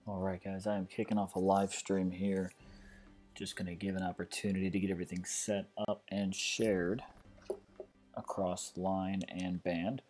Alright guys, I am kicking off a live stream here. Just going to give an opportunity to get everything set up and shared across line and band.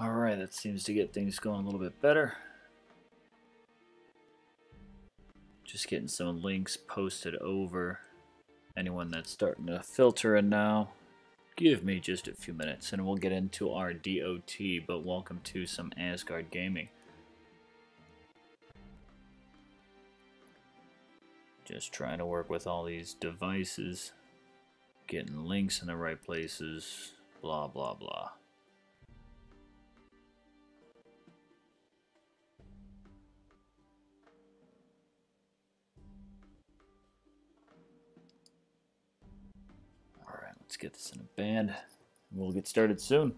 Alright, that seems to get things going a little bit better. Just getting some links posted over. Anyone that's starting to filter in now, give me just a few minutes and we'll get into our DOT, but welcome to some Asgard gaming. Just trying to work with all these devices, getting links in the right places, blah blah blah. Alright, let's get this in a band. We'll get started soon.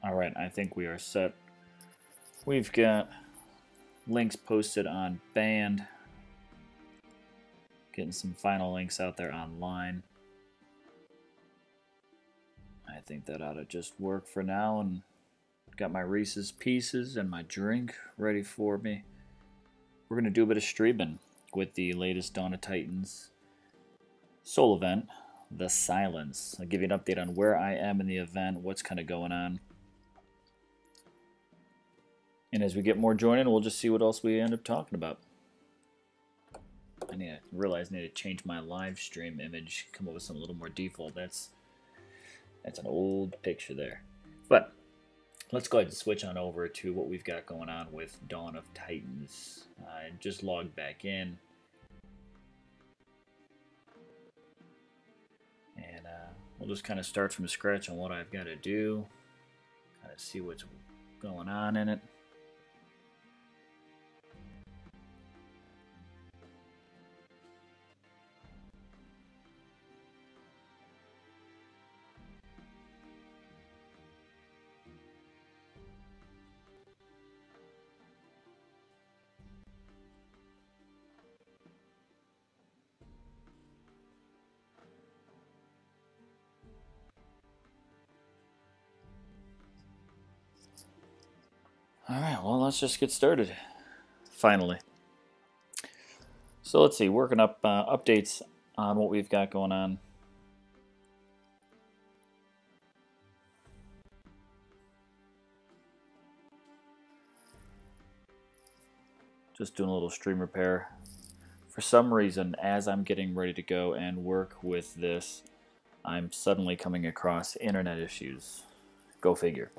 Alright, I think we are set. We've got links posted on band. Getting some final links out there online. I think that ought to just work for now, and got my Reeses Pieces and my drink ready for me. We're going to do a bit of streaming with the latest Dawn of Titans soul event, The Silence. I'll give you an update on where I am in the event, what's kind of going on. And as we get more joining, we'll just see what else we end up talking about. I realize I need to change my live stream image, come up with something a little more default. That's an old picture there. But let's go ahead and switch on over to what we've got going on with Dawn of Titans. I just logged back in. we'll just kind of start from scratch on what I've got to do. Kind of see what's going on in it. Alright, well, let's just get started. Finally. So let's see, working up updates on what we've got going on. Just doing a little stream repair. For some reason, as I'm getting ready to go and work with this, I'm suddenly coming across internet issues. Go figure.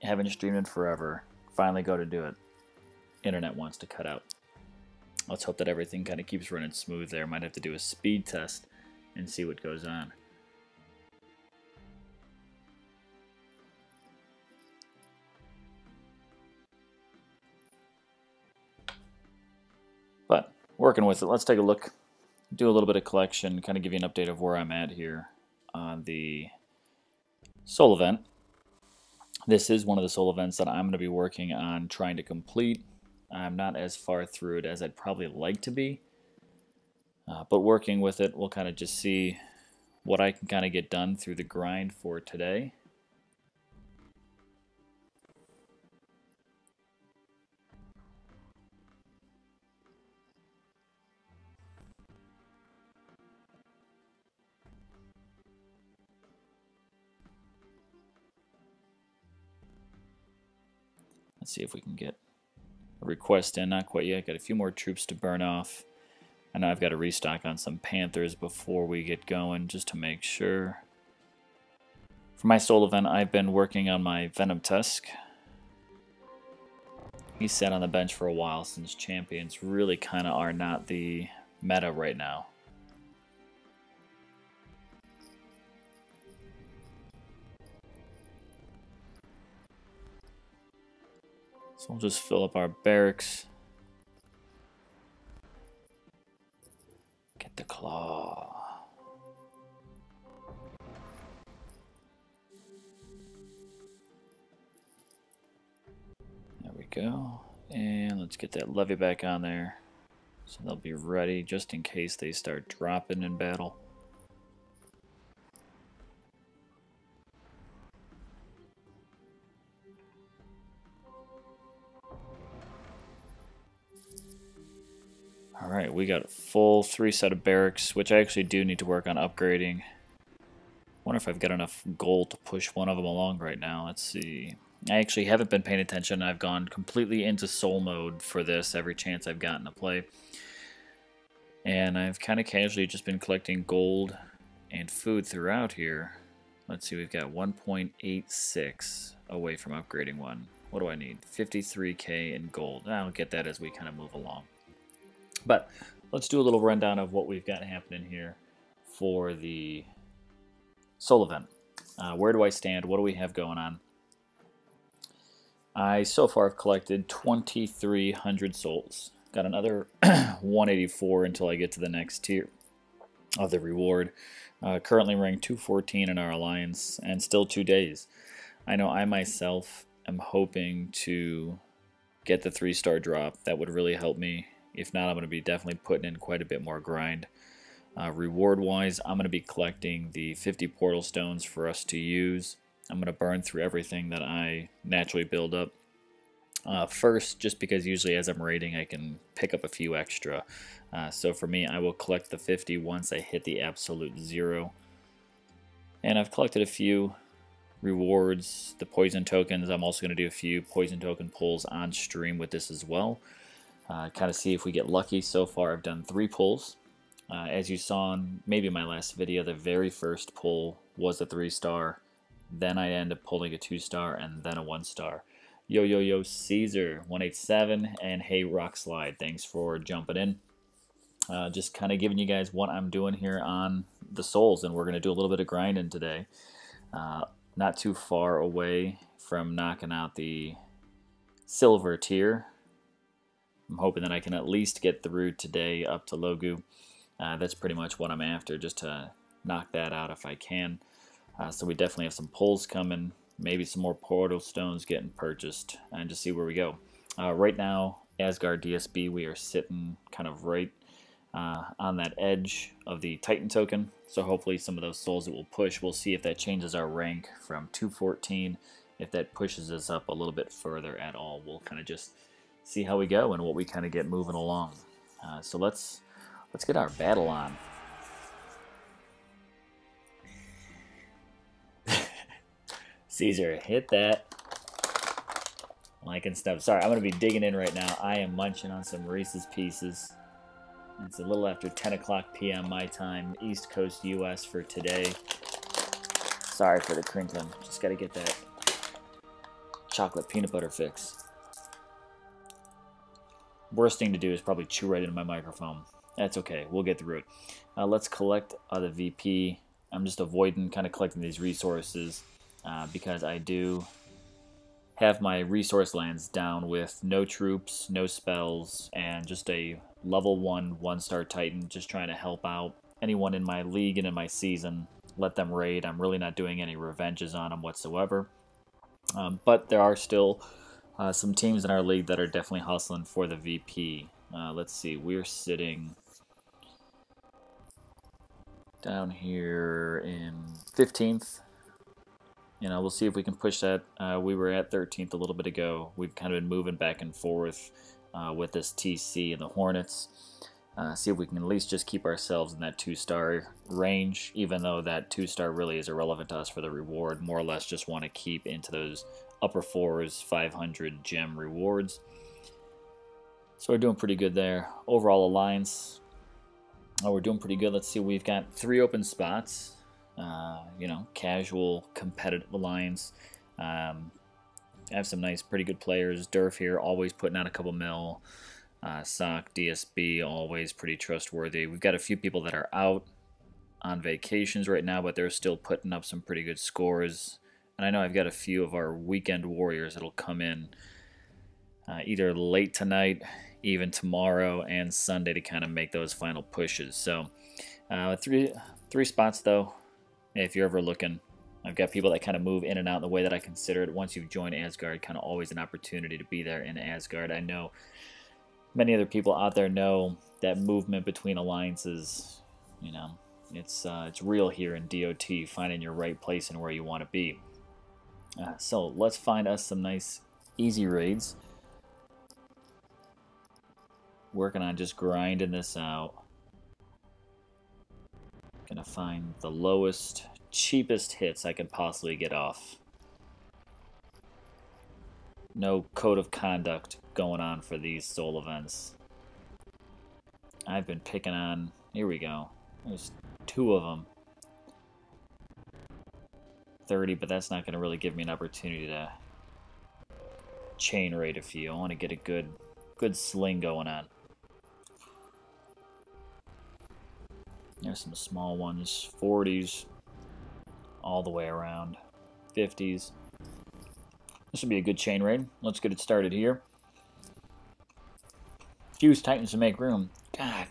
Haven't streamed in forever. Finally go to do it. Internet wants to cut out. Let's hope that everything kind of keeps running smooth there. Might have to do a speed test and see what goes on. But working with it, let's take a look, do a little bit of collection, kind of give you an update of where I'm at here on the soul event. This is one of the soul events that I'm going to be working on trying to complete. I'm not as far through it as I'd probably like to be, but working with it, we'll kind of just see what I can kind of get done through the grind for today. Let's see if we can get a request in. Not quite yet. Got a few more troops to burn off. I know I've got to restock on some Panthers before we get going, just to make sure. For my soul event, I've been working on my Venom Tusk. He's sat on the bench for a while since champions really kind of are not the meta right now. So we'll just fill up our barracks. Get the claw. There we go. And let's get that levy back on there, so they'll be ready just in case they start dropping in battle. Alright, we got a full 3 set of barracks, which I actually do need to work on upgrading. Wonder if I've got enough gold to push one of them along right now. Let's see. I actually haven't been paying attention. I've gone completely into soul mode for this every chance I've gotten to play. And I've kind of casually just been collecting gold and food throughout here. Let's see, we've got 1.86 away from upgrading one. What do I need? 53k in gold. I'll get that as we kind of move along. But let's do a little rundown of what we've got happening here for the soul event. Where do I stand? What do we have going on? I so far have collected 2,300 souls. Got another 184 until I get to the next tier of the reward. Currently ranked 214 in our alliance, and still 2 days. I know I myself am hoping to get the 3-star drop. That would really help me. If not, I'm going to be definitely putting in quite a bit more grind. Reward-wise, I'm going to be collecting the 50 portal stones for us to use. I'm going to burn through everything that I naturally build up. First, just because usually as I'm raiding, I can pick up a few extra. So for me, I will collect the 50 once I hit the absolute 0. And I've collected a few rewards, the poison tokens. I'm also going to do a few poison token pulls on stream with this as well. Kind of see if we get lucky. So far I've done 3 pulls. As you saw in maybe my last video, the very first pull was a 3-star. Then I end up pulling a 2-star and then a 1-star. Yo Caesar 187 and hey Rock Slide, thanks for jumping in. Just kind of giving you guys what I'm doing here on the souls, and we're going to do a little bit of grinding today. Not too far away from knocking out the silver tier. I'm hoping that I can at least get through today up to Logu. That's pretty much what I'm after, just to knock that out if I can. So we definitely have some pulls coming, maybe some more portal stones getting purchased, and just see where we go. Right now, Asgard DSB, we are sitting kind of right on that edge of the Titan token. So hopefully some of those souls that we'll push, we'll see if that changes our rank from 214. If that pushes us up a little bit further at all, we'll kind of just see how we go and what we kind of get moving along. So let's get our battle on. Caesar, hit that like and stuff. Sorry, I'm going to be digging in right now. I am munching on some Reese's Pieces. It's a little after 10 o'clock p.m. my time, East Coast U.S. for today. Sorry for the crinkling. Just got to get that chocolate peanut butter fix. Worst thing to do is probably chew right into my microphone. That's okay. We'll get through it. Let's collect the VP. I'm just avoiding kind of collecting these resources because I do have my resource lands down with no troops, no spells, and just a level 1 1-star Titan, just trying to help out anyone in my league and in my season. Let them raid. I'm really not doing any revenges on them whatsoever. But there are still some teams in our league that are definitely hustling for the VP. Let's see, we're sitting down here in 15th. You know, we'll see if we can push that. We were at 13th a little bit ago. We've kind of been moving back and forth with this TC and the Hornets. See if we can at least just keep ourselves in that 2-star range, even though that 2-star really is irrelevant to us for the reward. More or less just want to keep into those upper 4s, 500 gem rewards. So we're doing pretty good there. Overall alliance, we're doing pretty good. Let's see, we've got 3 open spots. You know, casual, competitive alliance. I have some nice, pretty good players. Durf here, always putting out a couple mil. Sock, DSB, always pretty trustworthy. We've got a few people that are out on vacations right now, but they're still putting up some pretty good scores. And I know I've got a few of our weekend warriors that'll come in either late tonight, even tomorrow, and Sunday to kind of make those final pushes. So three spots, though. If you're ever looking, I've got people that kind of move in and out in the way that I consider it. Once you've joined Asgard, kind of always an opportunity to be there in Asgard. I know many other people out there know that movement between alliances, you know, it's real here in DOT, finding your right place and where you want to be. So let's find us some nice, easy raids. Working on just grinding this out. Gonna find the lowest, cheapest hits I can possibly get off. No code of conduct going on for these soul events. I've been picking on, here we go. There's 2 of them. 30, but that's not going to really give me an opportunity to chain raid a few. I want to get a good sling going on. There's some small ones, 40s, all the way around, 50s. This will be a good chain raid. Let's get it started here. Fuse Titans to make room. God.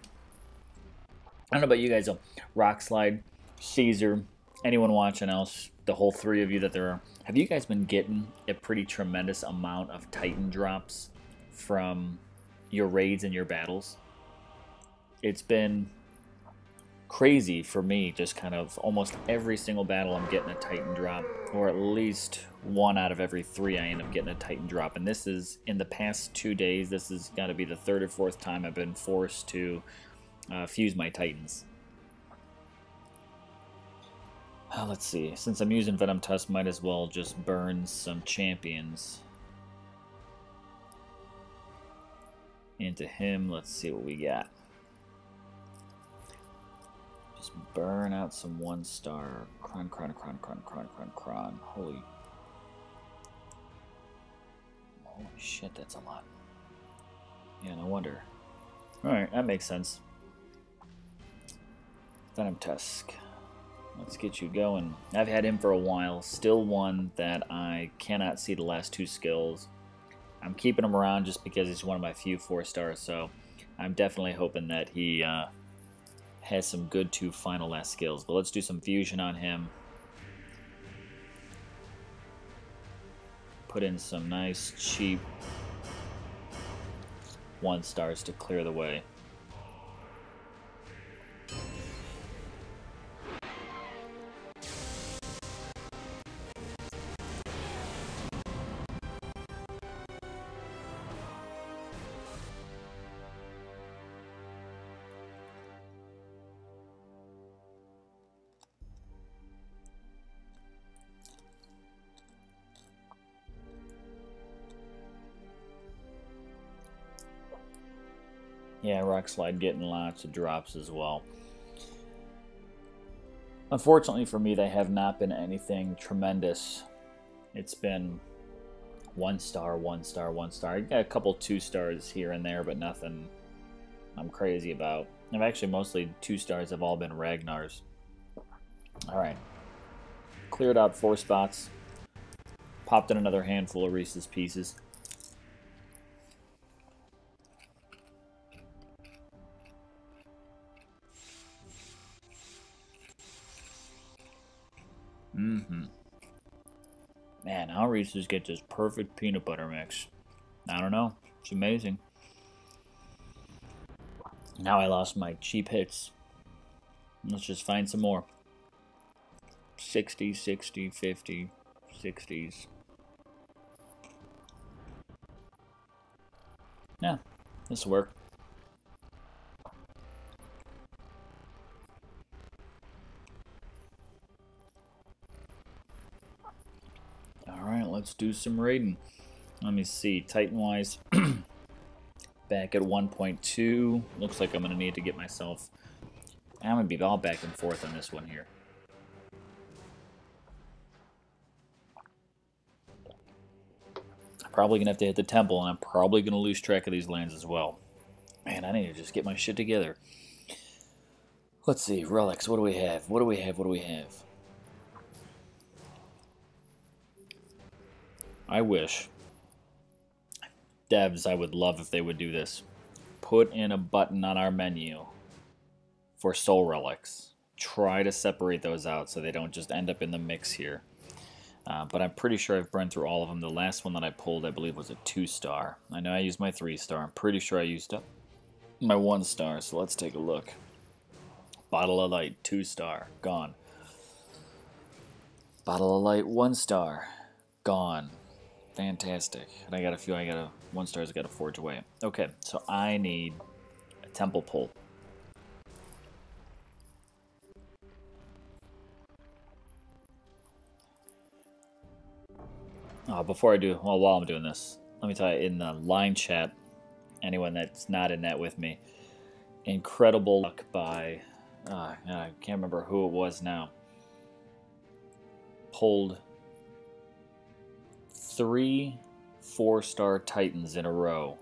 I don't know about you guys, though. Rock Slide, Caesar, anyone watching else, the whole 3 of you that there are. Have you guys been getting a pretty tremendous amount of Titan drops from your raids and your battles? It's been crazy for me, just kind of almost every single battle I'm getting a Titan drop, or at least 1 out of every 3 I end up getting a Titan drop. And this is, in the past 2 days, this has got to be the 3rd or 4th time I've been forced to fuse my Titans. Let's see, since I'm using Venom Tusk, might as well just burn some champions into him. Let's see what we got. Just burn out some 1-star. Cron. Holy shit, that's a lot. Yeah, no wonder. Alright, that makes sense. Venom Tusk. Let's get you going. I've had him for a while. Still one that I cannot see the last 2 skills. I'm keeping him around just because he's one of my few 4-stars, so I'm definitely hoping that he has some good 2 final last skills. But let's do some fusion on him. Put in some nice, cheap 1-stars to clear the way. Yeah, Rock Slide getting lots of drops as well. Unfortunately for me, they have not been anything tremendous. It's been 1-star, 1-star, 1-star. I got a couple 2-stars here and there, but nothing I'm crazy about. I've actually mostly 2-stars have all been Ragnar's. Alright. Cleared out 4 spots. Popped in another handful of Reese's Pieces. Man, how Reese's get this perfect peanut butter mix? I don't know. It's amazing. Now I lost my cheap hits. Let's just find some more. 60, 60, 50, 60s. Yeah, this will work. Alright, let's do some raiding. Let me see, Titan-wise, back at 1.2. Looks like I'm going to need to get myself... I'm going to be all back and forth on this one here. I'm probably going to have to hit the temple, and I'm probably going to lose track of these lands as well. Man, I need to just get my shit together. Let's see, Relics, what do we have? What do we have? What do we have? I wish. Devs, I would love if they would do this. Put in a button on our menu for soul relics. Try to separate those out so they don't just end up in the mix here. But I'm pretty sure I've burned through all of them. The last one that I pulled, I believe, was a 2-star. I know I used my 3-star. I'm pretty sure I used up my 1-star, so let's take a look. Bottle of Light, 2-star, gone. Bottle of Light, 1-star, gone. Fantastic. And I got a few, 1-stars I got to forge away. Okay, so I need a temple pull. Before I do, well, while I'm doing this, let me tell you, in the line chat, anyone that's not in that with me, incredible luck by, I can't remember who it was now, pulled 3 4-star Titans in a row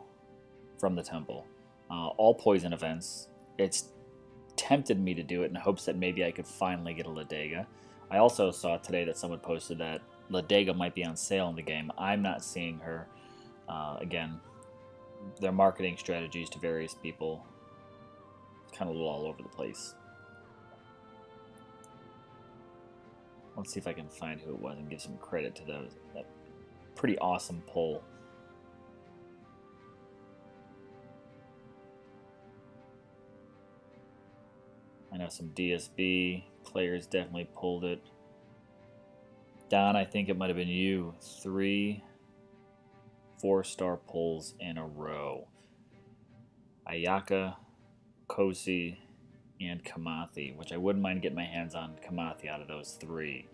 from the temple. All poison events. It's tempted me to do it in hopes that maybe I could finally get a Ladega. I also saw today that someone posted that Ladega might be on sale in the game. I'm not seeing her. Again, their marketing strategies to various people kind of a little all over the place. Let's see if I can find who it was and give some credit to those. That pretty awesome pull. I know some DSB players definitely pulled it. Don, I think it might have been you. 3 4-star pulls in a row. Ayaka, Kosi, and Kamathi, which I wouldn't mind getting my hands on Kamathi out of those 3,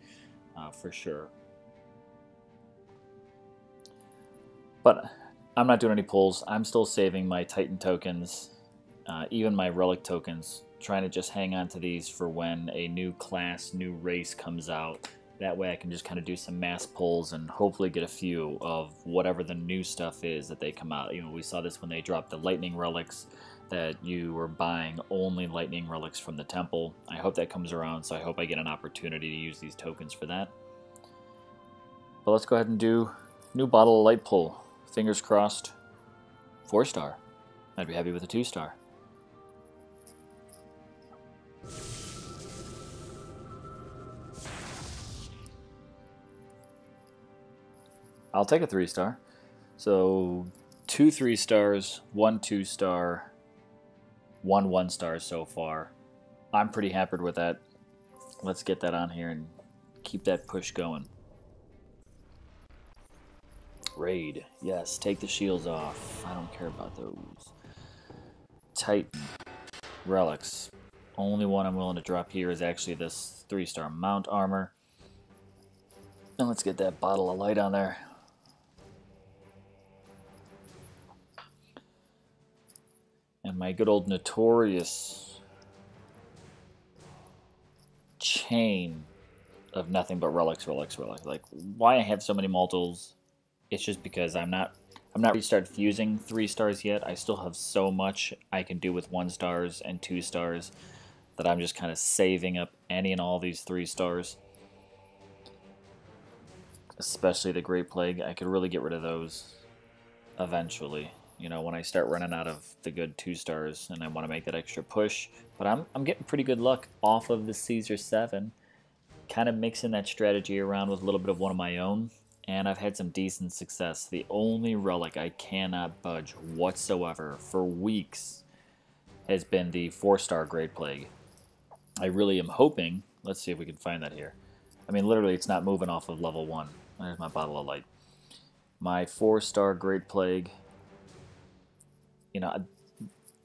for sure. But I'm not doing any pulls. I'm still saving my Titan tokens, even my Relic tokens, trying to just hang on to these for when a new class, new race comes out. That way I can just kind of do some mass pulls and hopefully get a few of whatever the new stuff is that they come out. You know, we saw this when they dropped the Lightning Relics, that you were buying only lightning relics from the temple. I hope that comes around, so I hope I get an opportunity to use these tokens for that. But let's go ahead and do new bottle of light pull. Fingers crossed. 4-star. I'd be happy with a 2-star. I'll take a 3-star. So 2 3-stars, 1 2-star, 1 1-star so far. I'm pretty happy with that. Let's get that on here and keep that push going. Raid. Yes, take the shields off. I don't care about those. Titan. Relics. Only one I'm willing to drop here is actually this 3-star mount armor. And let's get that bottle of light on there. And my good old notorious chain of nothing but relics. Like, why I have so many multiples, it's just because I'm not ready to start fusing 3-stars yet. I still have so much I can do with 1-stars and 2-stars that I'm just kind of saving up any and all these 3-stars. Especially the Great Plague. I could really get rid of those eventually. You know, when I start running out of the good 2-stars and I want to make that extra push. But I'm getting pretty good luck off of the Caesar 7. Kind of mixing that strategy around with a little bit of one of my own. And I've had some decent success. The only relic I cannot budge whatsoever for weeks has been the 4-star Great Plague. I really am hoping, let's see if we can find that here. I mean, literally it's not moving off of level 1. There's my bottle of light. My 4-star Great Plague. You know,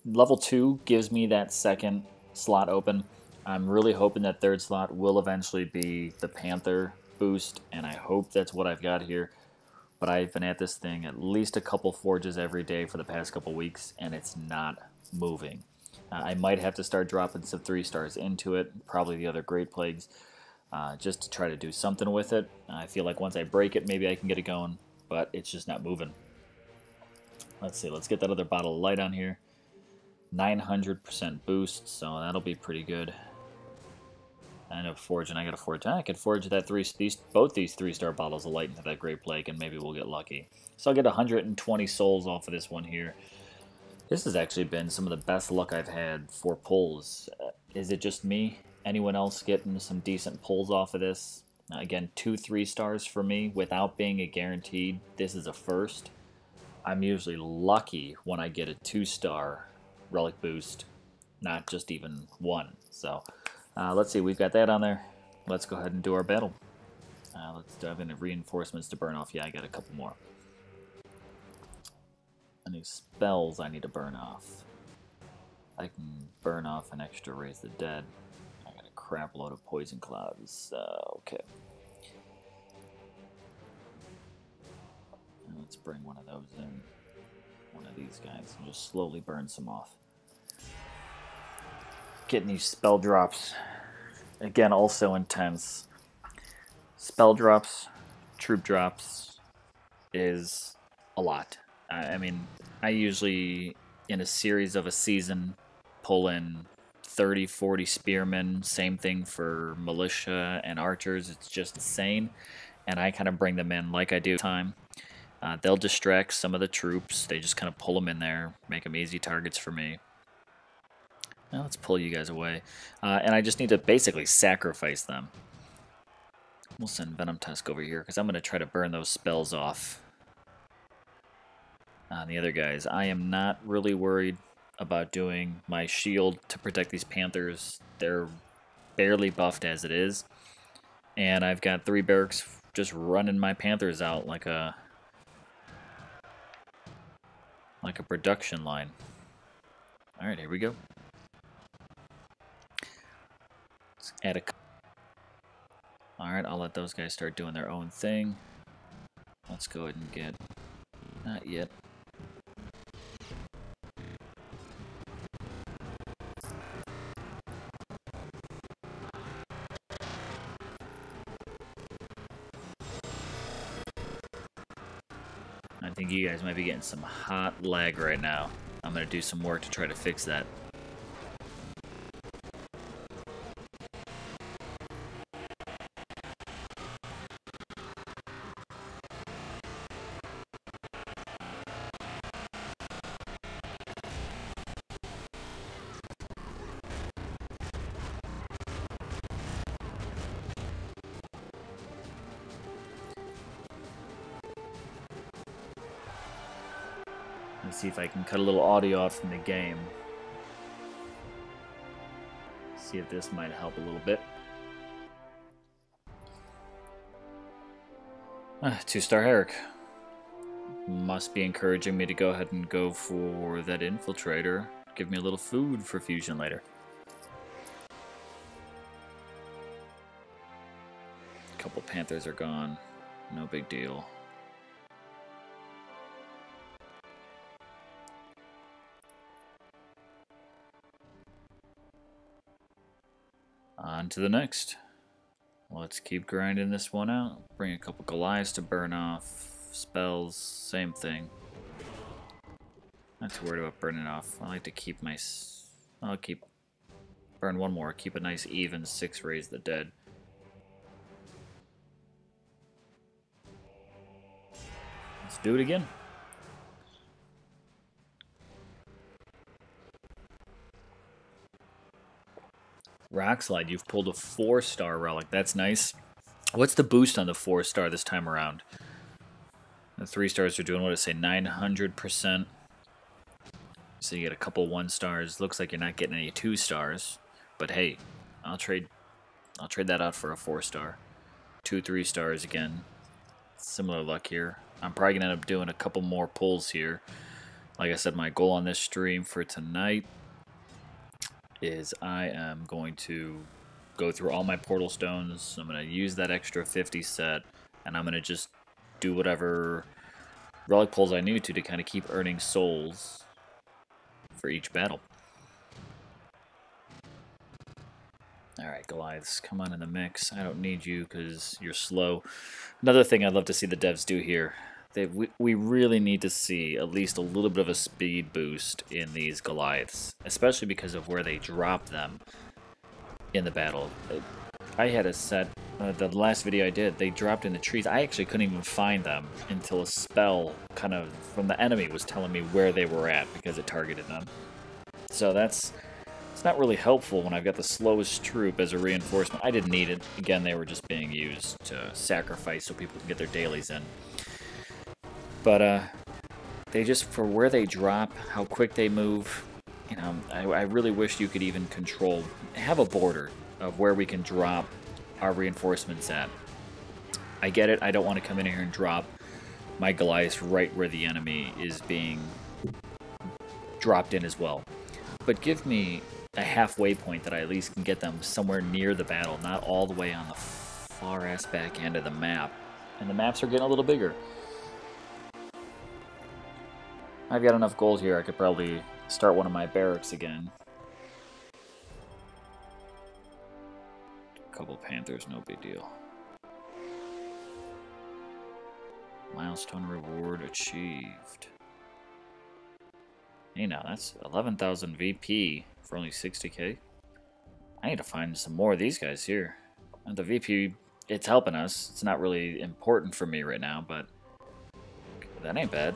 level 2 gives me that second slot open. I'm really hoping that third slot will eventually be the Panther boost, and I hope that's what I've got here. But I've been at this thing at least a couple forges every day for the past couple weeks, and it's not moving. I might have to start dropping some 3-stars into it, probably the other Great Plagues, just to try to do something with it. I feel like once I break it, maybe I can get it going, but it's just not moving. Let's see, let's get that other bottle of light on here. 900% boost, so that'll be pretty good. I end up forging, I gotta forge. I could forge that both these 3-star bottles of light into that Great Plague, and maybe we'll get lucky. So I'll get 120 souls off of this one here. This has actually been some of the best luck I've had for pulls. Is it just me? Anyone else getting some decent pulls off of this? Again, 2 3-stars for me without being a guaranteed. This is a first. I'm usually lucky when I get a 2-star relic boost, not just even 1. So let's see, we've got that on there. Let's go ahead and do our battle. Let's dive into reinforcements to burn off. Yeah, I got a couple more. Any spells I need to burn off? I can burn off an extra Raise the Dead. I got a crap load of poison clouds. Okay. Let's bring one of those in. One of these guys. And just slowly burn some off. Getting these spell drops. Again, also intense. Spell drops, troop drops is a lot. I mean, I usually, in a series of a season, pull in 30, 40 spearmen. Same thing for militia and archers. It's just insane. And I kind of bring them in like I do time. They'll distract some of the troops. They just kind of pull them in there, make them easy targets for me. Now let's pull you guys away. And I just need to basically sacrifice them. We'll send Venom Tusk over here because I'm going to try to burn those spells off on the other guys. I am not really worried about doing my shield to protect these Panthers. They're barely buffed as it is. And I've got 3 barracks just running my Panthers out like a production line. Alright, here we go. Let's add a... Alright, I'll let those guys start doing their own thing. Let's go ahead and get... Not yet. I think you guys might be getting some hot lag right now. I'm going to do some work to try to fix that. Let's see if I can cut a little audio out from the game. See if this might help a little bit. 2-star Herrick. Must be encouraging me to go ahead and go for that infiltrator. Give me a little food for fusion later. A couple Panthers are gone. No big deal. On to the next. Let's keep grinding this one out. Bring a couple Goliaths to burn off. Spells, same thing. Not too worried about burning off. I like to keep my... I'll keep... Burn one more. Keep a nice even 6 Raise the Dead. Let's do it again. Rockslide, you've pulled a 4-star relic. That's nice. What's the boost on the 4-star this time around? The 3-stars are doing, what did it say, 900%. So you get a couple 1-stars. Looks like you're not getting any 2-stars. But hey, I'll trade that out for a 4-star. 2 3-stars again. Similar luck here. I'm probably gonna end up doing a couple more pulls here. Like I said, my goal on this stream for tonight is I am going to go through all my portal stones. I'm going to use that extra 50 set, and I'm going to just do whatever relic pulls I need to kind of keep earning souls for each battle. Alright, Goliaths, come on in the mix. I don't need you because you're slow. Another thing I'd love to see the devs do here, we really need to see at least a little bit of a speed boost in these Goliaths, especially because of where they drop them in the battle. I had a set, the last video I did, they dropped in the trees. I actually couldn't even find them until a spell kind of from the enemy was telling me where they were at because it targeted them. So it's not really helpful when I've got the slowest troop as a reinforcement. I didn't need it. Again, they were just being used to sacrifice so people can get their dailies in. But they just, for where they drop, how quick they move, you know, I really wish you could even control, have a border of where we can drop our reinforcements at. I get it, I don't want to come in here and drop my Goliath right where the enemy is being dropped in as well. But give me a halfway point that I at least can get them somewhere near the battle, not all the way on the far-ass back end of the map. And the maps are getting a little bigger. I've got enough gold here, I could probably start one of my barracks again. A couple Panthers, no big deal. Milestone Reward achieved. Hey now, that's 11,000 VP for only 60k. I need to find some more of these guys here. And the VP, it's helping us. It's not really important for me right now, but that ain't bad.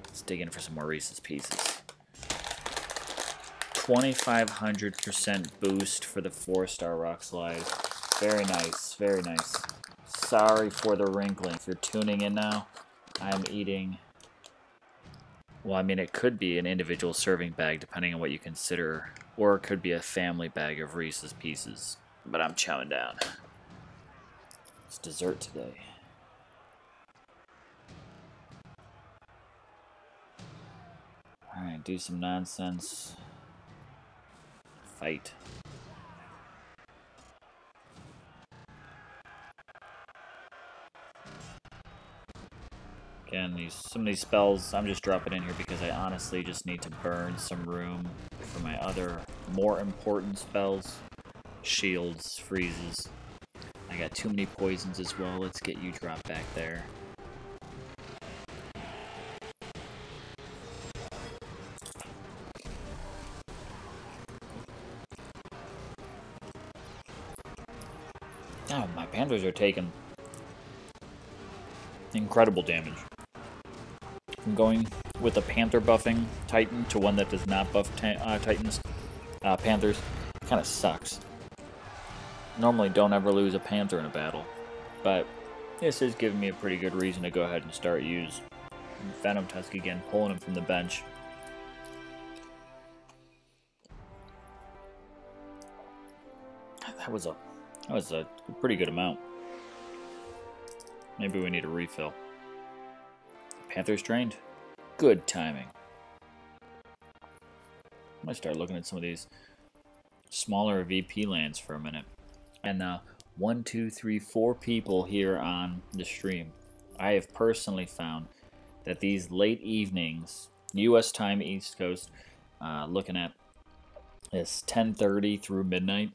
Let's dig in for some more Reeses Pieces. 2,500% boost for the 4-star rock slide. Very nice, very nice. Sorry for the wrinkling. If you're tuning in now, I'm eating... Well, I mean, it could be an individual serving bag, depending on what you consider. Or it could be a family bag of Reeses Pieces. But I'm chowing down. It's dessert today. Alright, do some nonsense. Fight. Again, some of these spells I'm just dropping in here because I honestly just need to burn some room for my other more important spells. Shields, freezes. I got too many poisons as well. Let's get you dropped back there. Oh, my Panthers are taking incredible damage. From going with a Panther buffing Titan to one that does not buff Titans, Panthers, kind of sucks. Normally don't ever lose a Panther in a battle, but this is giving me a pretty good reason to go ahead and start use Venom Tusk again, pulling him from the bench. That was a pretty good amount. Maybe we need a refill. Panthers trained. Good timing. I might start looking at some of these smaller VP lands for a minute. And 1, 2, 3, 4 people here on the stream. I have personally found that these late evenings, U.S. time, East Coast, looking at this 10:30 through midnight,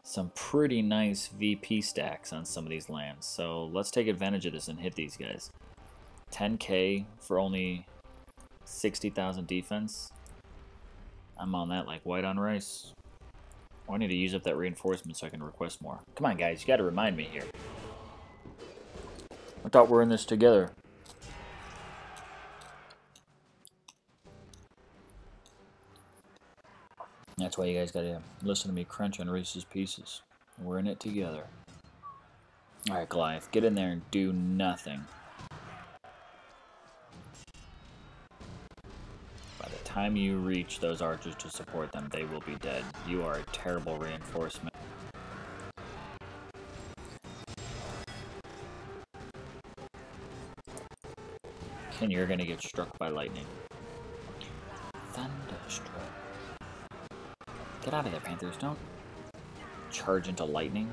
some pretty nice VP stacks on some of these lands. So let's take advantage of this and hit these guys. 10k for only 60,000 defense. I'm on that like white on rice. I need to use up that reinforcement so I can request more. Come on, guys, you got to remind me here. I thought we're in this together. That's why you guys got to listen to me crunch on Reese's Pieces. We're in it together. Alright, Goliath, get in there and do nothing. By the time you reach those archers to support them, they will be dead. You are a terrible reinforcement. And you're going to get struck by lightning. Thunderstruck. Get out of there, Panthers. Don't charge into lightning.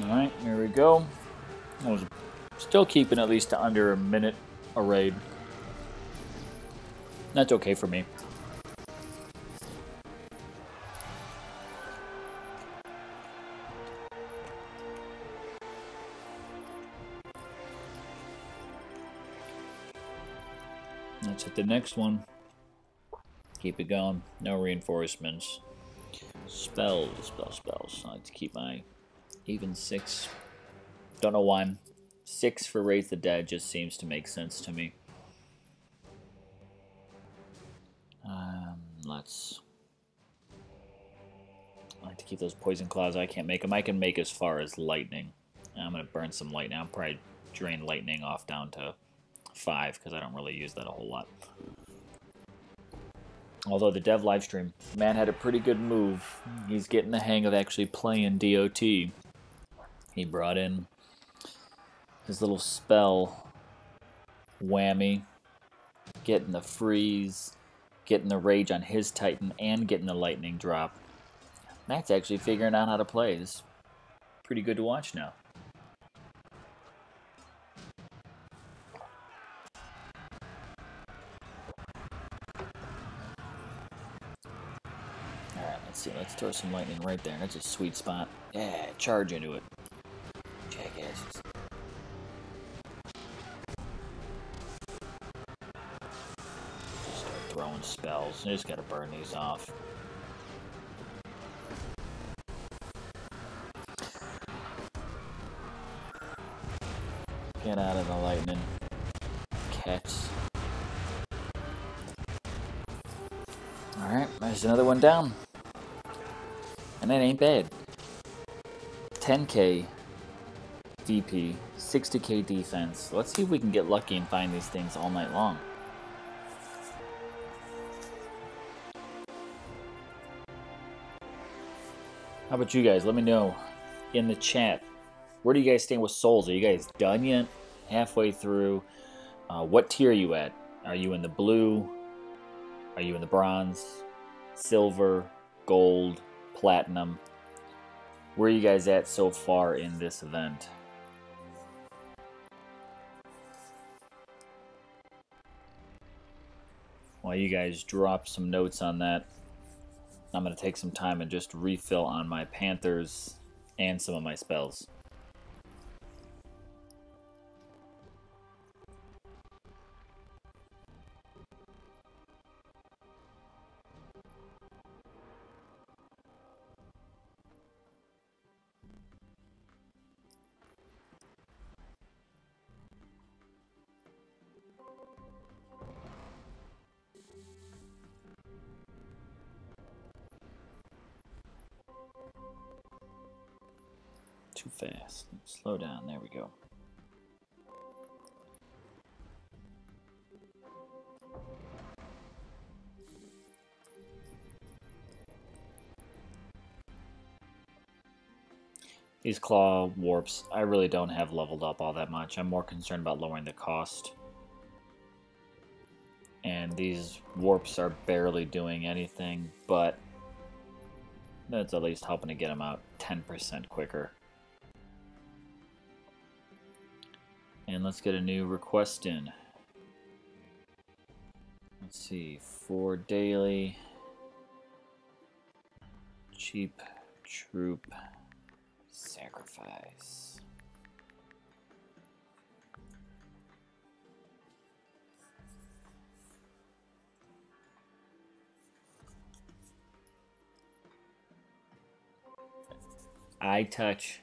Alright, here we go. I was still keeping at least to under a minute a raid. That's okay for me. Let's hit the next one. Keep it going. No reinforcements. Spells. I like to keep my even 6. Don't know why. 6 for Raise the Dead just seems to make sense to me. I like to keep those poison clouds. I can't make them. I can make as far as lightning. I'm going to burn some lightning. I'll probably drain lightning off down to 5 because I don't really use that a whole lot. Although the dev livestream, man had a pretty good move. He's getting the hang of actually playing DOT. He brought in his little spell whammy, getting the freeze, getting the rage on his Titan, and getting the lightning drop. Matt's actually figuring out how to play. This is pretty good to watch now. Alright, let's see. Let's throw some lightning right there. That's a sweet spot. Yeah, charge into it. Jackasses. Just start throwing spells. I just gotta burn these off. Get out of the lightning. Cats. Alright, there's another one down. And that ain't bad. 10k DP, 60k defense. Let's see if we can get lucky and find these things all night long. How about you guys? Let me know in the chat. Where do you guys stand with souls? Are you guys done yet? Halfway through? What tier are you at? Are you in the blue? Are you in the bronze? Silver? Gold? Platinum? Where are you guys at so far in this event? While you guys drop some notes on that, I'm going to take some time and just refill on my Panthers and some of my spells. Too fast. Slow down. There we go. These claw warps, I really don't have leveled up all that much. I'm more concerned about lowering the cost. And these warps are barely doing anything, but that's at least helping to get them out 10% quicker. And let's get a new request in. Let's see, 4 daily. Cheap troop sacrifice. Eye touch.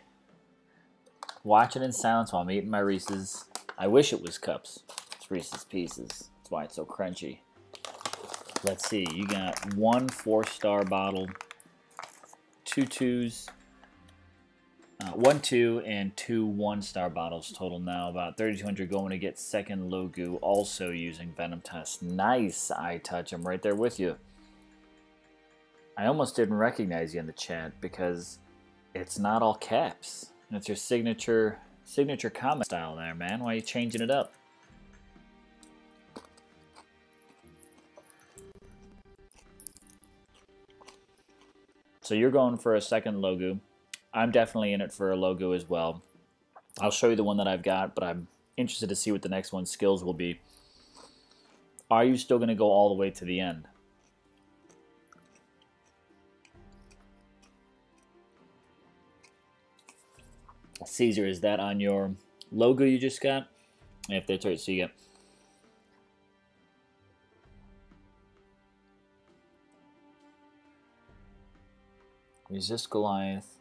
Watch it in silence while I'm eating my Reese's. I wish it was cups. It's Reese's Pieces. That's why it's so crunchy. Let's see. You got 1 4-star bottle, 2 2s, 1 2, and 2 1-star bottles total now. About 3,200 going to get second Logu, also using Venom Tusk. Nice eye touch. I'm right there with you. I almost didn't recognize you in the chat because it's not all caps. It's your signature comment style there, man. Why are you changing it up? So you're going for a second Logu. I'm definitely in it for a Logu as well. I'll show you the one that I've got, but I'm interested to see what the next one's skills will be. Are you still going to go all the way to the end? Caesar, is that on your logo you just got? If that's right, so you got resist Goliath,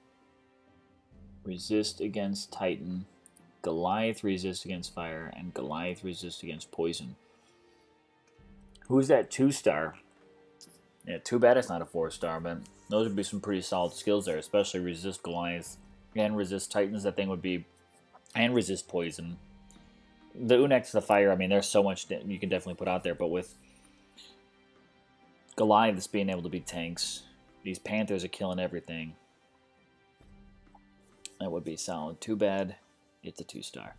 resist against Titan, Goliath resist against fire, and Goliath resist against poison. Who's that 2-star? Yeah, too bad it's not a 4-star, but those would be some pretty solid skills there, especially resist Goliath and resist Titans. That thing would be, and resist poison. The Unex, the fire, I mean, there's so much that you can definitely put out there, but with Goliaths being able to be tanks, these Panthers are killing everything. That would be solid. Too bad it's a 2-star.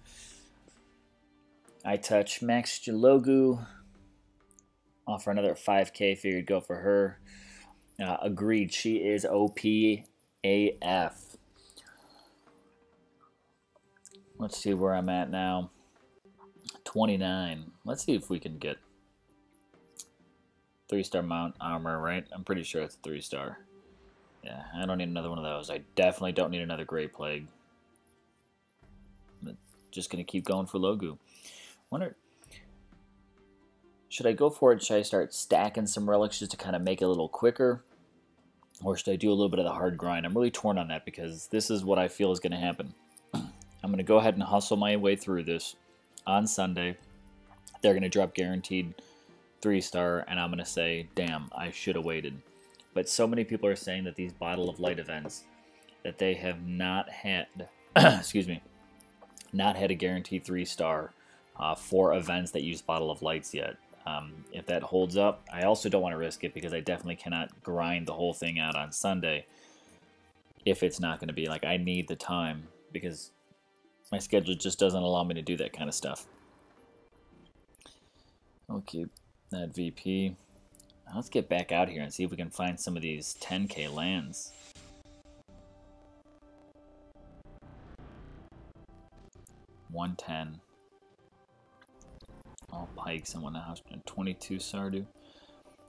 I touch Max Jalogu. Offer another 5K. Figured go for her. Agreed. She is OP AF. Let's see where I'm at now. 29. Let's see if we can get 3-star mount armor, right? I'm pretty sure it's a 3-star. Yeah, I don't need another one of those. I definitely don't need another Great Plague. I'm just going to keep going for Logu. Wonder, should I go for it? Should I start stacking some relics just to kind of make it a little quicker? Or should I do a little bit of the hard grind? I'm really torn on that because this is what I feel is going to happen. I'm going to go ahead and hustle my way through this on Sunday. They're going to drop guaranteed 3-star, and I'm going to say, damn, I should have waited. But so many people are saying that these Bottle of Light events, that they have not had, excuse me, not had a guaranteed 3-star for events that use Bottle of Lights yet. If that holds up, I also don't want to risk it because I definitely cannot grind the whole thing out on Sunday if it's not going to be. Like, I need the time because my schedule just doesn't allow me to do that kind of stuff. I'll keep that VP. Let's get back out here and see if we can find some of these 10K lands. $110. All pikes and whatnot. 22 Sardu.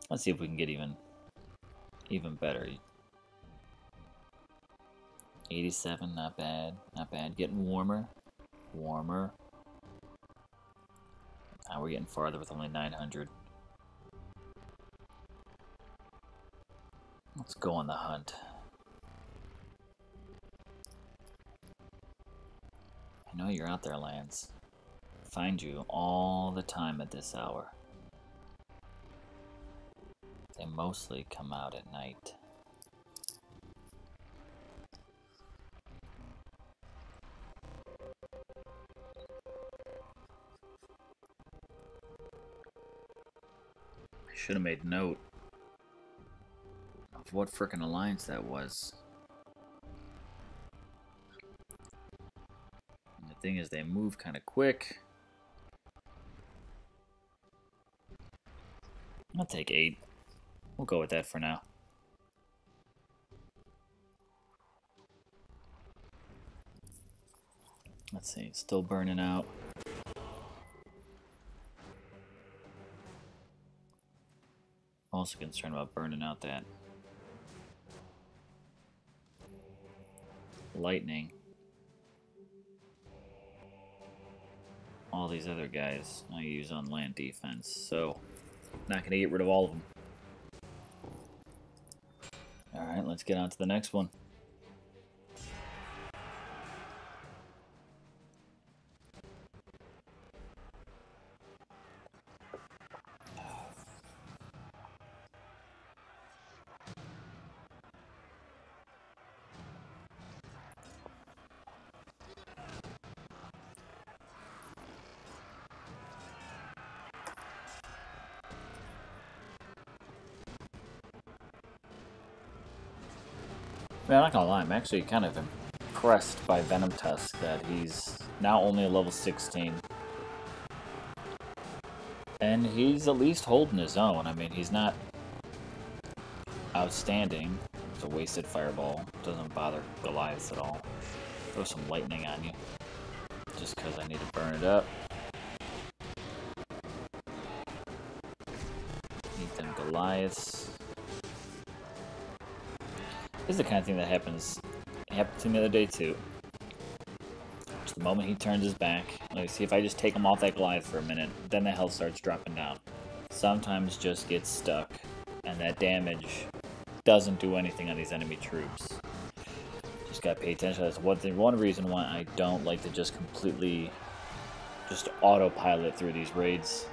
Let's see if we can get even better. 87, not bad. Not bad. Getting warmer. Warmer. Now we're getting farther with only 900. Let's go on the hunt. I know you're out there, Lance. Find you all the time at this hour. They mostly come out at night. I should have made note of what frickin' alliance that was. And the thing is, they move kind of quick. I'll take 8. We'll go with that for now. Let's see, it's still burning out. Also concerned about burning out that lightning. All these other guys I use on land defense, so not gonna get rid of all of them. Alright, let's get on to the next one. Man, I'm not gonna lie, I'm actually kind of impressed by Venom Tusk that he's now only a level 16. And he's at least holding his own. I mean, he's not outstanding. It's a wasted fireball. Doesn't bother Goliath at all. Throw some lightning on you. Just because I need to burn it up. Need them Goliaths. This is the kind of thing that happens. It happened to me the other day too. Just the moment he turns his back, like, see if I just take him off that Goliath for a minute, then the health starts dropping down. Sometimes just gets stuck, and that damage doesn't do anything on these enemy troops. Just gotta pay attention. That's one reason why I don't like to just completely just autopilot through these raids.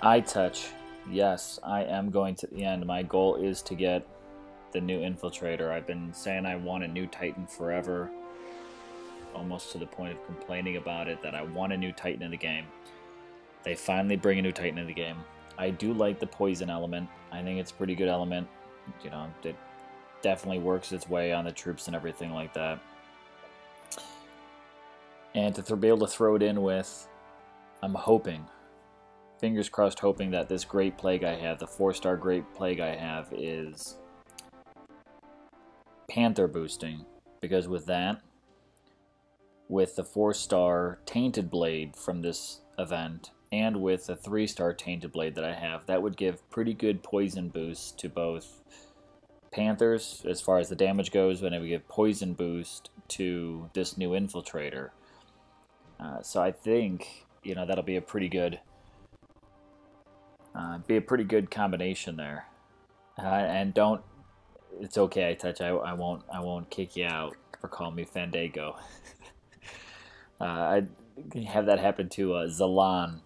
Eye touch. Yes, I am going to the end. My goal is to get the new Infiltrator. I've been saying I want a new Titan forever. Almost to the point of complaining about it, that I want a new Titan in the game. They finally bring a new Titan in the game. I do like the poison element. I think it's a pretty good element. You know, it definitely works its way on the troops and everything like that. And to be able to throw it in with, I'm hoping, fingers crossed, hoping that this Great Plague I have, the 4-star Great Plague I have, is Panther boosting. Because with that, with the 4-star Tainted Blade from this event, and with the 3-star Tainted Blade that I have, that would give pretty good poison boost to both Panthers, as far as the damage goes, and it would give poison boost to this new Infiltrator. So I think, you know, that'll be a pretty good combination there. And don't, it's okay, I touch. I won't kick you out for calling me Fandango. I have that happen to Zalan.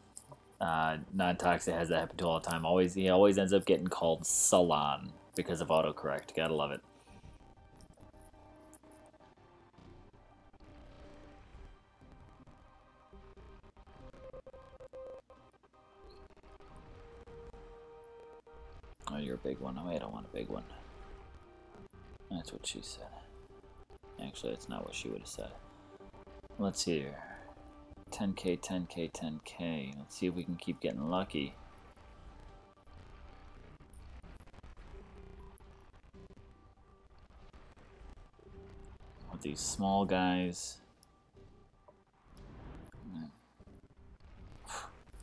Non-toxic has that happen to all the time. He always ends up getting called Salan because of autocorrect. Gotta love it. Oh, you're a big one. Oh, I don't want a big one. That's what she said. Actually, that's not what she would have said. Let's see here. 10k, 10k, 10k. Let's see if we can keep getting lucky. With these small guys.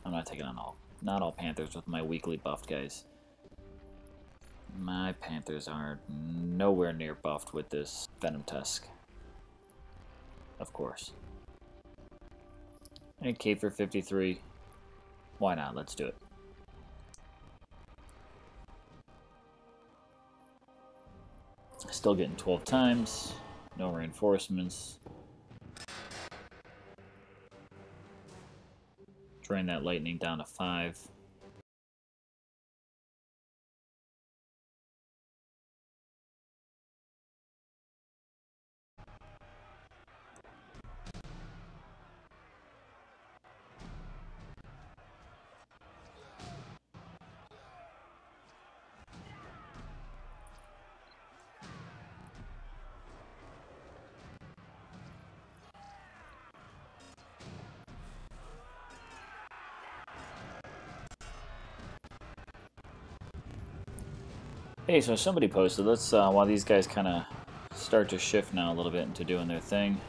I'm not taking on not all Panthers with my weakly buffed guys. My Panthers are nowhere near buffed with this Venom Tusk. Of course. And Cape for 53. Why not? Let's do it. Still getting 12 times. No reinforcements. Drain that lightning down to 5. Hey, so somebody posted, let's, while these guys kind of start to shift now a little bit into doing their thing.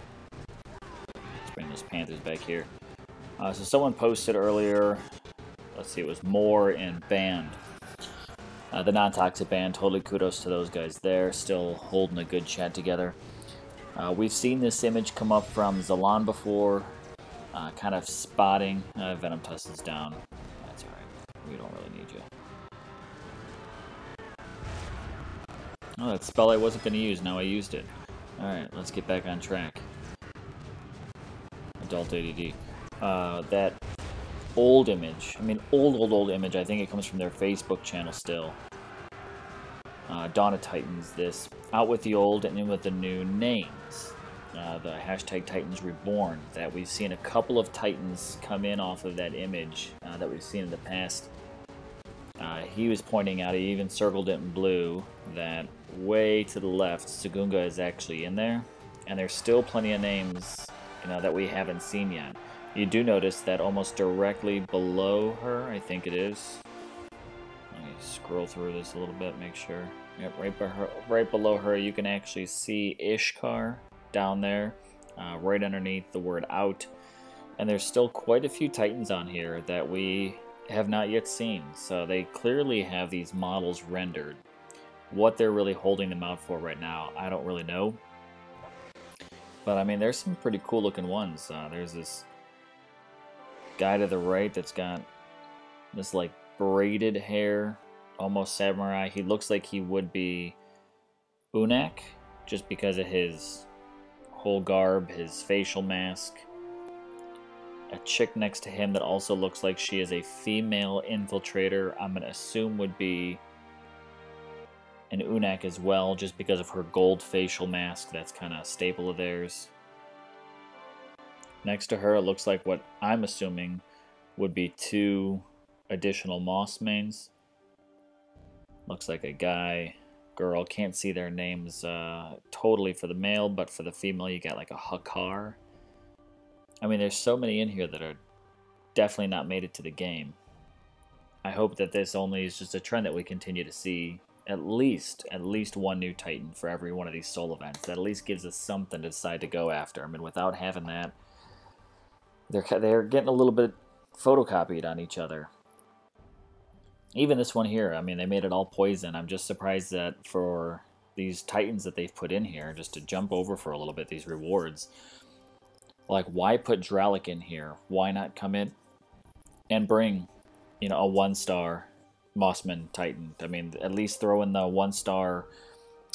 Let's bring those Panthers back here. So someone posted earlier, let's see, it was Moore and Band. The non-toxic band, totally kudos to those guys there, still holding a good chat together. We've seen this image come up from Zalan before, kind of spotting. Venom Tusk is down. That's alright, we don't really need you. Oh, that spell I wasn't going to use, now I used it. Alright, let's get back on track. Adult ADD. That old image, I mean old image, I think it comes from their Facebook channel still. Dawn of Titans, this. Out with the old and in with the new names. The hashtag Titans Reborn, that we've seen a couple of Titans come in off of that image that we've seen in the past. He was pointing out, he even circled it in blue, that way to the left, Saguna is actually in there, and there's still plenty of names, you know, that we haven't seen yet. You do notice that almost directly below her, I think it is. Let me scroll through this a little bit, make sure. Yep, right below her, you can actually see Ishkar down there, right underneath the word out. And there's still quite a few Titans on here that we have not yet seen, so they clearly have these models rendered. What they're really holding them out for right now, I don't really know. But I mean, there's some pretty cool looking ones. There's this guy to the right that's got this like braided hair, almost samurai. He looks like he would be Unak, just because of his whole garb, his facial mask. A chick next to him that also looks like she is a female infiltrator, I'm going to assume would be an Unak as well, just because of her gold facial mask. That's kind of a staple of theirs. Next to her, it looks like what I'm assuming would be 2 additional Mossmen. Looks like a guy, girl, can't see their names totally for the male, but for the female you got like a Hakar. I mean, there's so many in here that are definitely not made it to the game. I hope that this only is just a trend that we continue to see at least one new Titan for every one of these soul events. That at least gives us something to decide to go after. I mean, without having that, they're getting a little bit photocopied on each other. Even this one here, I mean, they made it all poison. I'm just surprised that for these Titans that they've put in here, just to jump over for a little bit, these rewards, like, why put Dralic in here? Why not come in and bring, you know, a 1-star Mossmen Titan? I mean, at least throw in the 1-star,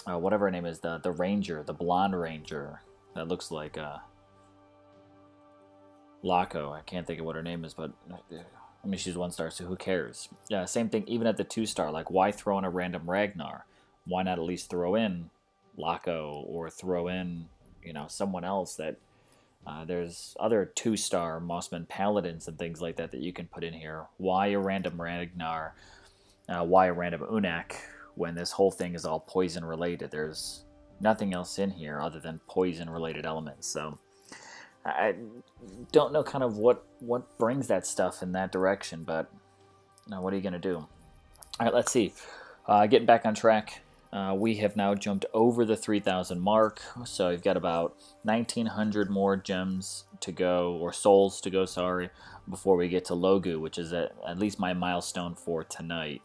whatever her name is, the Ranger, the blonde Ranger. That looks like Laco. I can't think of what her name is, but I mean, she's 1-star, so who cares? Yeah, same thing, even at the 2-star. Like, why throw in a random Ragnar? Why not at least throw in Laco or throw in, you know, someone else that... there's other 2-star Mossmen Paladins and things like that that you can put in here. Why a random Ragnar? Why a random Unak when this whole thing is all poison related? There's nothing else in here other than poison related elements. So I don't know kind of what brings that stuff in that direction, but what are you going to do? All right, let's see. Getting back on track. We have now jumped over the 3,000 mark, so we've got about 1,900 more gems to go, or souls to go, sorry, before we get to Logu, which is at least my milestone for tonight.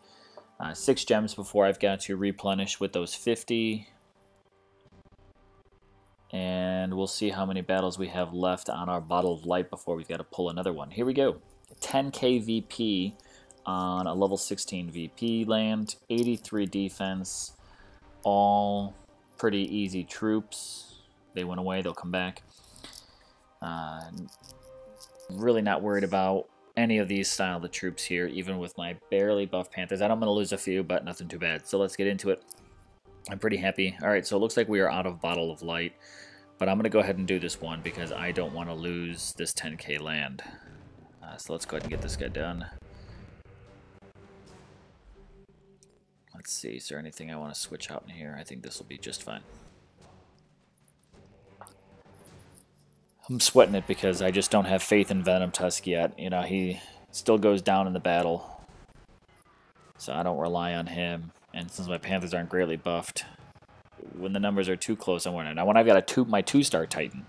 6 gems before I've got to replenish with those 50. And we'll see how many battles we have left on our Bottle of Light before we've got to pull another one. Here we go. 10k VP on a level 16 VP land. 83 defense. All pretty easy troops. They went away. They'll come back. Really not worried about any of these style of troops here, even with my barely buffed Panthers. I'm going to lose a few, but nothing too bad. So let's get into it. I'm pretty happy. All right, so it looks like we are out of Bottle of Light, but I'm going to go ahead and do this one because I don't want to lose this 10k land. So let's go ahead and get this guy done. Let's see, is there anything I want to switch out in here? I think this will be just fine. I'm sweating it because I just don't have faith in Venom Tusk yet. You know, he still goes down in the battle, so I don't rely on him. And since my Panthers aren't greatly buffed, when the numbers are too close, I'm winning. Now, when I've got my 2-star Titan,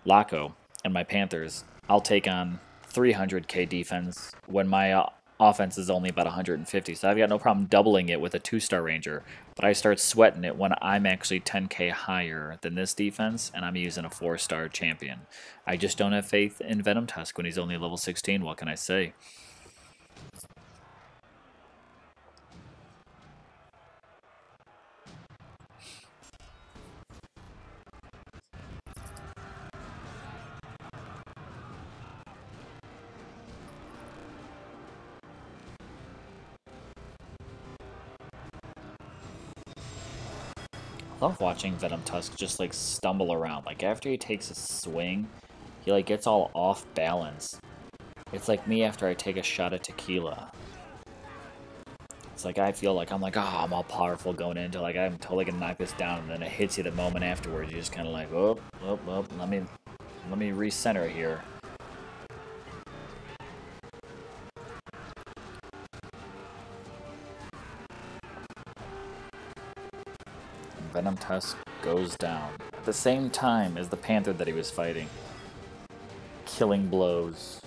Laco, and my Panthers, I'll take on 300k defense when my offense is only about 150. So I've got no problem doubling it with a 2-star Ranger. But I start sweating it when I'm actually 10k higher than this defense, and I'm using a 4-star champion. I just don't have faith in Venom Tusk when he's only level 16. What can I say? I love watching Venom Tusk just like stumble around. Like after he takes a swing, he like gets all off balance. It's like me after I take a shot of tequila. It's like I feel like I'm like, oh, I'm all powerful going into like I'm totally gonna knock this down, and then it hits you the moment afterwards. You're just kind of like, oh, let me recenter here. Venom Tusk goes down at the same time as the Panther that he was fighting. Killing blows.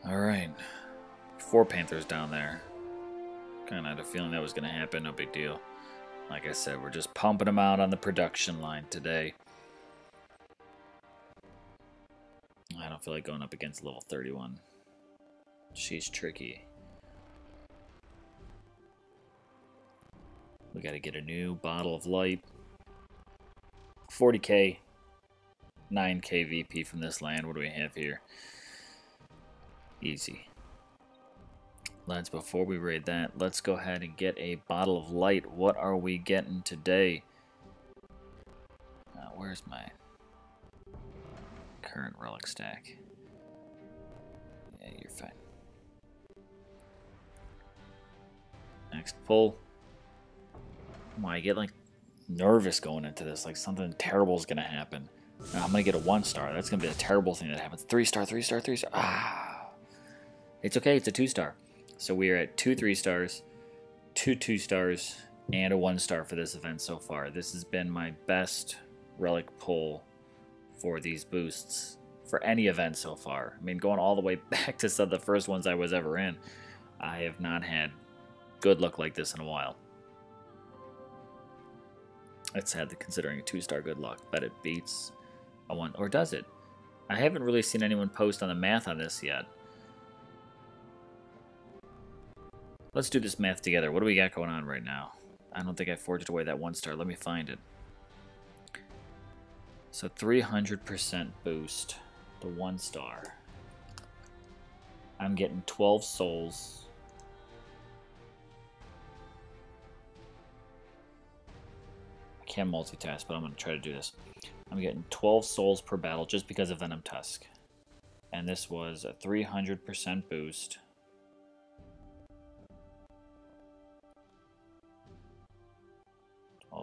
Alright. 4 Panthers down there. Kinda had a feeling that was gonna happen, no big deal. Like I said, we're just pumping them out on the production line today. I don't feel like going up against level 31. She's tricky. We gotta get a new Bottle of Light. 40k. 9k VP from this land. What do we have here? Easy. Lads, before we raid that, let's go ahead and get a Bottle of Light. What are we getting today? Where's my current relic stack? Yeah, you're fine. Next pull. I get like nervous going into this, like something terrible is gonna happen. Now, I'm gonna get a 1-star. That's gonna be a terrible thing that happens. 3-star, 3-star, 3-star. Ah, it's okay. It's a 2-star. So we are at 2 3-stars, 2 2-stars, and a 1-star for this event so far. This has been my best relic pull for these boosts for any event so far. I mean, going all the way back to some of the first ones I was ever in, I have not had good luck like this in a while. It's sad that considering a 2-star good luck, but it beats a 1, or does it? I haven't really seen anyone post on the math on this yet. Let's do this math together. What do we got going on right now? I don't think I forged away that 1-star. Let me find it. So 300% boost, the 1-star. I'm getting 12 souls. I can't multitask, but I'm going to try to do this. I'm getting 12 souls per battle just because of Venom Tusk. And this was a 300% boost.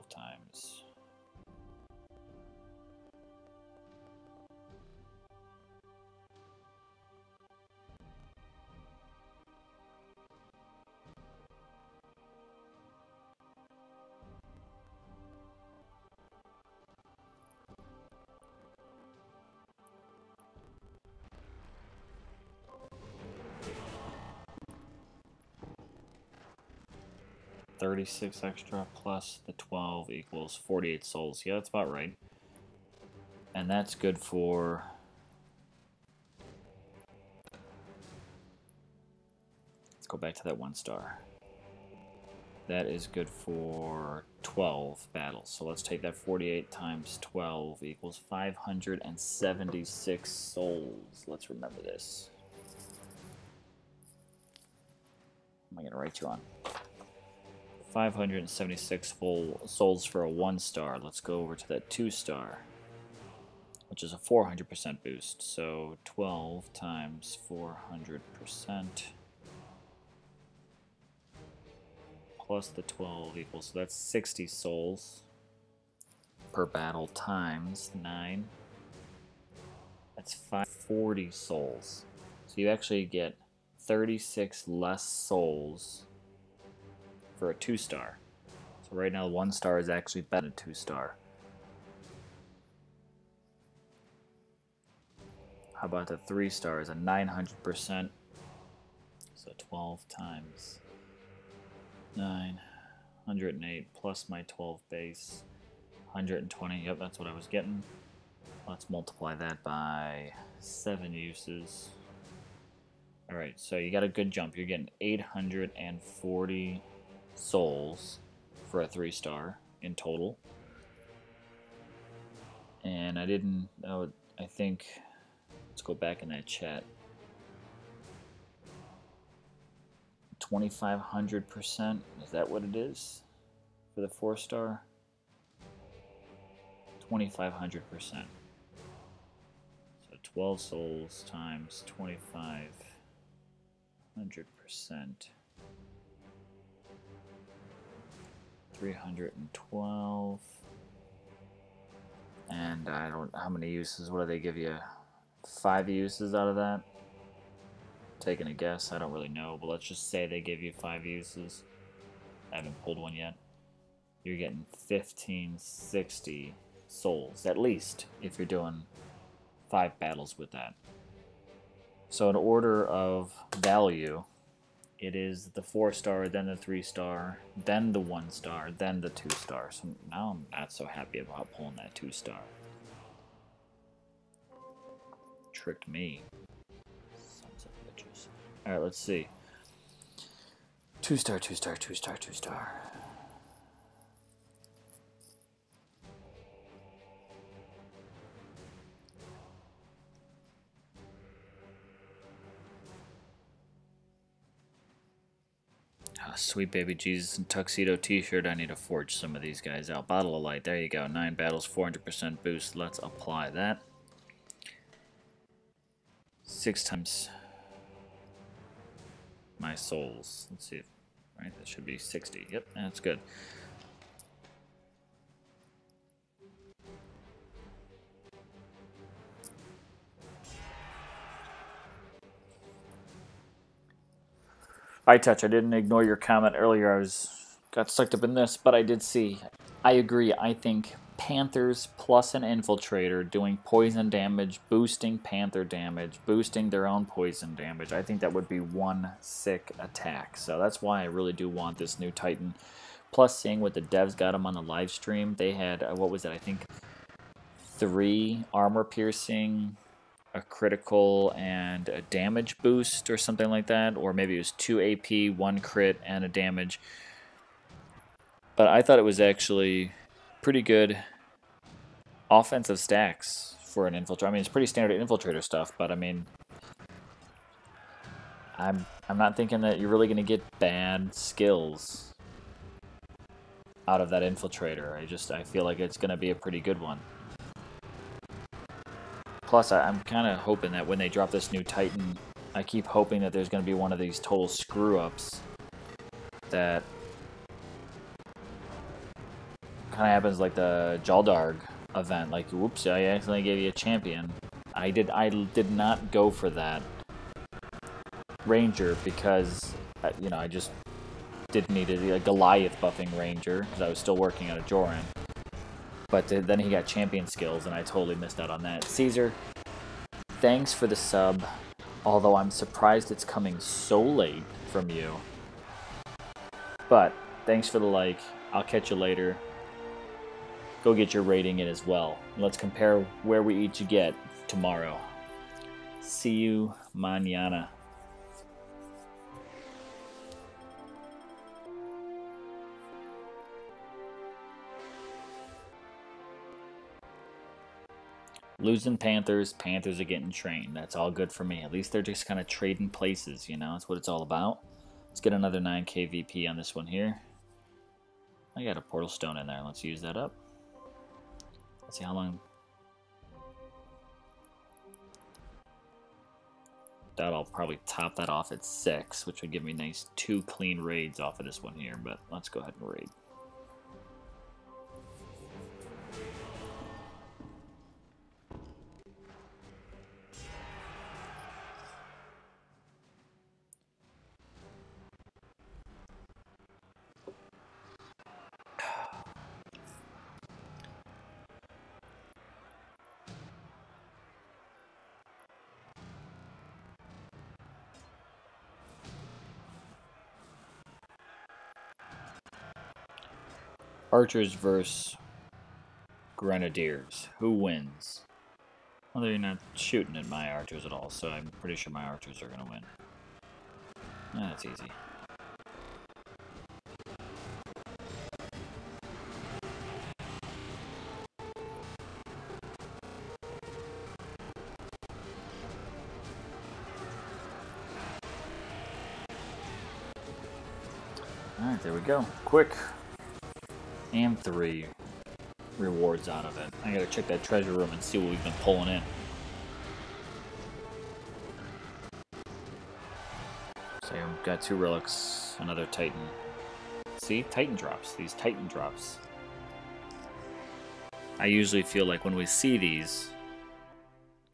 Times. 36 extra plus the 12 equals 48 souls. Yeah, that's about right. And that's good for... Let's go back to that 1 star. That is good for 12 battles. So let's take that 48 times 12 equals 576 souls. Let's remember this. What am I going to write you on? 576 full souls for a 1 star. Let's go over to that 2 star, which is a 400% boost. So 12 times 400%. Plus the 12 equals, so that's 60 souls per battle times 9. That's 540 souls. So you actually get 36 less souls for a 2 star. So right now 1 star is actually better than 2 star. How about the 3 star is a 900%. So 12 times 9, 108 plus my 12 base, 120. Yep, that's what I was getting. Let's multiply that by 7 uses. Alright, so you got a good jump. You're getting 840 souls for a 3 star in total. And I didn't, oh, I think, let's go back in that chat. 2,500%, is that what it is for the 4 star? 2,500%. So 12 souls times 2,500%. 312. And I don't, how many uses? What do they give you? 5 uses out of that? Taking a guess, I don't really know, but let's just say they give you 5 uses. I haven't pulled one yet. You're getting 1,560 souls, at least, if you're doing 5 battles with that. So in order of value, it is the 4 star, then the 3 star, then the 1 star, then the 2 star. So now I'm not so happy about pulling that 2 star. Tricked me. Alright, let's see. 2 star, 2 star, 2 star, 2 star. Oh, sweet baby Jesus and tuxedo t-shirt. I need to forge some of these guys out. Bottle of light. There you go. 9 battles, 400% boost. Let's apply that. 6 times my souls. Let's see if, right, that should be 60. Yep, that's good. iTouch, I didn't ignore your comment earlier. I got sucked up in this, but I did see. I agree. I think Panthers plus an infiltrator doing poison damage, boosting Panther damage, boosting their own poison damage. I think that would be one sick attack. So that's why I really do want this new Titan. Plus, seeing what the devs got him on the live stream, they had, what was it? I think 3 armor piercing, a critical, and a damage boost or something like that. Or maybe it was 2 AP, 1 crit, and a damage. But I thought it was actually pretty good offensive stacks for an infiltrator. I mean, it's pretty standard infiltrator stuff, but I mean, I'm not thinking that you're really going to get bad skills out of that infiltrator. I feel like it's going to be a pretty good one. Plus, I'm kind of hoping that when they drop this new Titan, I keep hoping that there's going to be one of these total screw-ups that kind of happens like the Jaldarg event. Like, whoops, I accidentally gave you a champion. I did not go for that Ranger because, you know, I just didn't need a Goliath buffing Ranger because I was still working on a Joran. But then he got champion skills, and I totally missed out on that. Caesar, thanks for the sub, although I'm surprised it's coming so late from you. But Thanks for the like. I'll catch you later. Go get your rating in as well. Let's compare where we each get tomorrow. See you mañana. Losing Panthers. Panthers are getting trained. That's all good for me. At least they're just kind of trading places, you know? That's what it's all about. Let's get another 9k VP on this one here. I got a portal stone in there. Let's use that up. Let's see how long. That'll probably top that off at 6, which would give me nice 2 clean raids off of this one here. But let's go ahead and raid. Archers versus Grenadiers. Who wins? Well, they're not shooting at my archers at all, so I'm pretty sure my archers are going to win. That's easy. Alright, there we go. Quick. And 3 rewards out of it. I gotta check that treasure room and see what we've been pulling in. So we've got 2 relics, another titan. See? Titan drops. These titan drops. I usually feel like when we see these,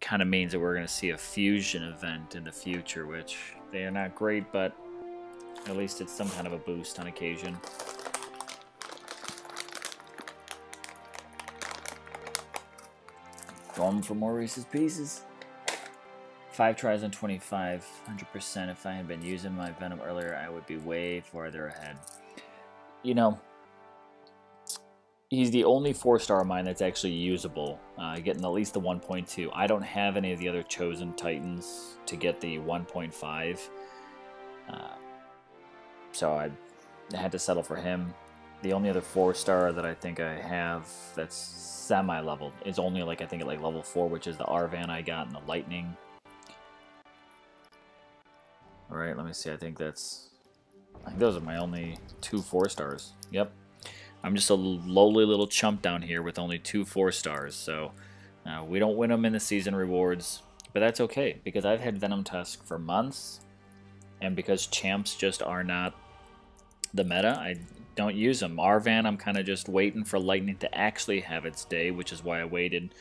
kind of means that we're gonna see a fusion event in the future, which they are not great, but at least it's some kind of a boost on occasion. Going for more Reeses Pieces. 5 tries on 25, 100%. If I had been using my Venom earlier, I would be way farther ahead. You know, he's the only 4-star of mine that's actually usable, getting at least the 1.2. I don't have any of the other chosen Titans to get the 1.5. So I had to settle for him. The only other 4-star that I think I have that's semi-leveled is only like I think at like level 4, which is the Arvan I got and the Lightning. Alright, let me see. I think those are my only 2 4-stars. Yep. I'm just a lowly little chump down here with only 2 4-stars. So we don't win them in the season rewards, but that's okay because I've had Venom Tusk for months, and because champs just are not the meta, I don't use them. Arvan, I'm kind of just waiting for Lightning to actually have its day, which is why I waited,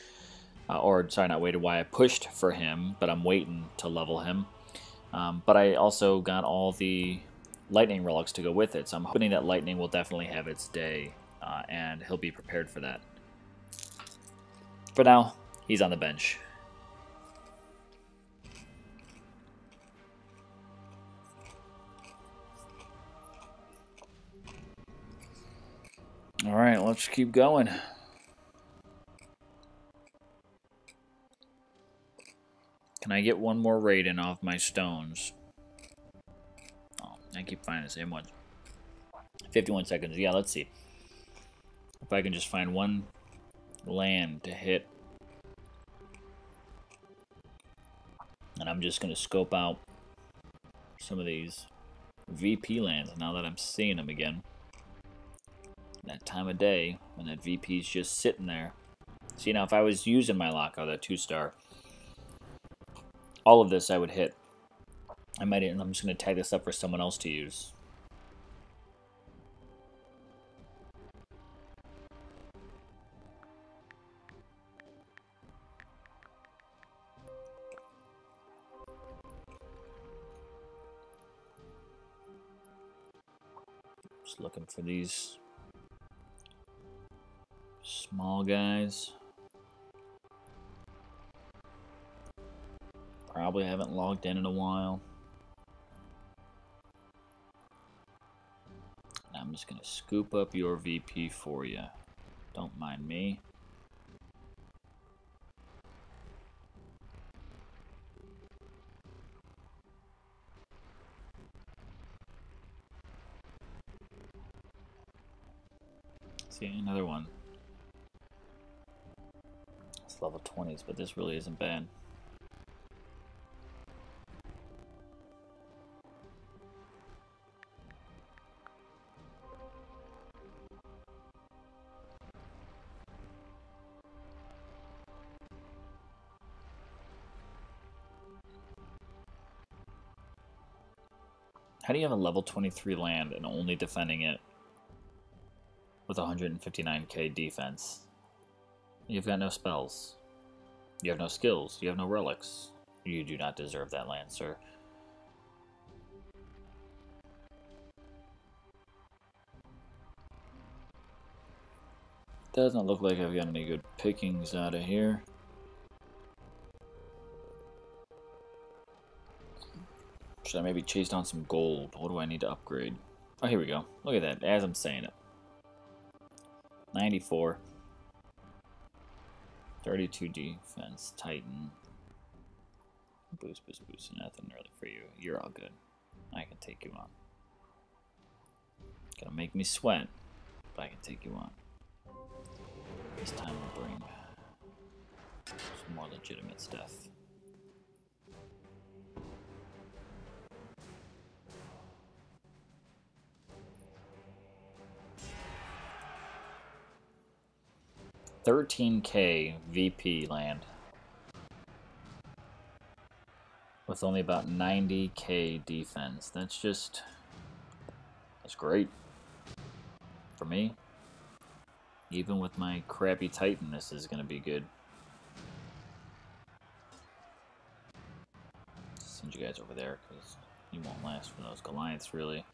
why I pushed for him, but I'm waiting to level him. But I also got all the Lightning relics to go with it, so I'm hoping that Lightning will definitely have its day, and he'll be prepared for that. For now, he's on the bench. Alright, let's keep going. Can I get one more raid in off my stones? Oh, I keep finding the same ones. 51 seconds. Yeah, let's see. If I can just find one land to hit. And I'm just going to scope out some of these VP lands now that I'm seeing them again. That time of day when that VP is just sitting there. See, now if I was using my lockout, that 2-star, all of this I would hit. I'm just going to tag this up for someone else to use. Just looking for these small guys. Probably haven't logged in a while. I'm just going to scoop up your VP for you. Don't mind me. See, another one. It's level 20s, but this really isn't bad. How do you have a level 23 land and only defending it with 159k defense? You've got no spells. You have no skills. You have no relics. You do not deserve that land, sir. Doesn't look like I've got any good pickings out of here. Should I maybe chase down some gold? What do I need to upgrade? Oh, here we go. Look at that, as I'm saying it. 94. 32 defense, Titan. Boost, boost, boost. Nothing really for you. You're all good. I can take you on. Gonna make me sweat, but I can take you on. This time we'll bring some more legitimate stuff. $13k VP land with only about 90k defense. That's great for me. Even with my crappy Titan, this is going to be good. Send you guys over there because you won't last for those Goliaths, really.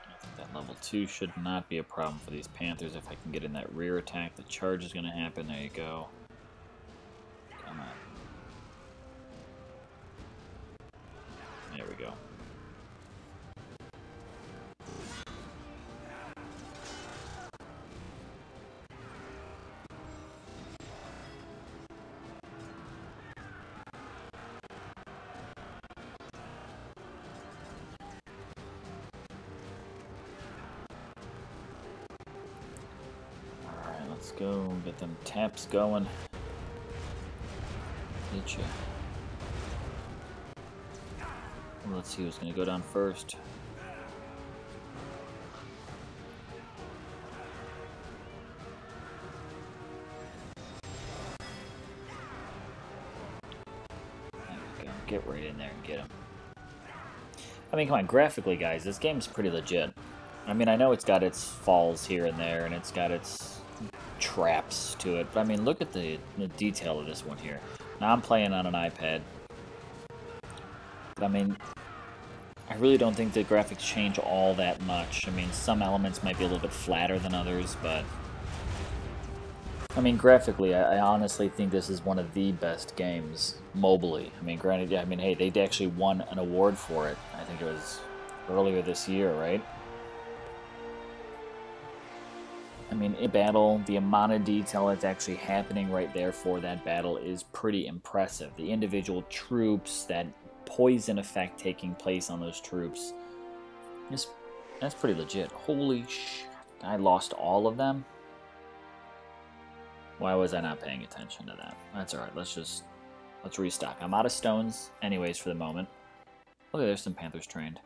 I think that level 2 should not be a problem for these Panthers. If I can get in that rear attack, the charge is going to happen. There you go. Come on. There we go. Let's go get them taps going. Get you. Well, let's see who's going to go down first. There we go. Get right in there and get him. I mean, come on, graphically, guys, this game's pretty legit. I mean, I know it's got its falls here and there, and it's got its traps to it, but I mean, look at the detail of this one here. Now I'm playing on an iPad, but I mean, I really don't think the graphics change all that much. I mean, some elements might be a little bit flatter than others, but I mean, graphically, I honestly think this is one of the best games mobily. I mean, granted, I mean, hey, they actually won an award for it. I think it was earlier this year, right? I mean, in battle, the amount of detail that's actually happening right there for that battle is pretty impressive. The individual troops, that poison effect taking place on those troops, that's pretty legit. Holy shit, I lost all of them? Why was I not paying attention to that? That's alright, let's restock. I'm out of stones anyways for the moment. Look, there's some Panthers trained.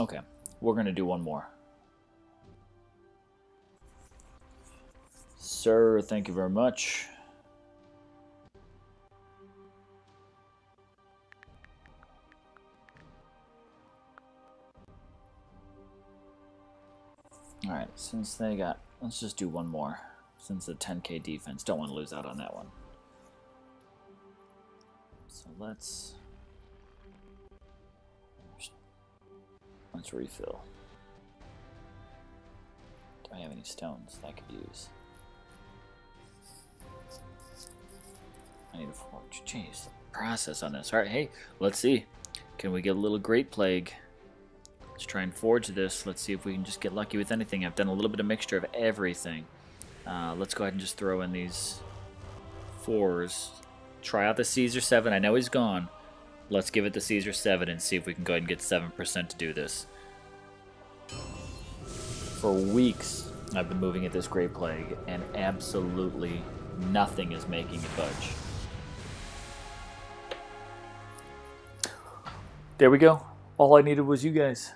Okay, we're going to do one more. Sir, thank you very much. Alright, since they got... Let's just do one more. Since the 10k defense. Don't want to lose out on that one. So let's refill. Do I have any stones that I could use? I need a forge. Jeez, the process on this. Alright, hey, let's see. Can we get a little Great Plague? Let's try and forge this. Let's see if we can just get lucky with anything. I've done a little bit of mixture of everything. Let's go ahead and just throw in these 4s. Try out the Caesar 7. I know he's gone. Let's give it the Caesar 7 and see if we can go ahead and get 7% to do this. For weeks, I've been moving at this Great Plague, and absolutely nothing is making it budge. There we go. All I needed was you guys.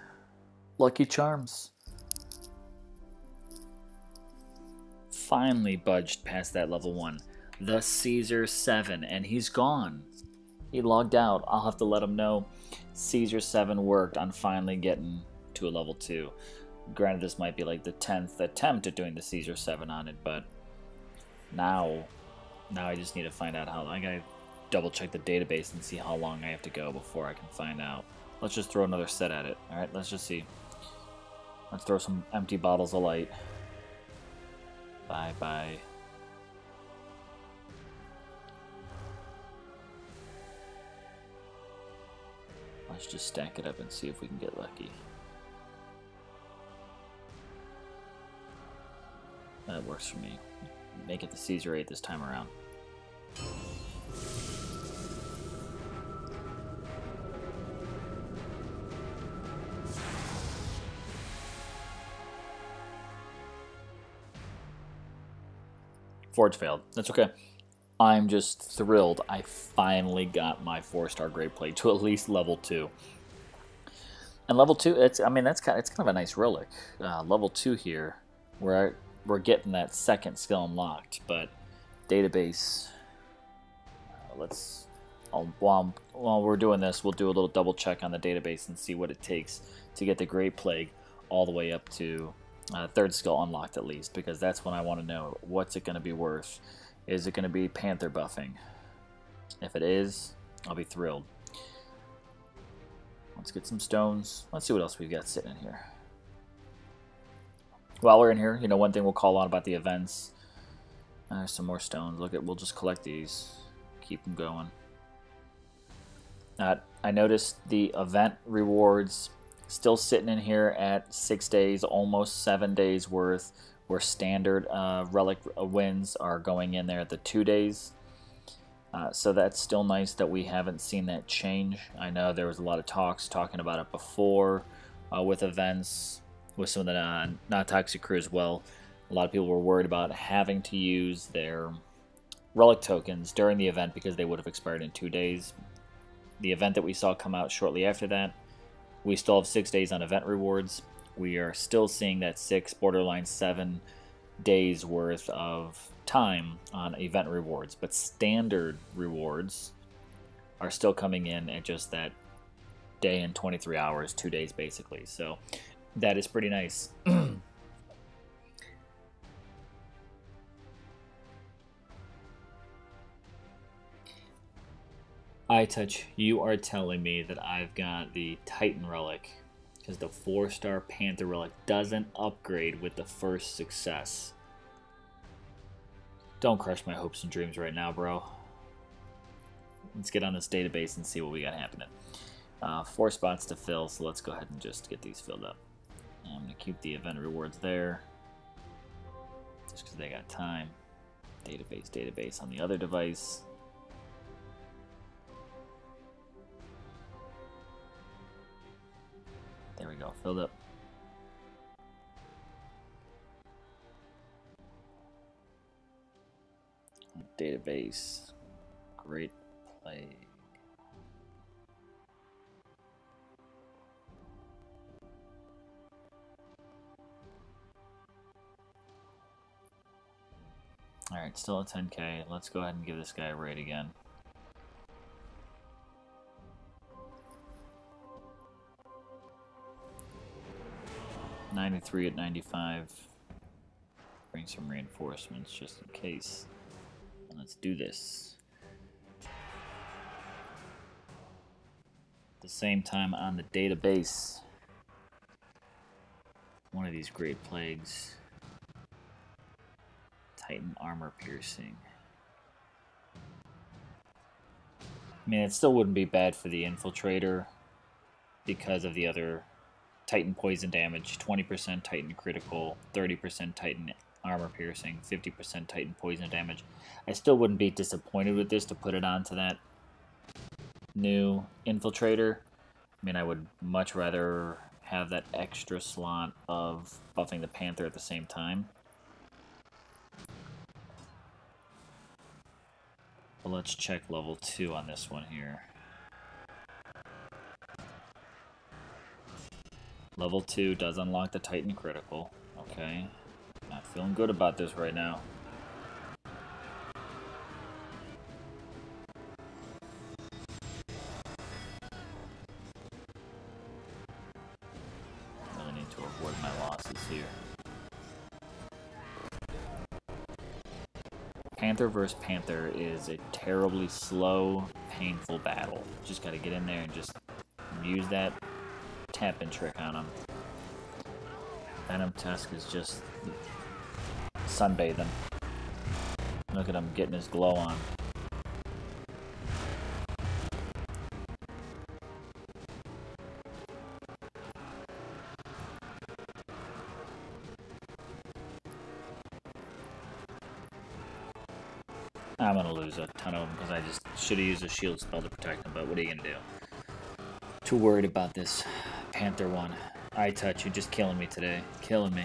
Lucky charms. Finally budged past that level 1. The Caesar 7, and he's gone. He logged out. I'll have to let him know Caesar 7 worked on finally getting to a level 2. Granted, this might be like the 10th attempt at doing the Caesar 7 on it, but now I just need to find out how long. I gotta double check the database and see how long I have to go before I can find out. Let's just throw another set at it. Alright, let's just see. Let's throw some empty bottles of light. Bye-bye. Let's just stack it up and see if we can get lucky. That works for me. Make it the Caesar 8 this time around. Forge failed. That's okay. I'm just thrilled. I finally got my 4-star Great Plague to at least level 2. And level 2, it's kind of a nice relic. Level 2 here, we're getting that 2nd skill unlocked, but database. While we're doing this, we'll do a little double check on the database and see what it takes to get the Great Plague all the way up to 3rd skill unlocked at least, because that's when I want to know what's it going to be worth. Is it going to be Panther buffing? If it is, I'll be thrilled. Let's get some stones. Let's see what else we've got sitting in here. While we're in here, you know, one thing we'll call on about the events. There's some more stones. We'll just collect these. Keep them going. I noticed the event rewards still sitting in here at 6 days, almost 7 days worth, where standard relic wins are going in there at the 2 days. So that's still nice that we haven't seen that change. I know there was a lot of talking about it before with events, with some of the not toxic crew as well. A lot of people were worried about having to use their relic tokens during the event because they would have expired in 2 days. The event that we saw come out shortly after that, we still have 6 days on event rewards. We are still seeing that 6, borderline 7 days worth of time on event rewards, but standard rewards are still coming in at just that day and 23 hours, 2 days basically. So that is pretty nice. iTouch, you are telling me that I've got the Titan Relic because the 4-star Panther Relic doesn't upgrade with the first success. Don't crush my hopes and dreams right now, bro. Let's get on this database and see what we got happening. 4 spots to fill, so let's go ahead and just get these filled up. I'm going to keep the event rewards there just because they got time. Database on the other device. There we go, filled up. Database, Great Plague. Alright, still at 10k. Let's go ahead and give this guy a raid again. $93 at 95. Bring some reinforcements just in case. And let's do this. At the same time on the database, one of these Great Plagues. Titan armor piercing. I mean, it still wouldn't be bad for the infiltrator, because of the other Titan poison damage, 20% Titan critical, 30% Titan armor piercing, 50% Titan poison damage. I still wouldn't be disappointed with this to put it onto that new infiltrator. I mean, I would much rather have that extra slot of buffing the Panther at the same time. But let's check level 2 on this one here. Level 2 does unlock the Titan critical. Okay. Not feeling good about this right now. Really need to avoid my losses here. Panther versus Panther is a terribly slow, painful battle. Just gotta get in there and just use that tapping trick on him. Venom Tusk is just sunbathing. Look at him getting his glow on. I'm gonna lose a ton of them because I just should have used a shield spell to protect them, but what are you gonna do? Too worried about this Panther one. Eye touch, you're just killing me today. Killing me.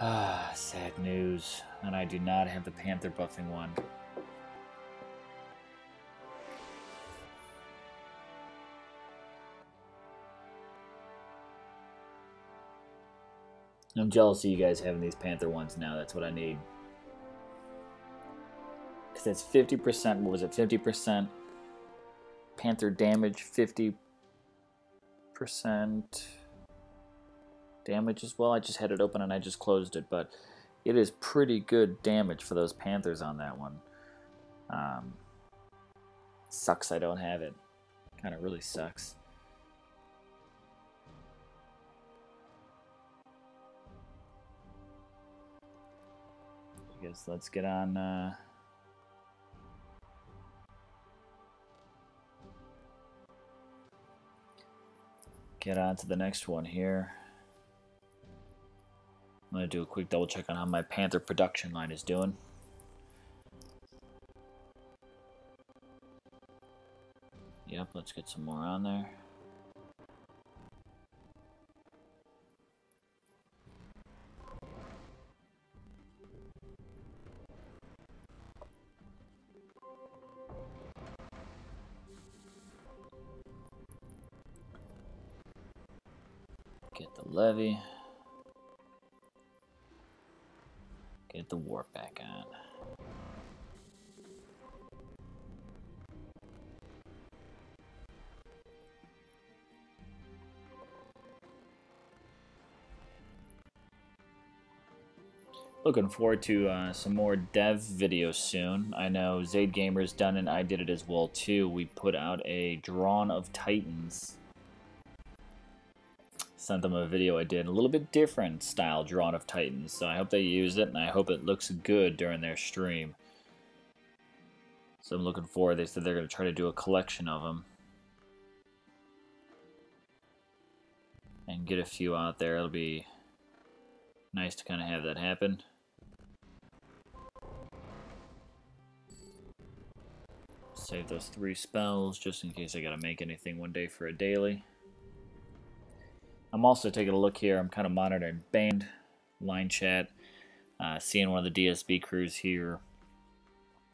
Ah, sad news. And I do not have the Panther buffing one. I'm jealous of you guys having these Panther ones now. That's what I need. Because that's 50%, what was it? 50% Panther damage, 50% damage as well. I just had it open and I just closed it, but it is pretty good damage for those Panthers on that one. Sucks I don't have it. Kind of really sucks. I guess let's get on to the next one here. I'm going to do a quick double check on how my Panther production line is doing. Yep, let's get some more on there. Get the levy. Get the warp back on. Looking forward to some more dev videos soon. I know Zaid Gamer's done it, I did it as well too. We put out a Drawn of Titans. Sent them a video I did, a little bit different style Drawn of Titans. So I hope they use it and I hope it looks good during their stream. So I'm looking forward. They said they're going to try to do a collection of them. And get a few out there. It'll be nice to kind of have that happen. Save those 3 spells just in case I got to make anything one day for a daily. I'm also taking a look here. I'm kind of monitoring band line chat. Seeing one of the DSB crews here.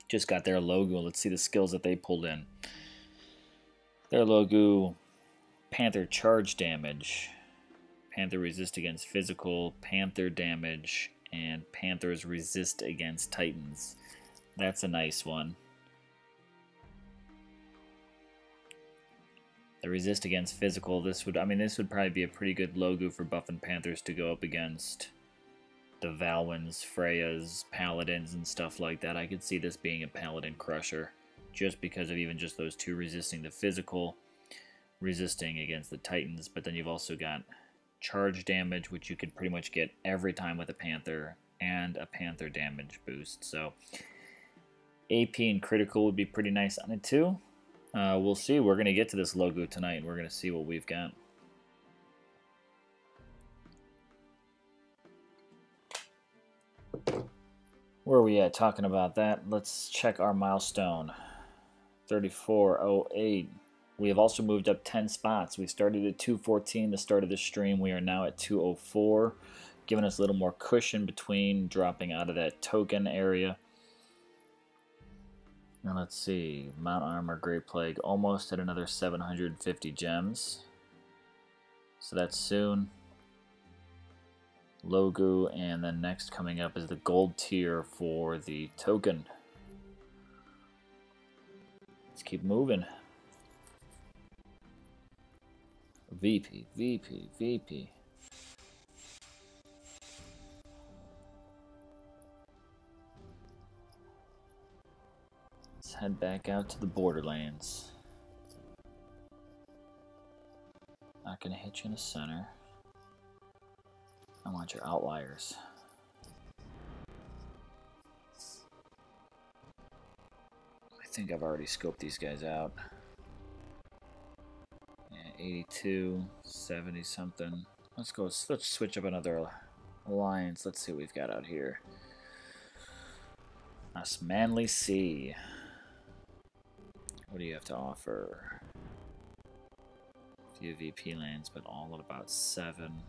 Just got their logo. Let's see the skills that they pulled in. Their logo, Panther charge damage, Panther resist against physical, Panther damage, and Panthers resist against Titans. That's a nice one. The resist against physical, this would probably be a pretty good logo for buffing Panthers to go up against the Valwyns, Freyas, Paladins, and stuff like that. I could see this being a Paladin Crusher, just because of even just those two resisting the physical, resisting against the Titans, but then you've also got charge damage, which you could pretty much get every time with a Panther, and a Panther damage boost. So AP and critical would be pretty nice on it too. We'll see. We're going to get to this logo tonight, and we're going to see what we've got. Where are we at talking about that? Let's check our milestone. 3408. We have also moved up 10 spots. We started at 214 the start of this stream. We are now at 204, giving us a little more cushion between dropping out of that token area. Now let's see. Mount Armor, Great Plague, almost at another 750 gems. So that's soon. Logo, and then next coming up is the gold tier for the token. Let's keep moving. VP, VP, VP. Let's head back out to the Borderlands. Not gonna hit you in the center. I want your outliers. I think I've already scoped these guys out. Yeah, 82, 70 something. Let's go. Let's switch up another alliance. Let's see what we've got out here. Us Manly Sea. What do you have to offer? A few VP lands, but all at about 7.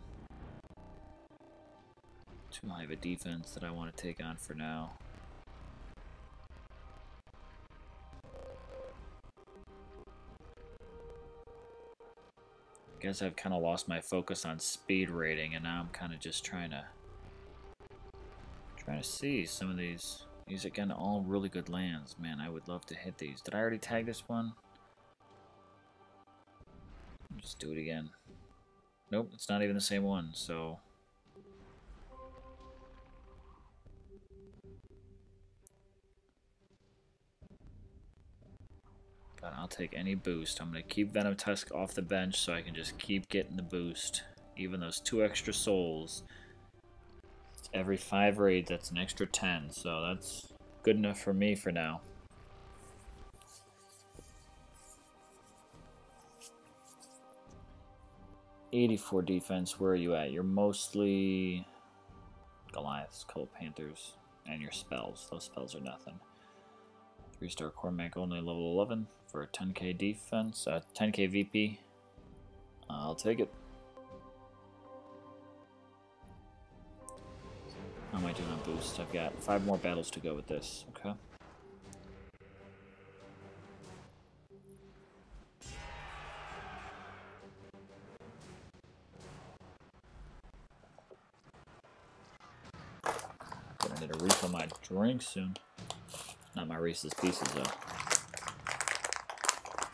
Too high of a defense that I want to take on for now. Guess I've kind of lost my focus on speed rating, and now I'm kind of just trying to see some of these. These are again all really good lands. Man, I would love to hit these. Did I already tag this one? Just do it again. Nope, it's not even the same one, so but I'll take any boost. I'm going to keep Venom Tusk off the bench so I can just keep getting the boost. Even those 2 extra souls. Every 5 raids, that's an extra 10. So that's good enough for me for now. '84 defense, where are you at? You're mostly Goliaths, Cold Panthers, and your spells. Those spells are nothing. 3-star Cormac only level 11 for a 10k defense, 10k VP. I'll take it. How am I doing on boost? I've got 5 more battles to go with this. Okay. Gonna need to refill my drink soon. Not my Reese's Pieces, though.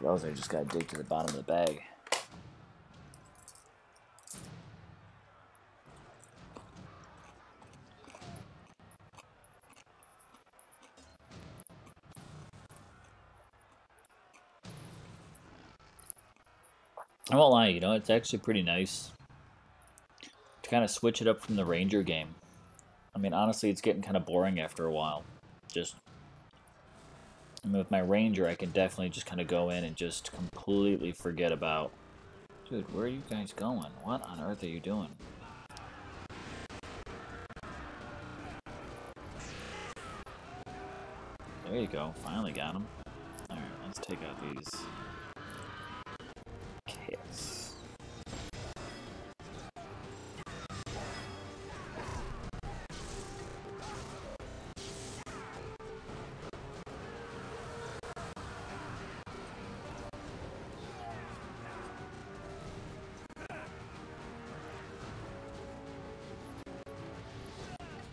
Those I just gotta dig to the bottom of the bag. I won't lie, you know, it's actually pretty nice to kind of switch it up from the Ranger game. I mean, honestly, it's getting kind of boring after a while. I mean, with my Ranger, I can definitely just kind of go in and just completely forget about... Dude, where are you guys going? What on earth are you doing? There you go. Finally got him. Alright, let's take out these kits.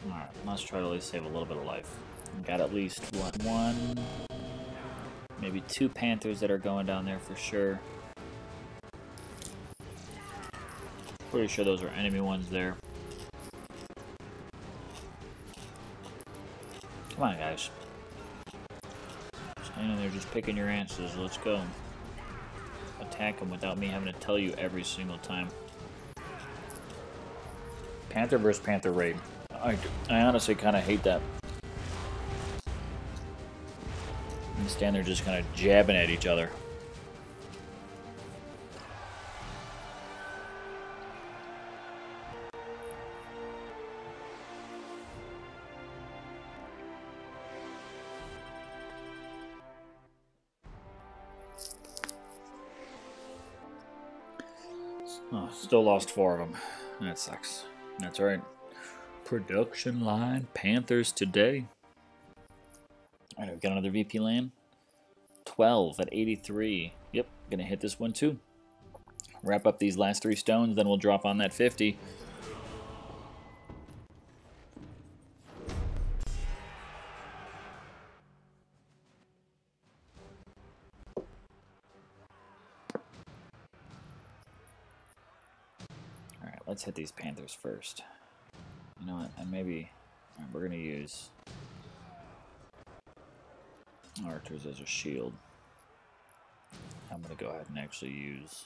Alright, let's try to at least save a little bit of life. Got at least, what, 1, maybe 2 Panthers that are going down there for sure. Pretty sure those are enemy ones there. Come on, guys. Standing there just picking your answers. Let's go. Attack them without me having to tell you every single time. Panther versus Panther raid. I honestly kind of hate that. You stand there just kind of jabbing at each other. Oh, still lost 4 of them. That sucks. That's right. Production line Panthers today. Alright, we've got another VP land. 12 at 83. Yep, gonna hit this one too. Wrap up these last 3 stones, then we'll drop on that 50. Alright, let's hit these Panthers first. You know what, and maybe we're gonna use archers as a shield. I'm gonna go ahead and actually use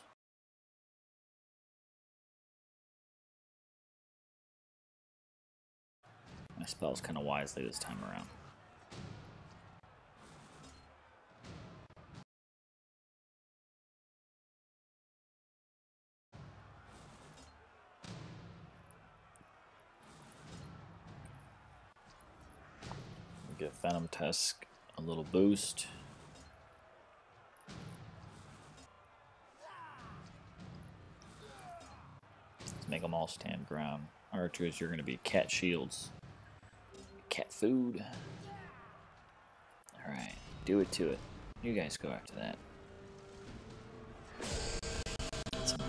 my spells kind of wisely this time around. Get Venom Tusk a little boost. Let's make them all stand ground. Archers, you're going to be cat shields. Cat food. Alright, do it to it. You guys go after that. Some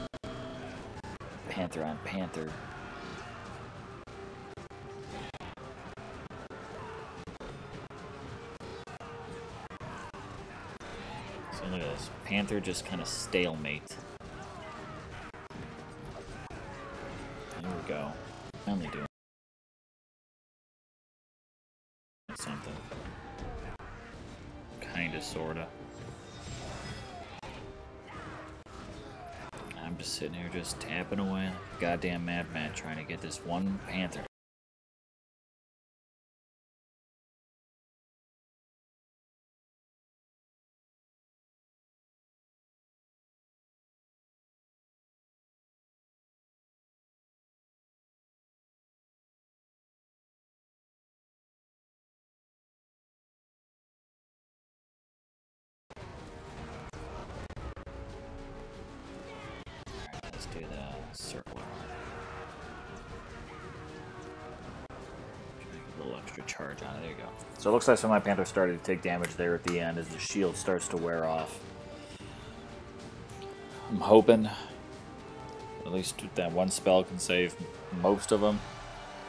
Panther on Panther. Look at this. Panther just kind of stalemate. There we go. Finally doing something. Kinda, sorta. I'm just sitting here just tapping away like a goddamn madman trying to get this one Panther. Let's do the circle. A little extra charge on it. There you go. So it looks like some of my Panthers started to take damage there at the end as the shield starts to wear off. I'm hoping at least that one spell can save most of them.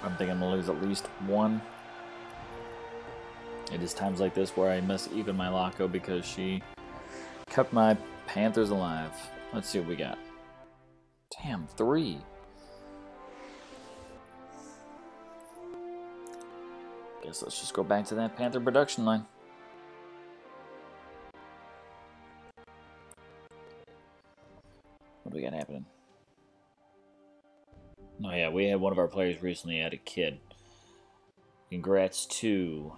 I'm thinking I'm going to lose at least one. It is times like this where I miss even my Loco because she kept my Panthers alive. Let's see what we got. Damn, 3. Guess let's just go back to that Panther production line. What do we got happening? Oh yeah, we had one of our players recently had a kid. Congrats to...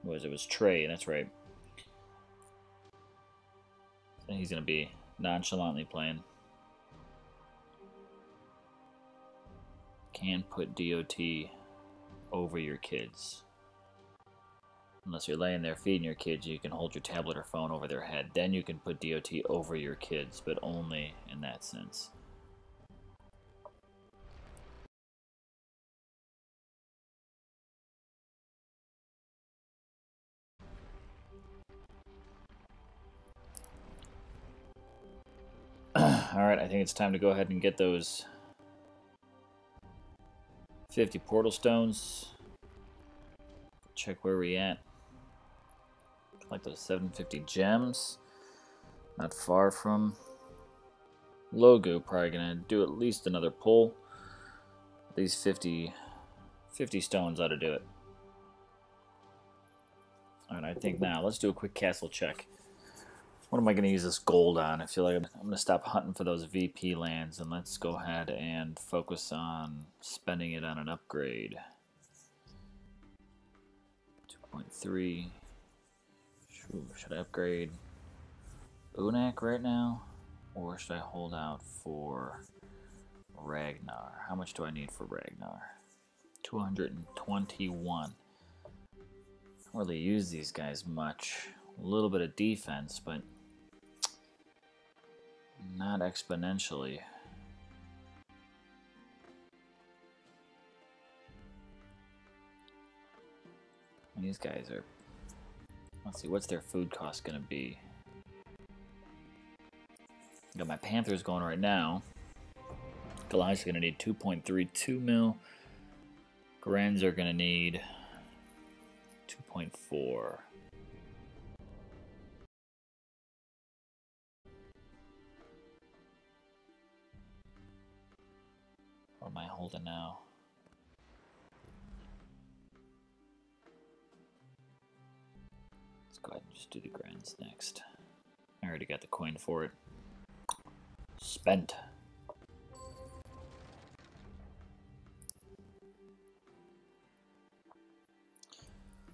what was it? It was Trey, that's right. So he's going to be nonchalantly playing. Can put DOT over your kids. Unless you're laying there feeding your kids, you can hold your tablet or phone over their head. Then you can put DOT over your kids, but only in that sense. Alright, I think it's time to go ahead and get those 50 portal stones. Check where we at. Like those 750 gems. Not far from Logo. Probably gonna do at least another pull. These 50 stones ought to do it. Alright, I think now, let's do a quick castle check. What am I going to use this gold on? I feel like I'm going to stop hunting for those VP lands, and let's go ahead and focus on spending it on an upgrade. 2.3. Should I upgrade Unak right now? Or should I hold out for Ragnar? How much do I need for Ragnar? 221. I don't really use these guys much. A little bit of defense, but not exponentially. These guys are... Let's see, what's their food cost going to be? Got my Panthers going right now. Goliath's going to need 2.32 mil. Grens are going to need 2.4. What am I holding now? Let's go ahead and just do the Grens next. I already got the coin for it. Spent.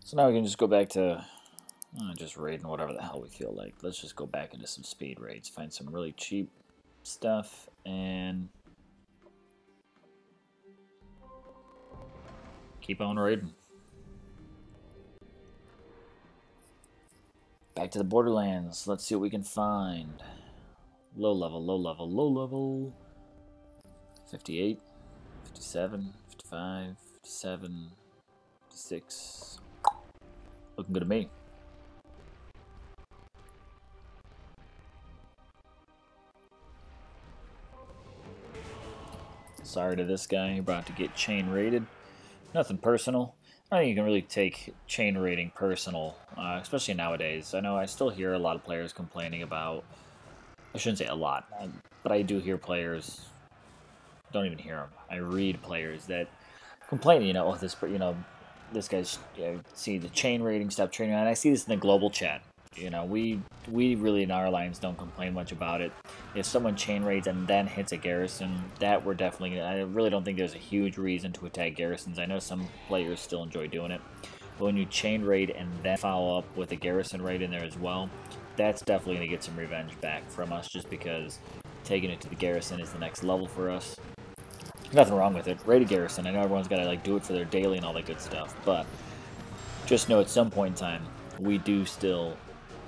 So now we can just go back to just raiding whatever the hell we feel like. Let's just go back into some speed raids, find some really cheap stuff, and keep on raiding. Back to the Borderlands. Let's see what we can find. Low level, low level, low level. 58, 57, 55, 57, 56. Looking good to me. Sorry to this guy, you're about to get chain raided. Nothing personal. I don't think you can really take chain raiding personal, especially nowadays. I know I still hear a lot of players complaining about, I shouldn't say a lot, but I do hear players, don't even hear them. I read players that complain, you know, oh, this guy's, see the chain raiding, stop chain raiding, and I see this in the global chat. You know, we really in our alliance don't complain much about it. If someone chain raids and then hits a garrison, that we're definitely, I really don't think there's a huge reason to attack garrisons. I know some players still enjoy doing it, but when you chain raid and then follow up with a garrison raid in there as well, that's definitely going to get some revenge back from us, just because taking it to the garrison is the next level for us. Nothing wrong with it. Raid a garrison. I know everyone's got to like do it for their daily and all that good stuff, but just know at some point in time we do still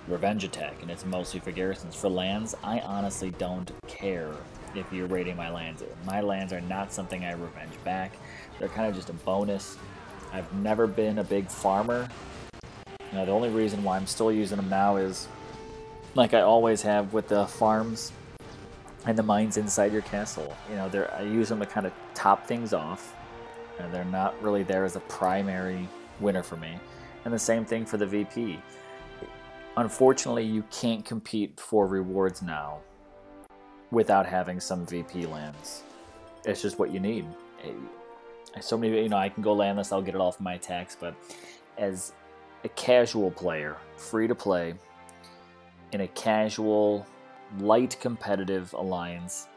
revenge attack, and it's mostly for garrisons. For lands, I honestly don't care if you're raiding my lands. My lands are not something I revenge back. They're kind of just a bonus. I've never been a big farmer. Now, the only reason why I'm still using them now is, like I always have with the farms and the mines inside your castle. You know, I use them to kind of top things off, and they're not really there as a primary winner for me. And the same thing for the VP. Unfortunately, you can't compete for rewards now without having some VP lands. It's just what you need. So many, you know, I can go landless, I'll get it off my attacks, but as a casual player, free to play, in a casual, light competitive alliance,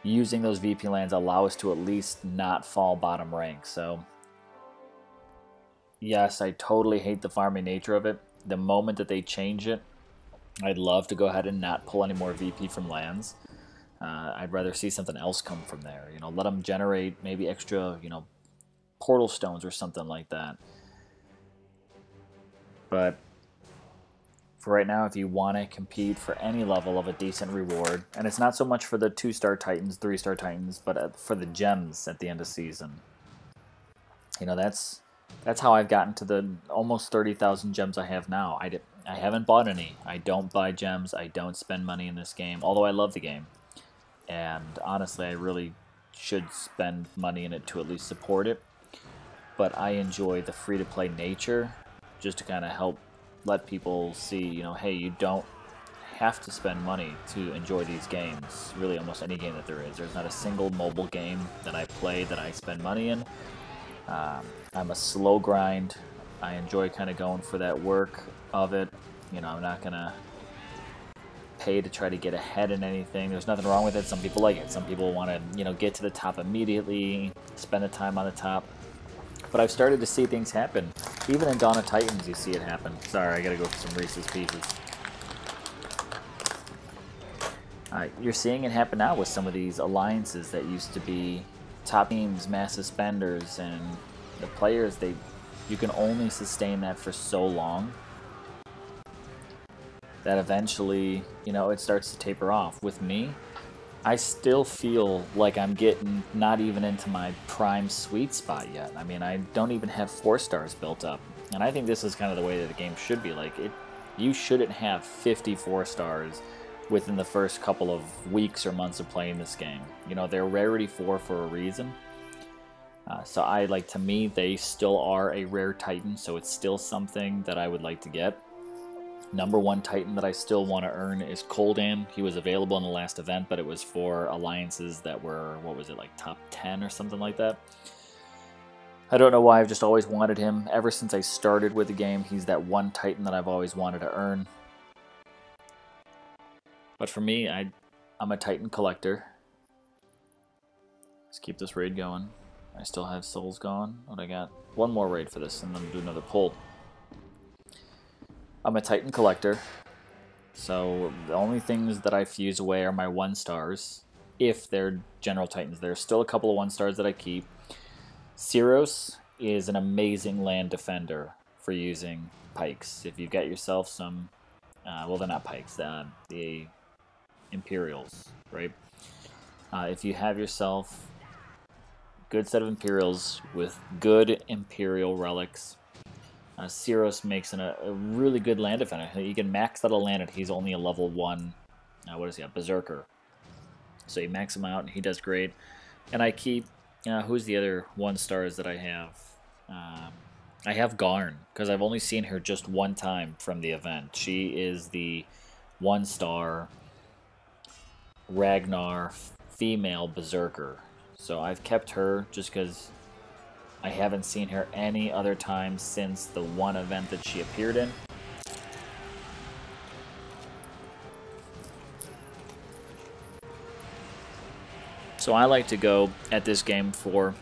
using those VP lands allow us to at least not fall bottom rank. So, yes, I totally hate the farming nature of it. The moment that they change it, I'd love to go ahead and not pull any more VP from lands. I'd rather see something else come from there. You know, let them generate maybe extra, you know, portal stones or something like that. But for right now, if you want to compete for any level of a decent reward, and it's not so much for the 2-star Titans, 3-star Titans, but for the gems at the end of season. You know, that's how I've gotten to the almost 30,000 gems I have now. I haven't bought any. I don't buy gems. I don't spend money in this game, although I love the game. And honestly, I really should spend money in it to at least support it. But I enjoy the free-to-play nature, just to kind of help let people see, you know, hey, you don't have to spend money to enjoy these games. Really, almost any game that there is. There's not a single mobile game that I play that I spend money in. I'm a slow grind. I enjoy kind of going for that work of it. You know, I'm not going to pay to try to get ahead in anything. There's nothing wrong with it. Some people like it. Some people want to, you know, get to the top immediately, spend the time on the top. But I've started to see things happen. Even in Dawn of Titans, you see it happen. Sorry, I gotta go for some Reeses Pieces. You're seeing it happen now with some of these alliances that used to be top teams, massive spenders, and the players, you can only sustain that for so long that eventually, you know, it starts to taper off. With me, I still feel like I'm getting not even into my prime sweet spot yet. I mean, I don't even have 4 stars built up. And I think this is kind of the way that the game should be. Like, you shouldn't have 54 stars within the first couple of weeks or months of playing this game. You know, they're rarity 4 for a reason. So to me, they still are a rare Titan, so it's still something that I would like to get. Number 1 Titan that I still want to earn is Koldan. He was available in the last event, but it was for alliances that were, what was it, like top 10 or something like that. I don't know why, I've just always wanted him. Ever since I started with the game, he's that one Titan that I've always wanted to earn. But for me, I'm a Titan collector. Let's keep this raid going. I still have souls going. What I got? One more raid for this, and then do another pull. I'm a Titan collector, so the only things that I fuse away are my 1 stars, if they're general Titans. There's still a couple of 1 stars that I keep. Cyros is an amazing land defender for using pikes. If you've got yourself some, well, they're not pikes, the Imperials, right? If you have yourself a good set of Imperials with good Imperial relics, Cyros makes a really good land defender. You can max out a land and he's only a level 1, what is he, a Berserker. So you max him out and he does great. And I keep, who's the other 1 stars that I have? I have Garn, because I've only seen her just 1 time from the event. She is the 1 star Ragnar female Berserker. So I've kept her just because I haven't seen her any other time since the 1 event that she appeared in. So I like to go at this game for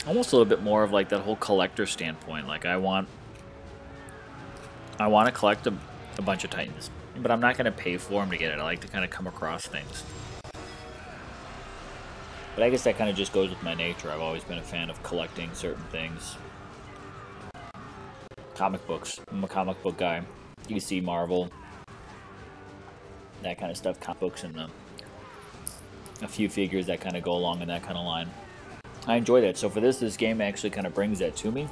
almost a little bit more of like that whole collector standpoint. Like I want to collect a bunch of Titans, but I'm not going to pay for them to get it. I like to kind of come across things. But I guess that kind of just goes with my nature. I've always been a fan of collecting certain things. Comic books. I'm a comic book guy. DC, Marvel, that kind of stuff. Comic books and a few figures that kind of go along in that kind of line. I enjoy that. So for this game actually kind of brings that to me.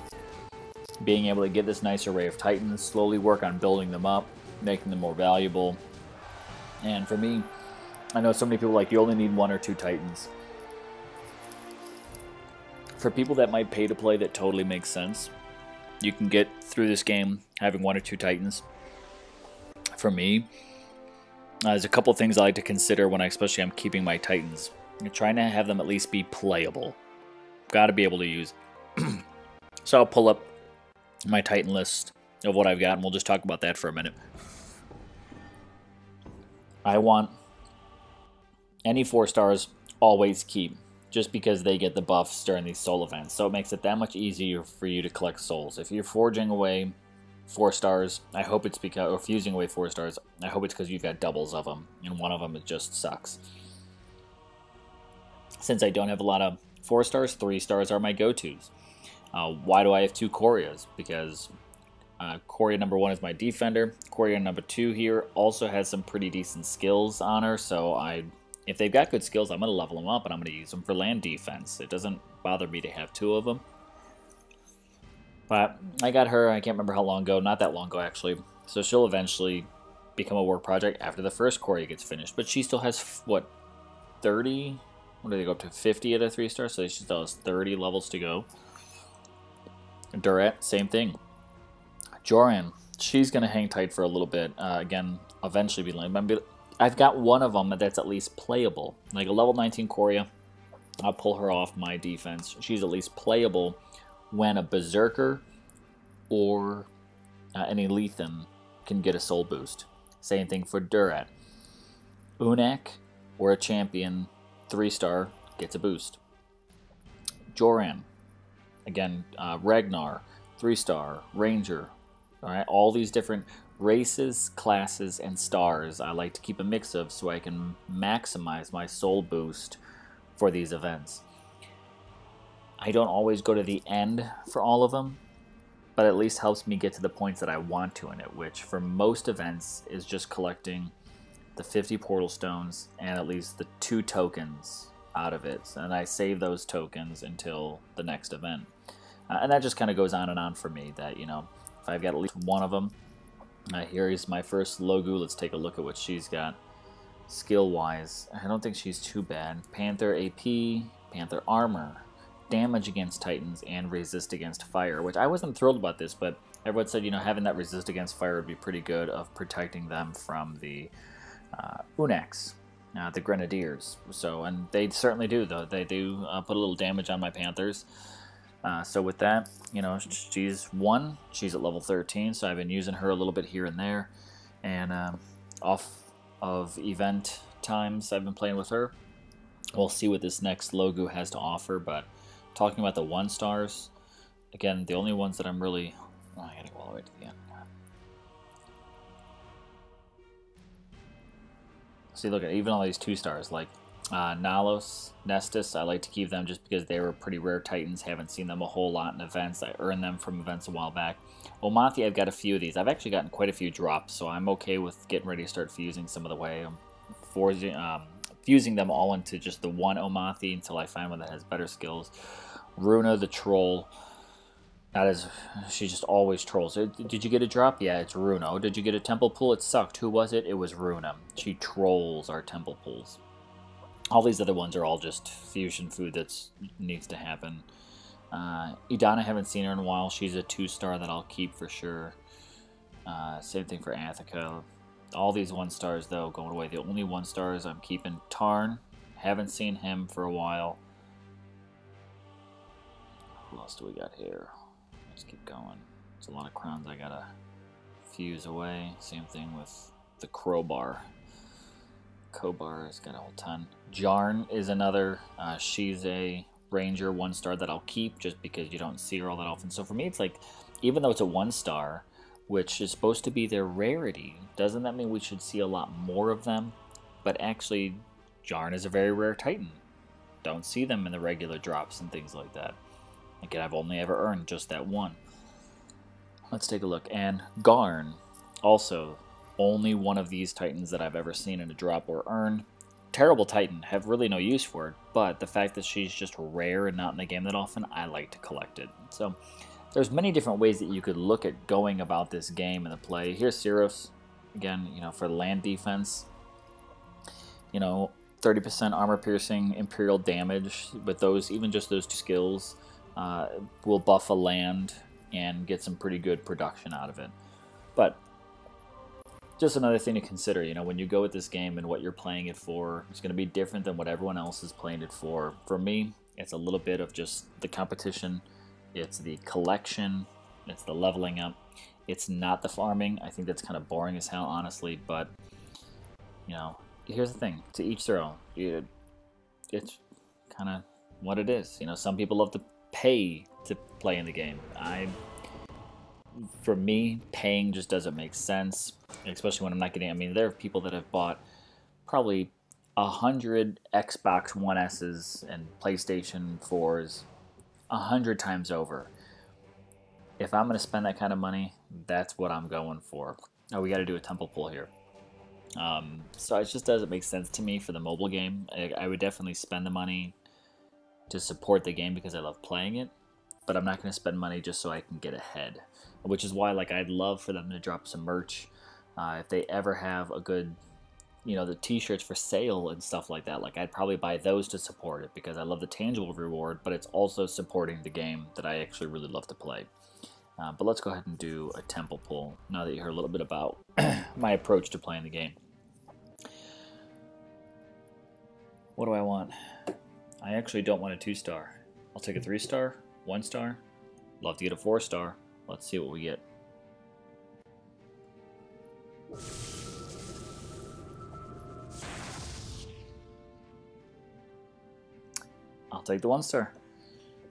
Being able to get this nice array of Titans, slowly work on building them up, making them more valuable. And for me, I know so many people like, you only need 1 or 2 Titans. For people that might pay to play, that totally makes sense. You can get through this game having 1 or 2 Titans. For me, there's a couple things I like to consider when especially I'm keeping my Titans. I'm trying to have them at least be playable. Got to be able to use. So I'll pull up my Titan list of what I've got, and we'll just talk about that for a minute. I want any 4 stars always keep, just because they get the buffs during these soul events. So it makes it that much easier for you to collect souls. If you're forging away 4 stars, I hope it's because, or fusing away 4 stars, I hope it's because you've got doubles of them, and one of them it just sucks. Since I don't have a lot of 4 stars, 3 stars are my go-tos. Why do I have 2 Corias? Because Coria number 1 is my defender. Coria number 2 here also has some pretty decent skills on her, so if they've got good skills, I'm going to level them up, and I'm going to use them for land defense. It doesn't bother me to have 2 of them. But I got her, I can't remember how long ago, not that long ago actually. So she'll eventually become a work project after the first Coria gets finished. But she still has, what, 30? What do they go up to? 50 at a 3 star? So she still has 30 levels to go. Durat, same thing. Joran, she's going to hang tight for a little bit. Again, eventually be lame. I've got one of them that's at least playable. Like a level 19 Coria, I'll pull her off my defense. She's at least playable when a Berserker or any Lethem can get a soul boost. Same thing for Durat. Unak or a champion 3-star gets a boost. Joran, again, Ragnar, 3-star, Ranger. All right, all these different races, classes, and stars I like to keep a mix of so I can maximize my soul boost for these events. I don't always go to the end for all of them, but at least helps me get to the points that I want to in it, which for most events is just collecting the 50 portal stones and at least the 2 tokens out of it. And I save those tokens until the next event. And that just kind of goes on and on for me, that, you know, if I've got at least one of them. Here is my first Logu. Let's take a look at what she's got skill-wise. I don't think she's too bad. Panther AP, Panther Armor, damage against Titans, and resist against fire, which I wasn't thrilled about this, but everyone said, you know, having that resist against fire would be pretty good of protecting them from the Unaks, the Grenadiers. So, and they certainly do, though. They do put a little damage on my Panthers. So with that, you know, she's at level 13, so I've been using her a little bit here and there. And off of event times, I've been playing with her. We'll see what this next Logu has to offer, but talking about the 1-stars, again, the only ones that I'm really... Oh, I gotta go all the way to the end. See, look at even all these 2-stars, like Nalos, Nestus, I like to keep them just because they were pretty rare Titans. Haven't seen them a whole lot in events. I earned them from events a while back. Omathi, I've got a few of these. I've actually gotten quite a few drops, so I'm okay with getting ready to start fusing some of the way. I'm fusing them all into just the one Omathi until I find one that has better skills. Runa, the troll. She just always trolls. Did you get a drop? Yeah, it's Runa. Oh, did you get a temple pool? It sucked. Who was it? It was Runa. She trolls our temple pools. All these other ones are all just fusion food that needs to happen. Idana, haven't seen her in a while. She's a 2-star that I'll keep for sure. Same thing for Athika. All these 1-stars, though, going away. The only 1-stars I'm keeping. Tarn, haven't seen him for a while. Who else do we got here? Let's keep going. There's a lot of crowns I gotta fuse away. Same thing with the crowbar. Kobar has got a whole ton. Jarn is another. She's a ranger 1-star that I'll keep just because you don't see her all that often. So for me, it's like, even though it's a 1-star, which is supposed to be their rarity, doesn't that mean we should see a lot more of them? But actually, Jarn is a very rare Titan. Don't see them in the regular drops and things like that. Again, I've only ever earned just that one. Let's take a look. And Garn, also only one of these Titans that I've ever seen in a drop or earned. Terrible Titan, have really no use for it, but the fact that she's just rare and not in the game that often, I like to collect it. So there's many different ways that you could look at going about this game and the play. Here's Syros, again, you know, for land defense. You know, 30% armor piercing, imperial damage with those, even just those 2 skills, will buff a land and get some pretty good production out of it. But just another thing to consider, you know, when you go with this game and what you're playing it for, it's going to be different than what everyone else is playing it for. For me, it's a little bit of just the competition, it's the collection, it's the leveling up, it's not the farming. I think that's kind of boring as hell, honestly, but, you know, here's the thing, to each their own. It's kind of what it is. You know, some people love to pay to play in the game. For me, paying just doesn't make sense, especially when I'm not getting... I mean, there are people that have bought probably 100 Xbox One S's and PlayStation 4s 100 times over. If I'm going to spend that kind of money, that's what I'm going for. Oh, we got to do a temple pull here. So it just doesn't make sense to me for the mobile game. I would definitely spend the money to support the game because I love playing it, but I'm not going to spend money just so I can get ahead. Which is why, like, I'd love for them to drop some merch. If they ever have a good, you know, the t-shirts for sale and stuff like that, like, I'd probably buy those to support it because I love the tangible reward, but it's also supporting the game that I actually really love to play. But let's go ahead and do a temple pull now that you heard a little bit about my approach to playing the game. What do I want? I actually don't want a 2-star. I'll take a 3-star, 1-star. Love to get a 4-star. Let's see what we get. I'll take the 1-star.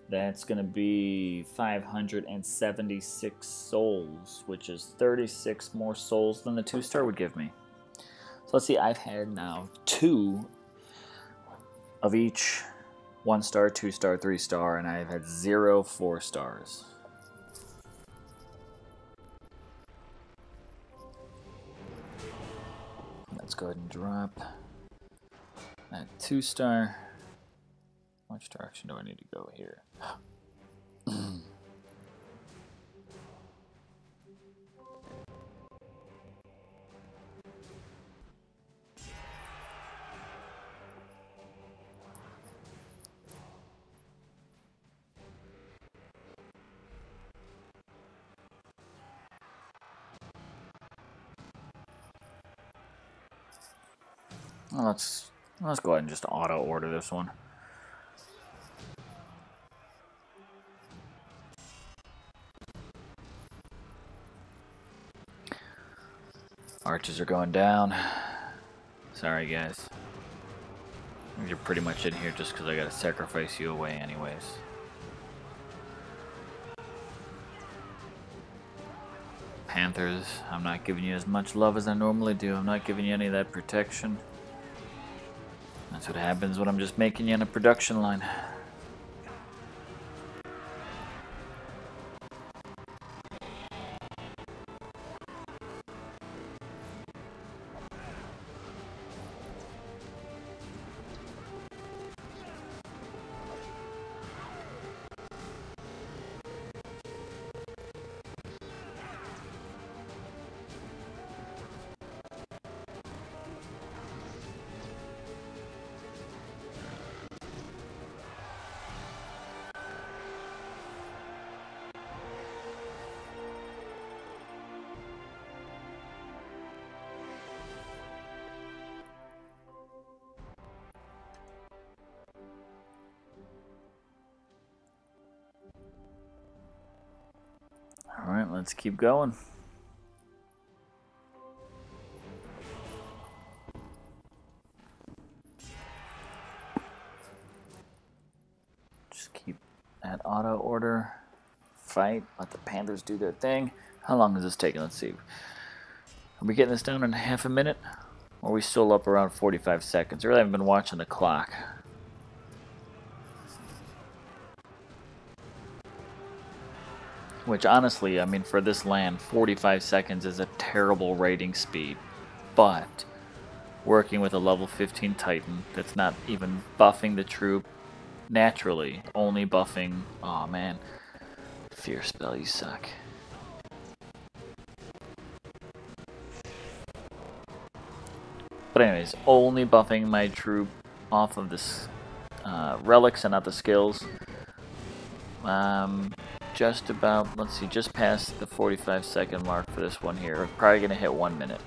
That's going to be 576 souls, which is 36 more souls than the 2-star would give me. So let's see, I've had now 2 of each 1-star, 2-star, 3-star, and I've had 0 4-stars. Let's go ahead and drop that 2-star. Which direction do I need to go here? Well, let's go ahead and just auto order this one. Arches are going down. Sorry, guys. You're pretty much in here just because I gotta sacrifice you away anyways. Panthers, I'm not giving you as much love as I normally do. I'm not giving you any of that protection. That's what happens when I'm just making you on a production line. Alright, let's keep going. Just keep that auto order. Fight. Let the Panthers do their thing. How long is this taking? Let's see. Are we getting this down in half a minute? Or are we still up around 45 seconds? I really haven't been watching the clock. Which honestly, I mean, for this land, 45 seconds is a terrible rating speed. But working with a level 15 Titan that's not even buffing the troop naturally, only buffing... Oh man, Fear Spell, you suck. But anyways, only buffing my troop off of this relics and not the skills. Just about, let's see, just past the 45-second mark for this one here. We're probably going to hit 1 minute.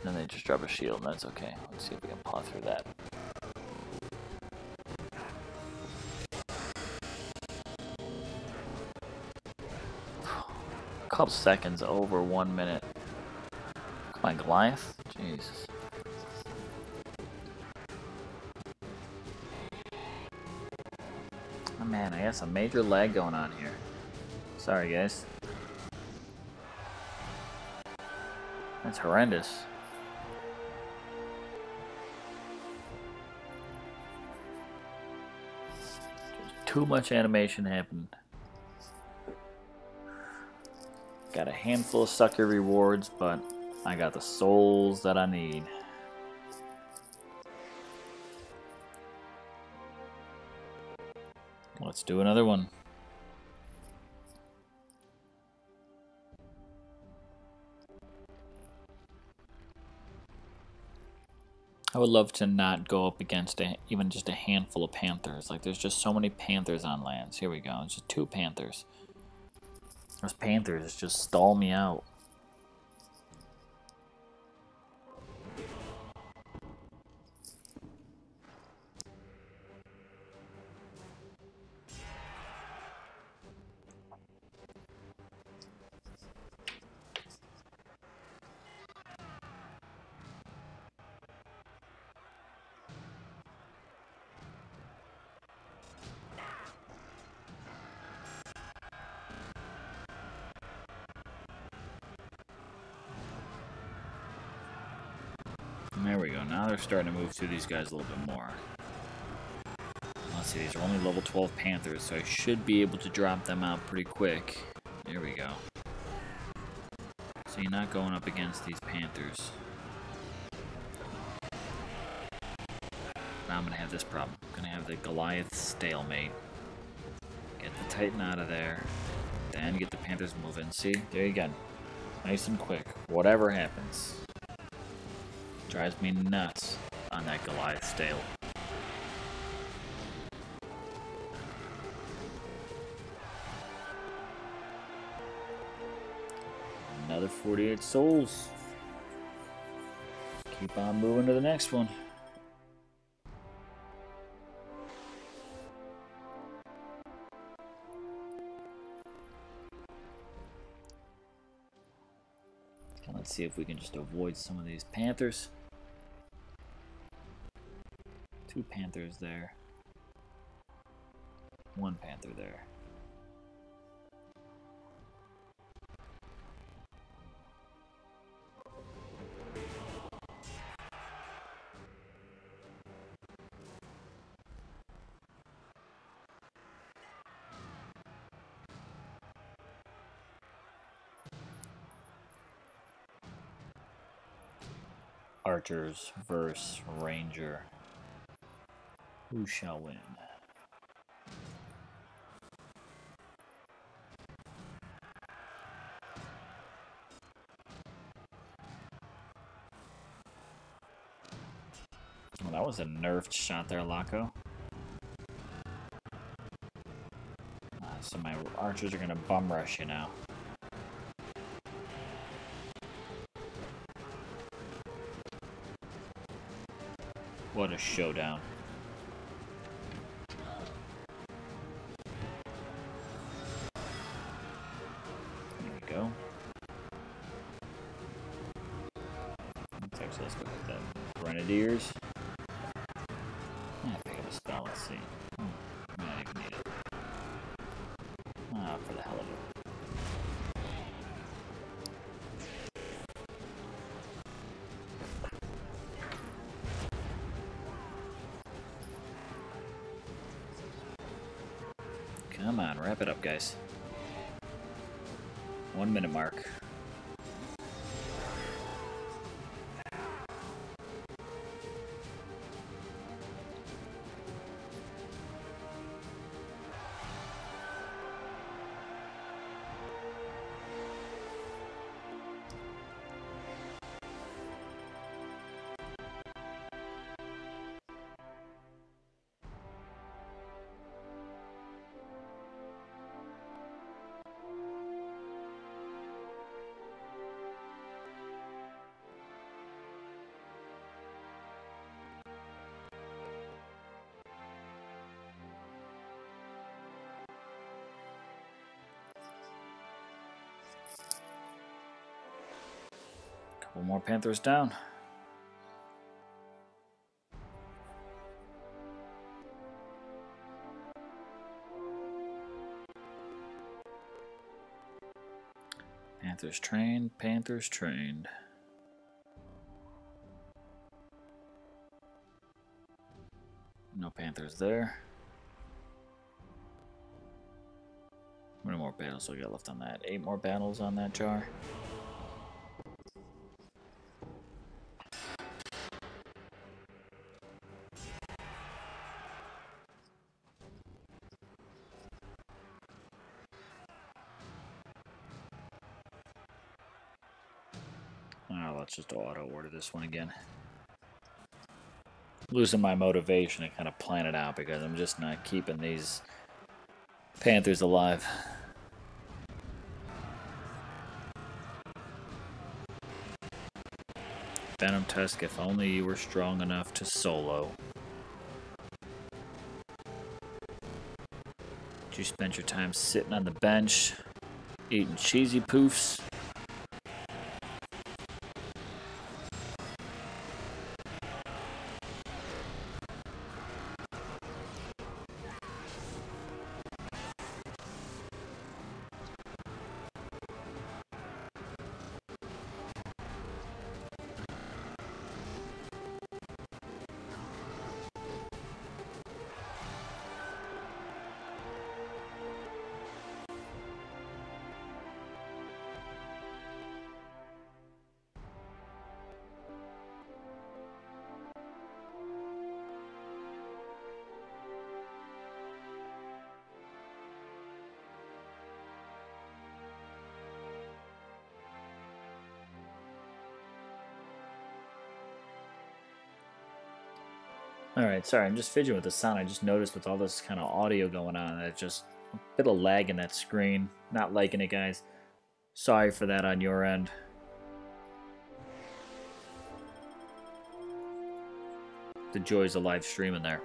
And they just drop a shield, and that's okay. Let's see if we can paw through that. A couple seconds over 1 minute. Come on, Goliath. Jesus. Oh man, I got some major lag going on here. Sorry, guys. That's horrendous. Just too much animation happened. Got a handful of sucker rewards, but I got the souls that I need. Let's do another one. I would love to not go up against even just a handful of Panthers. Like, there's just so many Panthers on lands. Here we go. It's just 2 Panthers. Those Panthers just stall me out. Now they're starting to move through these guys a little bit more. Let's see, these are only level 12 Panthers, so I should be able to drop them out pretty quick. There we go. So you're not going up against these Panthers. Now I'm going to have this problem. I'm going to have the Goliath stalemate. Get the Titan out of there. Then get the Panthers moving. See? There you go. Nice and quick. Whatever happens. Drives me nuts on that Goliath stale. Another 48 souls. Keep on moving to the next one. Okay, let's see if we can just avoid some of these Panthers. 2 Panthers there. 1 Panther there. Archers versus Ranger. Who shall win? Well, that was a nerfed shot there, Laco. So my archers are gonna bum rush you now. What a showdown. There we go. Let's go with the Grenadiers. I pick up a spell, let's see. Might not even need it. Ah, for the hell of it. Come on, wrap it up, guys. 1 minute mark. Couple more Panthers down. Panthers trained, Panthers trained. No Panthers there. How many more battles we got left on that? 8 more battles on that jar. Oh, let's just auto order this one again. Losing my motivation to kind of plan it out because I'm just not keeping these Panthers alive. Venom Tusk, if only you were strong enough to solo. You spent your time sitting on the bench, eating cheesy poofs. Alright, sorry, I'm just fidgeting with the sound. I just noticed with all this kind of audio going on, it's just a bit of lag in that screen. Not liking it, guys. Sorry for that on your end. The joys of live streaming there.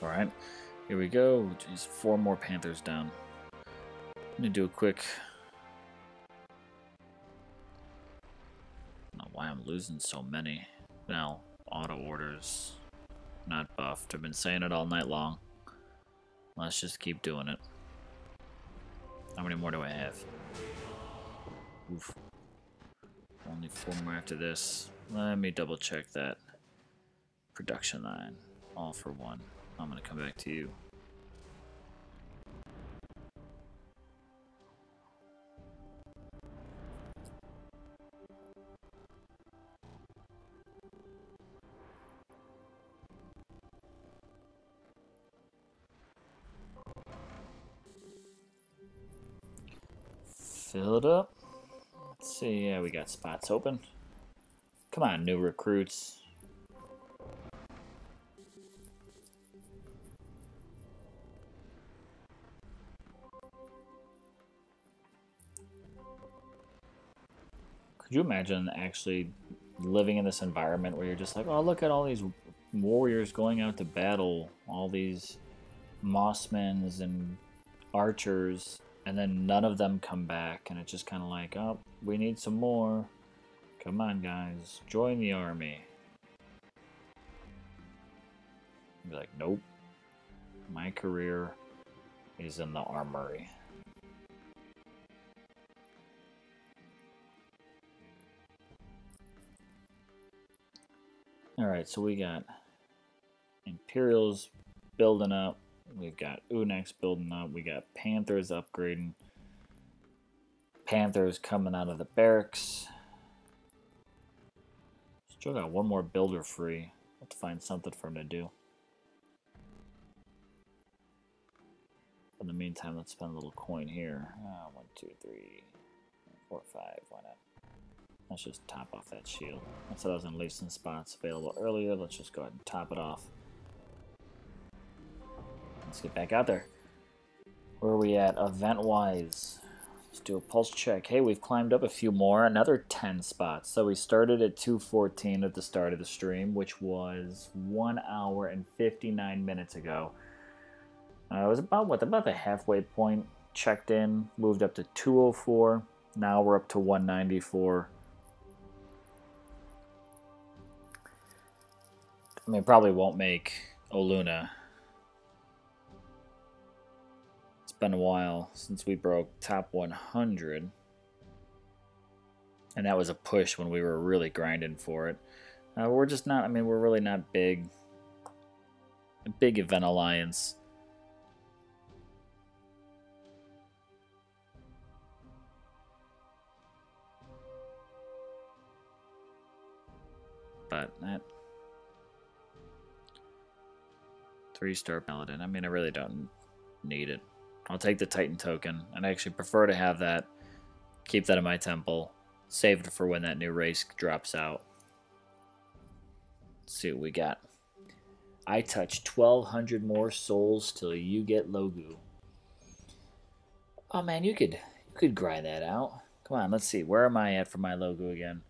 Alright, here we go. Jeez, 4 more Panthers down. I'm gonna do a quick... I don't know why I'm losing so many. Now, auto orders. Not buffed. I've been saying it all night long. Let's just keep doing it. How many more do I have? Oof. Only 4 more after this. Let me double check that. Production line. All for 1. I'm gonna come back to you. Fill it up. Let's see, yeah, we got spots open. Come on, new recruits. Could you imagine actually living in this environment where you're just like, oh, look at all these warriors going out to battle, all these Mossmen and archers, and then none of them come back, and it's just kind of like, oh, we need some more. Come on, guys, join the army. You'd be like, nope. My career is in the armory. Alright, so we got Imperials building up. We've got Unex building up. We got Panthers upgrading. Panthers coming out of the barracks. Still got 1 more builder free. Have to find something for him to do. In the meantime, let's spend a little coin here. 1, 2, 3, 4, 5. Why not? Let's just top off that shield. I said I was going to leave some spots available earlier. Let's just go ahead and top it off. Let's get back out there. Where are we at event-wise? Let's do a pulse check. Hey, we've climbed up a few more. Another 10 spots. So we started at 2:14 at the start of the stream, which was 1 hour and 59 minutes ago. It was about the halfway point. Checked in, moved up to 204. Now we're up to 194. I mean, probably won't make Oluna. It's been a while since we broke top 100. And that was a push when we were really grinding for it. We're just not, I mean, we're really not big. A big event alliance. But that 3-star paladin, I mean, I really don't need it. I'll take the Titan token, and I actually prefer to have that, keep that in my temple, save it for when that new race drops out. Let's see what we got. I touch 1,200 more souls till you get Logu. Oh man, you could grind that out. Come on, let's see. Where am I at for my Logu again?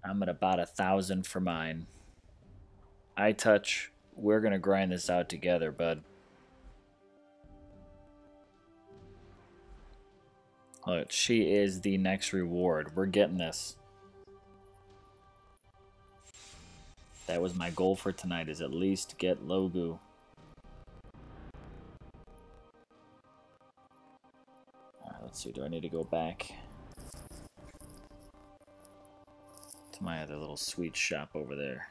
I'm at about 1,000 for mine. I touch. We're gonna grind this out together, bud. Look, she is the next reward. We're getting this. That was my goal for tonight, is at least get Logu. Alright, let's see. Do I need to go back to my other little sweet shop over there?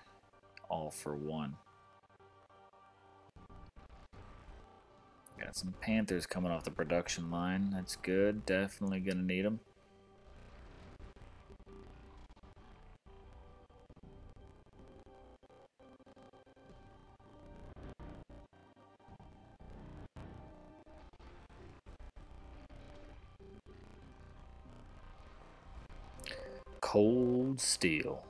All for 1. Got some Panthers coming off the production line. That's good. Definitely gonna need them. Cold steel.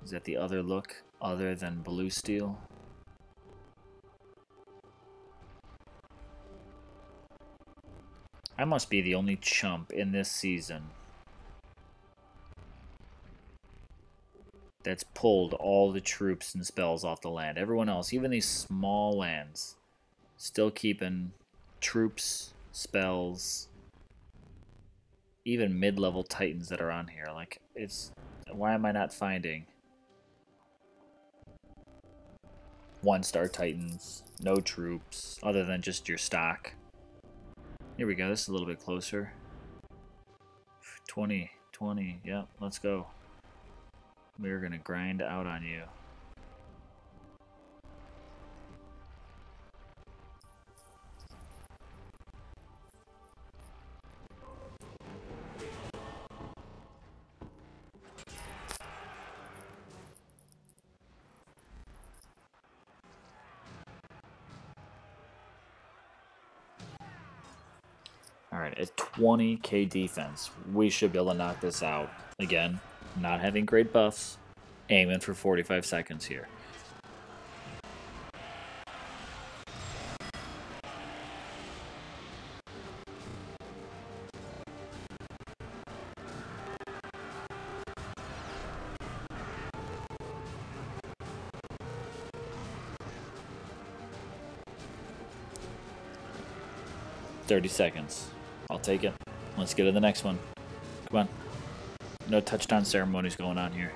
Is that the other look other than blue steel? I must be the only chump in this season that's pulled all the troops and spells off the land. Everyone else, even these small lands, still keeping troops, spells, even mid-level titans that are on here. Like, it's... Why am I not finding 1-star titans, no troops, other than just your stock? Here we go, this is a little bit closer. 20, yeah, let's go. We're gonna grind out on you. Alright, at 20k defense, we should be able to knock this out. Again, not having great buffs, aiming for 45 seconds here. "30 seconds. I'll take it. Let's get to the next one. Come on. No touchdown ceremonies going on here.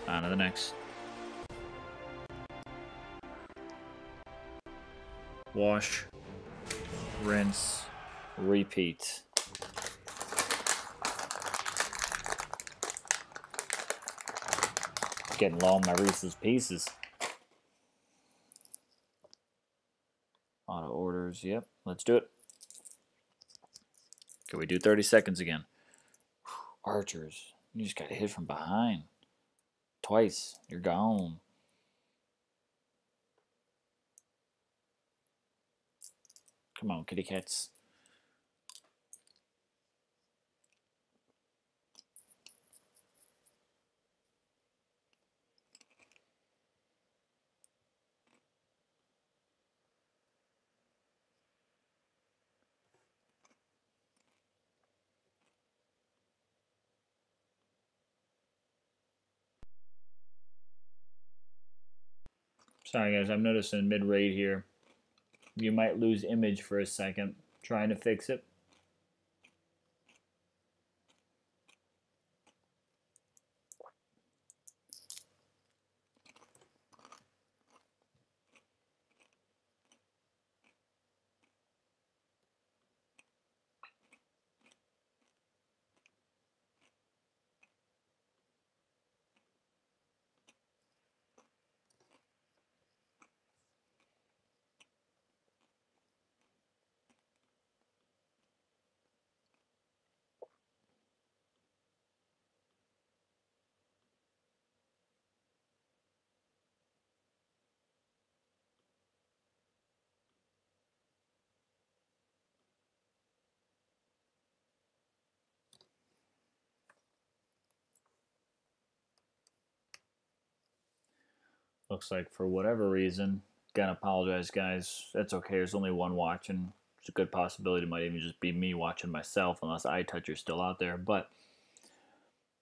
On to the next. Wash. Rinse. Repeat. Getting low on my Reese's Pieces. Auto orders, yep, let's do it. Can we do 30 seconds again? Archers, you just got hit from behind. Twice, you're gone. Come on, kitty cats. Sorry guys, I'm noticing mid-raid here. You might lose image for a second. Trying to fix it. Looks like for whatever reason, gotta apologize guys, that's okay, there's only one watching. It's a good possibility it might even just be me watching myself unless iToucher's still out there, but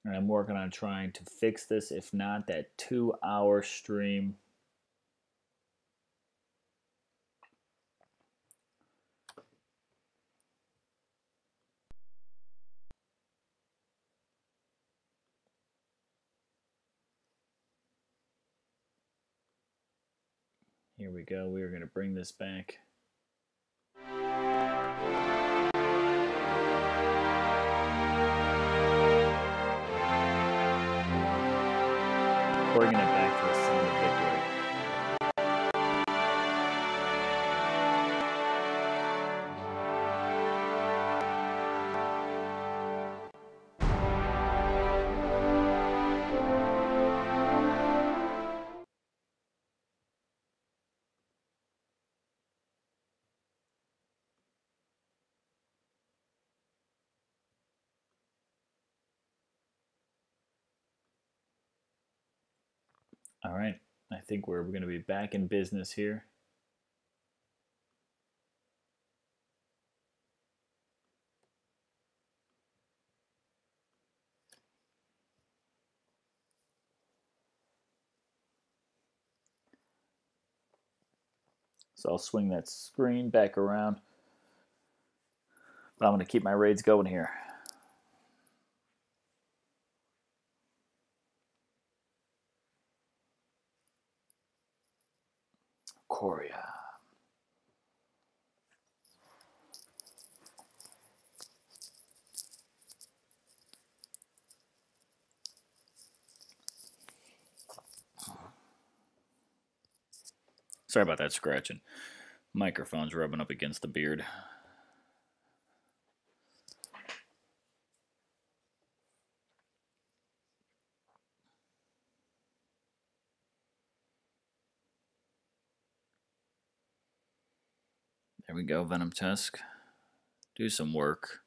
I'm working on trying to fix this. If not, that 2-hour stream. Here we go, we are going to bring this back. Bringing it back to the sound of victory. All right, I think we're going to be back in business here. So I'll swing that screen back around. But I'm going to keep my raids going here. Korea. Sorry about that scratching. Microphone's rubbing up against the beard. There we go, Venom Tusk. Do some work.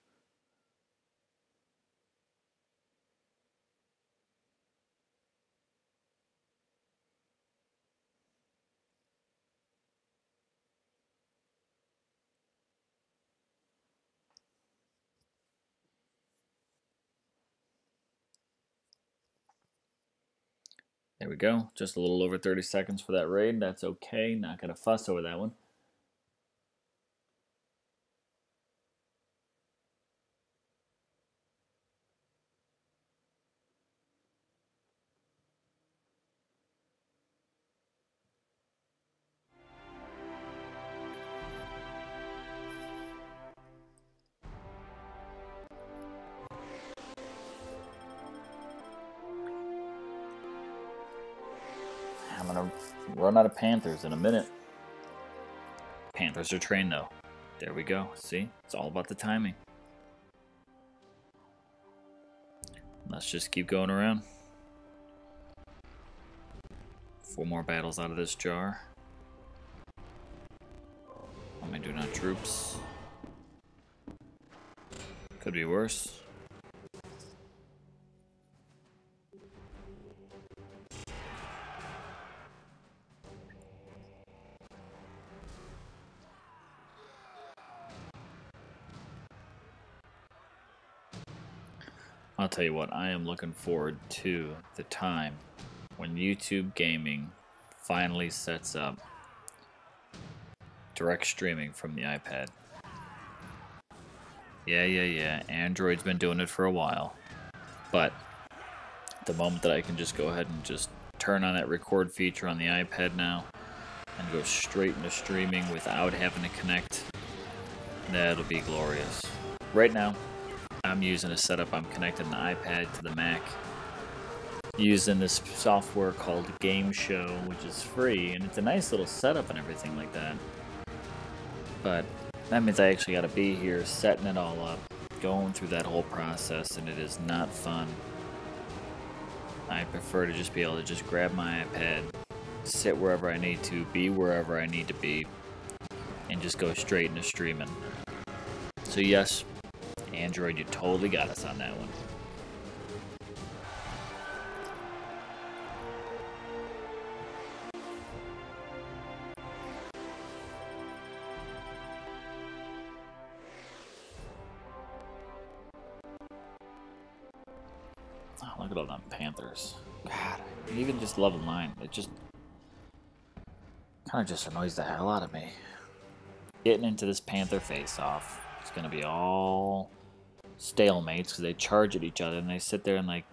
There we go. Just a little over 30 seconds for that raid. That's okay. Not going to fuss over that one. I'm going to run out of Panthers in a minute. Panthers are trained though. There we go. See? It's all about the timing. Let's just keep going around. 4 more battles out of this jar. What am I doing on troops? Could be worse. I'll tell you what, I am looking forward to the time when YouTube gaming finally sets up direct streaming from the iPad. Yeah. Android's been doing it for a while. But the moment that I can just go ahead and just turn on that record feature on the iPad now and go straight into streaming without having to connect, that'll be glorious. Right now, I'm using a setup. I'm connecting the iPad to the Mac using this software called Game Show, which is free, and it's a nice little setup and everything like that. But that means I actually got to be here setting it all up, going through that whole process, and it is not fun. I prefer to just be able to just grab my iPad, sit wherever I need to, be wherever I need to be, and just go straight into streaming. So yes, Android, you totally got us on that one. Oh, look at all them Panthers. God, even just level 9, it just kind of just annoys the hell out of me. Getting into this Panther face-off, it's going to be all stalemates because they charge at each other and they sit there and like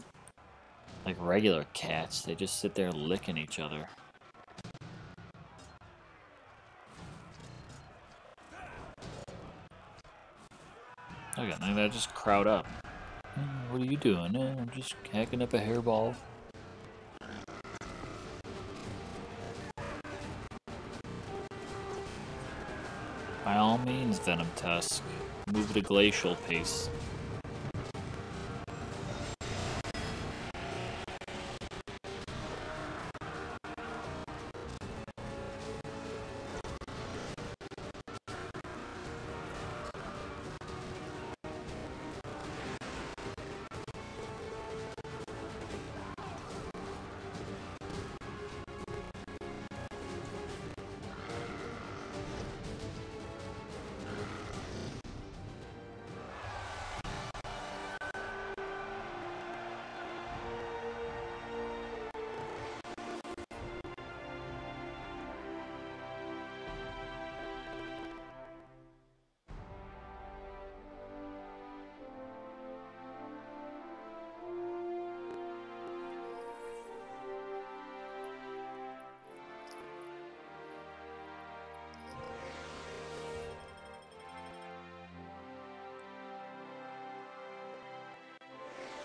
regular cats, they just sit there licking each other. Look at that, just crowd up. What are you doing? I'm just hacking up a hairball. By all means, Venom Tusk, move at a glacial pace.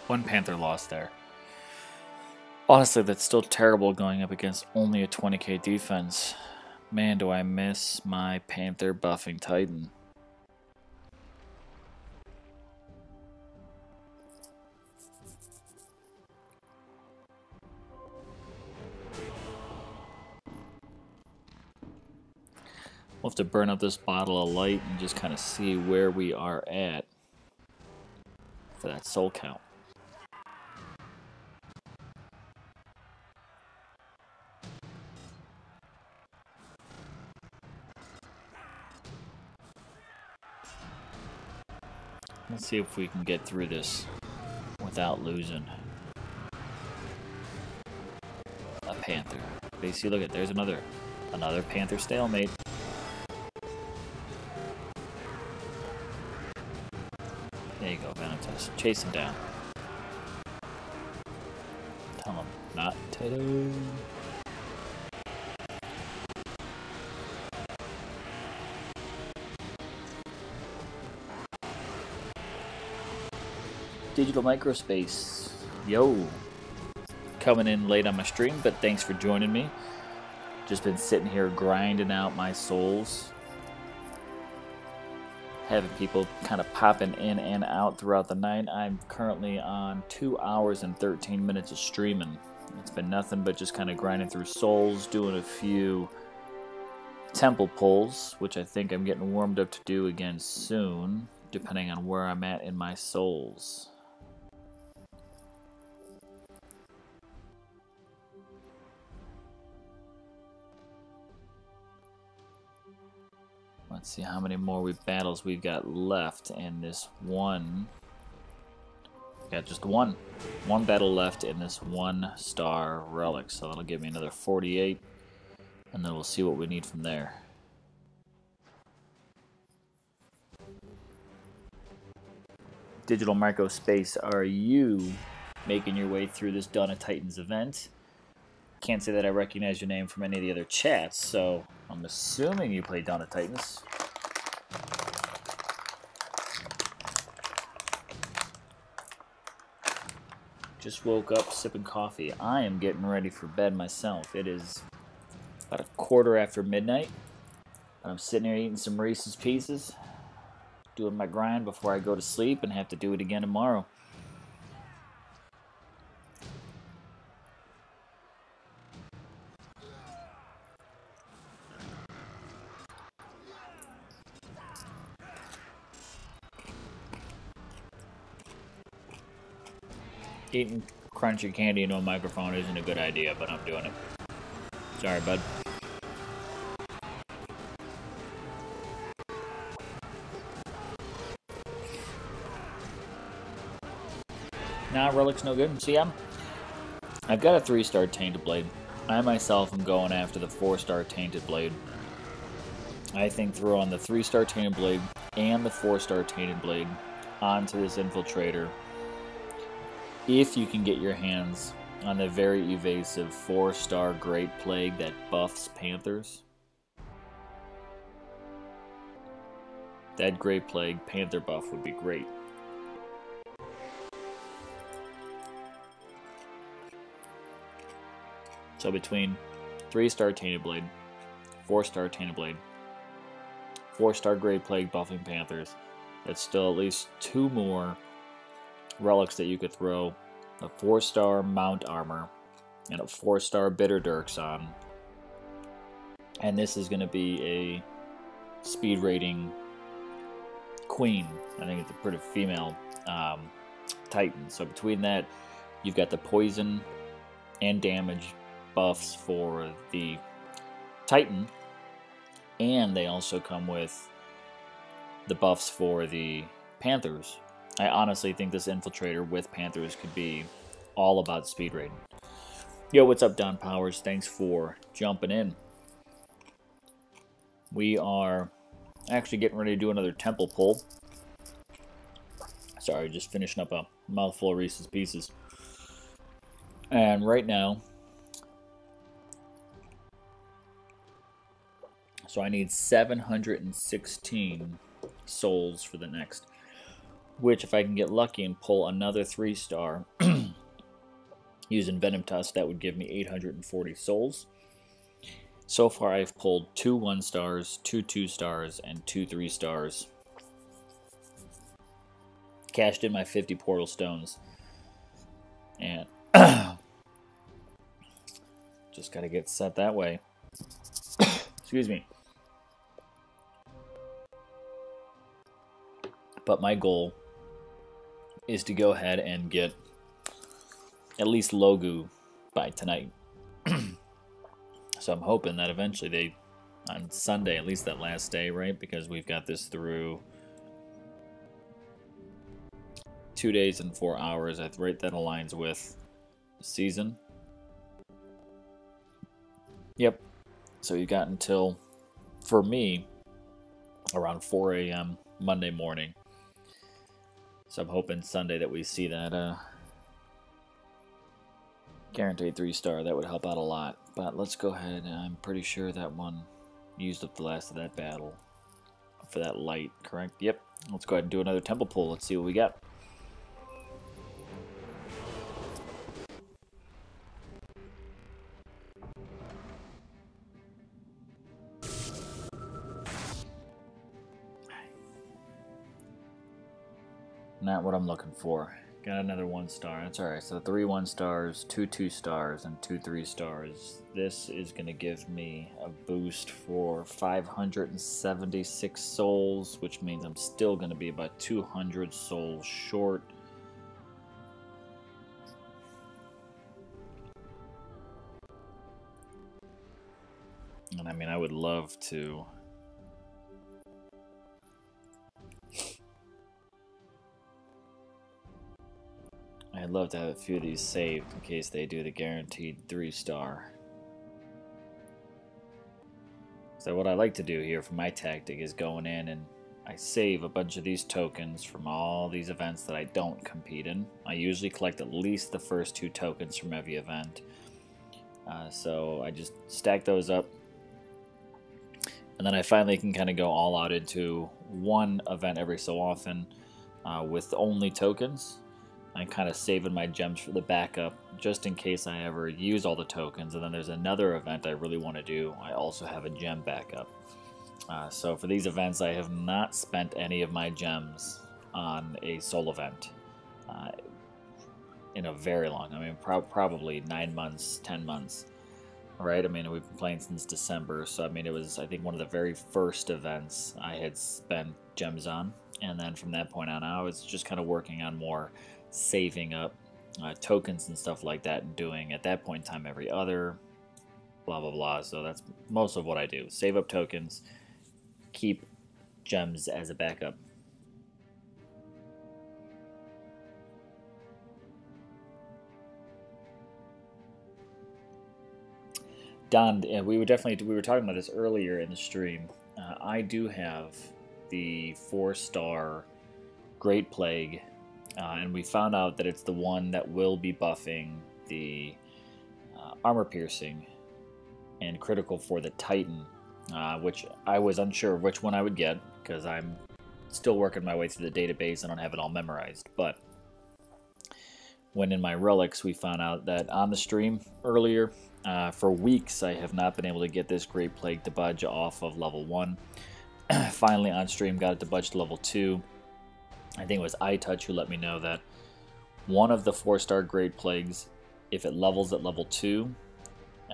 One Panther lost there. Honestly, that's still terrible going up against only a 20k defense. Man, do I miss my Panther buffing Titan. We'll have to burn up this bottle of light and just kind of see where we are at for that soul count. Let's see if we can get through this without losing a Panther. Basically, look at, there's another Panther stalemate. There you go, Vanitas. Chase him down. Tell him not to. Digital Microspace. Yo. Coming in late on my stream, but thanks for joining me. Just been sitting here grinding out my souls. Having people kind of popping in and out throughout the night. I'm currently on 2 hours and 13 minutes of streaming. It's been nothing but just kind of grinding through souls, doing a few temple pulls, which I think I'm getting warmed up to do again soon, depending on where I'm at in my souls. Let's see how many more battles we've got left in this one. Got just one battle left in this 1-star relic, so that'll give me another 48, and then we'll see what we need from there. Digital Microspace, are you making your way through this Dawn of Titans event? Can't say that I recognize your name from any of the other chats, so I'm assuming you play Dawn of Titans. Just woke up sipping coffee. I am getting ready for bed myself. It is about 1/4 after midnight. I'm sitting here eating some Reeses Pieces, doing my grind before I go to sleep and have to do it again tomorrow. Eating crunchy candy into a microphone isn't a good idea, but I'm doing it. Sorry, bud. Nah, Relic's no good. See, I've got a 3-star Tainted Blade. I myself am going after the 4-star Tainted Blade. I think throw on the 3-star Tainted Blade and the 4-star Tainted Blade onto this Infiltrator. If you can get your hands on the very evasive 4-star Great Plague that buffs Panthers, that Great Plague Panther buff would be great. So between 3-star Tainted Blade, 4-star Tainted Blade, 4-star Great Plague buffing Panthers, that's still at least 2 more relics that you could throw a 4-star Mount Armor and a 4-star Bitter Dirks on. And this is going to be a speed rating queen. I think it's a pretty female Titan. So between that, you've got the poison and damage buffs for the Titan, and they also come with the buffs for the Panthers. I honestly think this Infiltrator with Panthers could be all about speed rating. Yo, what's up, Don Powers? Thanks for jumping in. We are actually getting ready to do another temple pull. Sorry, just finishing up a mouthful of Reese's Pieces. And right now, so I need 716 souls for the next. which if I can get lucky and pull another 3-star using Venom Tusk, that would give me 840 souls. So far I've pulled 2 1-stars, 2 2-stars, and 2 3-stars. Cashed in my 50 portal stones. And just gotta get set that way. Excuse me. But my goal is to go ahead and get at least Logu by tonight. So I'm hoping that eventually on Sunday, at least that last day, right? Because we've got this through 2 days and 4 hours. Right, that aligns with the season. Yep. So you got until, for me, around 4 a.m. Monday morning. So I'm hoping Sunday that we see that guaranteed 3-star. That would help out a lot. But let's go ahead. I'm pretty sure that one used up the last of that battle for that light, correct? Yep. Let's go ahead and do another temple pull. Let's see what we got. Not what I'm looking for. Got another 1-star. That's alright. So 3 1-stars, 2 2-stars, and 2 3-stars. This is going to give me a boost for 576 souls, which means I'm still going to be about 200 souls short. And I mean, I would love to... I'd love to have a few of these saved in case they do the guaranteed 3-star. So what I like to do here for my tactic is going in and I save a bunch of these tokens from all these events that I don't compete in. I usually collect at least the first 2 tokens from every event. So I just stack those up. And then I finally can kind of go all out into one event every so often with only tokens. I'm kind of saving my gems for the backup just in case I ever use all the tokens. And then there's another event I really want to do. I also have a gem backup. So for these events, I have not spent any of my gems on a soul event in a very long, I mean, probably 9 months, 10 months, right? I mean, we've been playing since December. So, I mean, it was, I think, one of the very first events I had spent gems on. And then from that point on, I was just kind of working on more saving up tokens and stuff like that and doing at that point in time every other blah blah blah. So that's most of what I do. Save up tokens, keep gems as a backup. Don, we were talking about this earlier in the stream. I do have the 4-star Great Plague. And we found out that it's the one that will be buffing the armor piercing and critical for the Titan, which I was unsure of which one I would get because I'm still working my way through the database. I don't have it all memorized. But when in my Relics, we found out that on the stream earlier, for weeks I have not been able to get this Great Plague to budge off of level 1. Finally on stream got it to budge to level 2. I think it was iTouch who let me know that one of the 4-star Great Plagues, if it levels at level 2,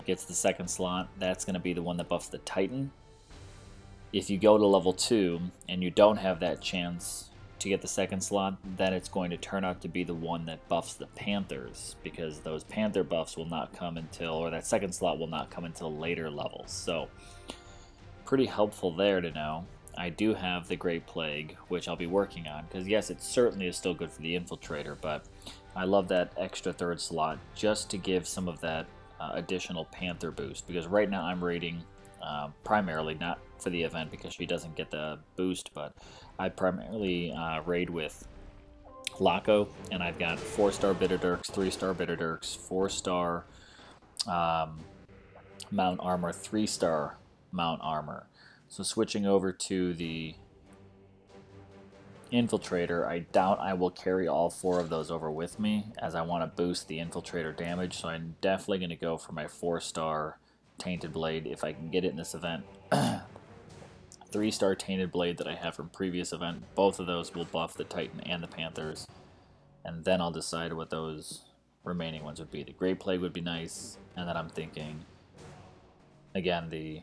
gets the 2nd slot, that's going to be the one that buffs the Titan. If you go to level 2 and you don't have that chance to get the 2nd slot, then it's going to turn out to be the one that buffs the Panthers, because those Panther buffs will not come until, or that 2nd slot will not come until later levels. So, pretty helpful there to know. I do have the Great Plague, which I'll be working on, because yes, it certainly is still good for the Infiltrator, but I love that extra 3rd slot just to give some of that additional Panther boost, because right now I'm raiding primarily, not for the event because she doesn't get the boost, but I primarily raid with Laco, and I've got 4-star Bitterdirks, 3-star Bitterdirks, 4-star Mount Armor, 3-star Mount Armor. So switching over to the Infiltrator, I doubt I will carry all 4 of those over with me, as I want to boost the Infiltrator damage, so I'm definitely going to go for my 4-star Tainted Blade if I can get it in this event. 3-star Tainted Blade that I have from previous event, both of those will buff the Titan and the Panthers, and then I'll decide what those remaining ones would be. The Great Plague would be nice, and then I'm thinking, again, the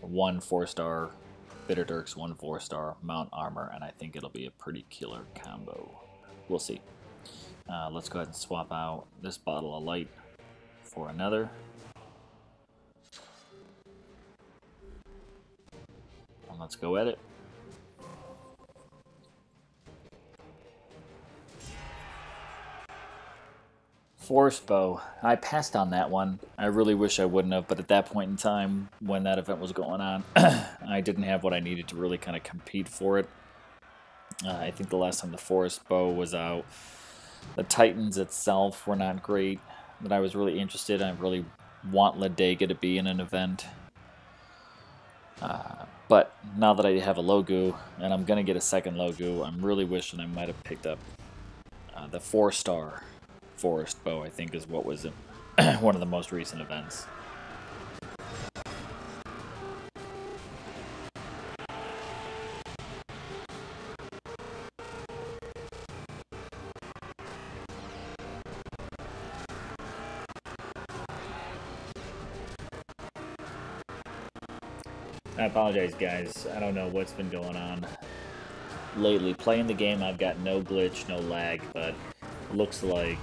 1 4-star Bitter Dirks, 1 4-star Mount Armor, and I think it'll be a pretty killer combo. We'll see. Let's go ahead and swap out this bottle of light for another. And let's go at it. Force Bow. I passed on that one. I really wish I wouldn't have, but at that point in time, when that event was going on, I didn't have what I needed to really kind of compete for it. I think the last time the Force Bow was out, the Titans itself were not great, but I was really interested. I really want Ladega to be in an event. But now that I have a Logu, and I'm going to get a second Logu, I'm really wishing I might have picked up the 4-star Forest Bow, I think, is what was in one of the most recent events. I apologize, guys. I don't know what's been going on lately. Playing the game, I've got no glitch, no lag, but looks like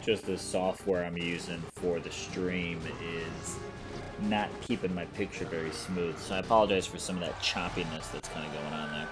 just the software I'm using for the stream is not keeping my picture very smooth. So I apologize for some of that choppiness that's kind of going on there.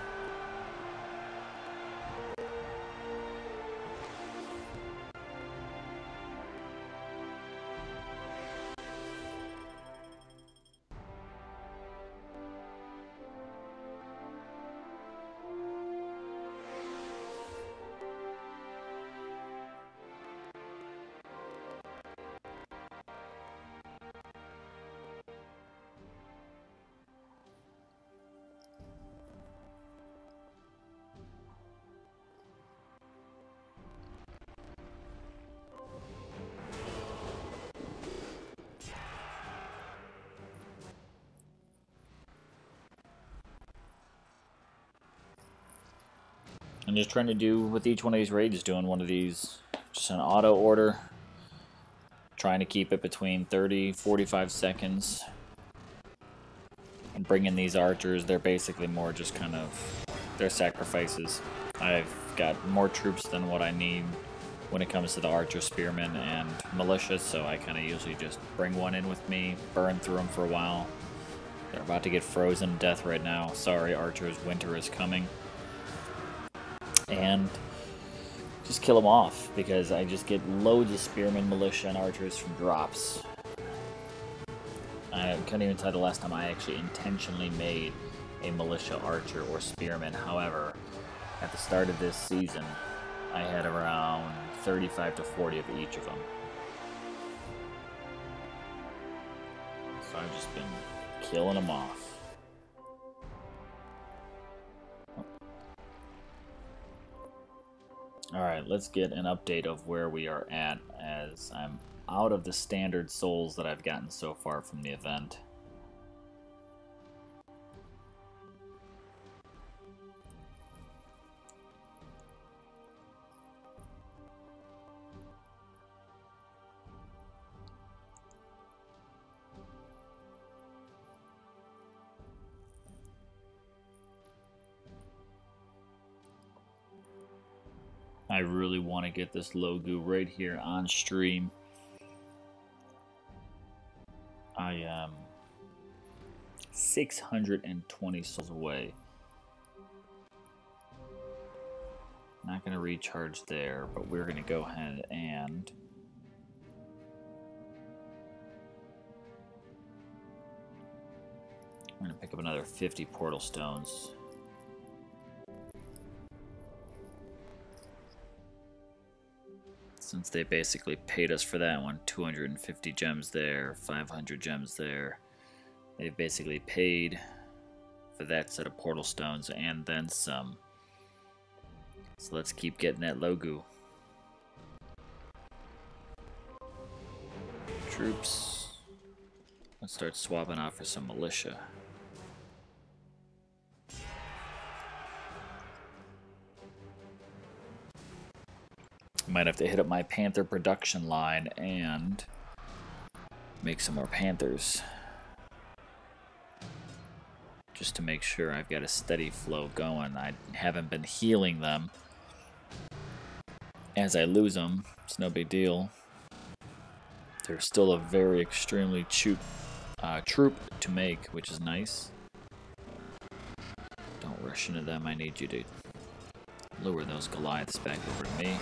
I'm just trying to do with each one of these raids, doing one of these, just an auto order. Trying to keep it between 30-45 seconds. And bring in these archers, they're basically more just kind of, they're sacrifices. I've got more troops than what I need when it comes to the archer, spearmen, and militia, so I kind of usually just bring one in with me, burn through them for a while. They're about to get frozen to death right now. Sorry, archers, winter is coming. And just kill them off, because I just get loads of spearmen, militia, and archers from drops. I couldn't even tell the last time I actually intentionally made a militia, archer, or spearman. However, at the start of this season, I had around 35 to 40 of each of them. So I've just been killing them off. Alright, let's get an update of where we are at, as I'm out of the standard souls that I've gotten so far from the event. I really want to get this Logu right here on stream. I am 620 souls away. Not going to recharge there, but we're going to go ahead and I'm going to pick up another 50 portal stones. Since they basically paid us for that one, 250 gems there, 500 gems there. They basically paid for that set of portal stones and then some. So let's keep getting that logo. Troops. Let's start swapping out for some militia. Might have to hit up my Panther production line and make some more Panthers. Just to make sure I've got a steady flow going. I haven't been healing them. As I lose them, it's no big deal. They're still a very extremely troop to make, which is nice. Don't rush into them. I need you to lure those Goliaths back over to me.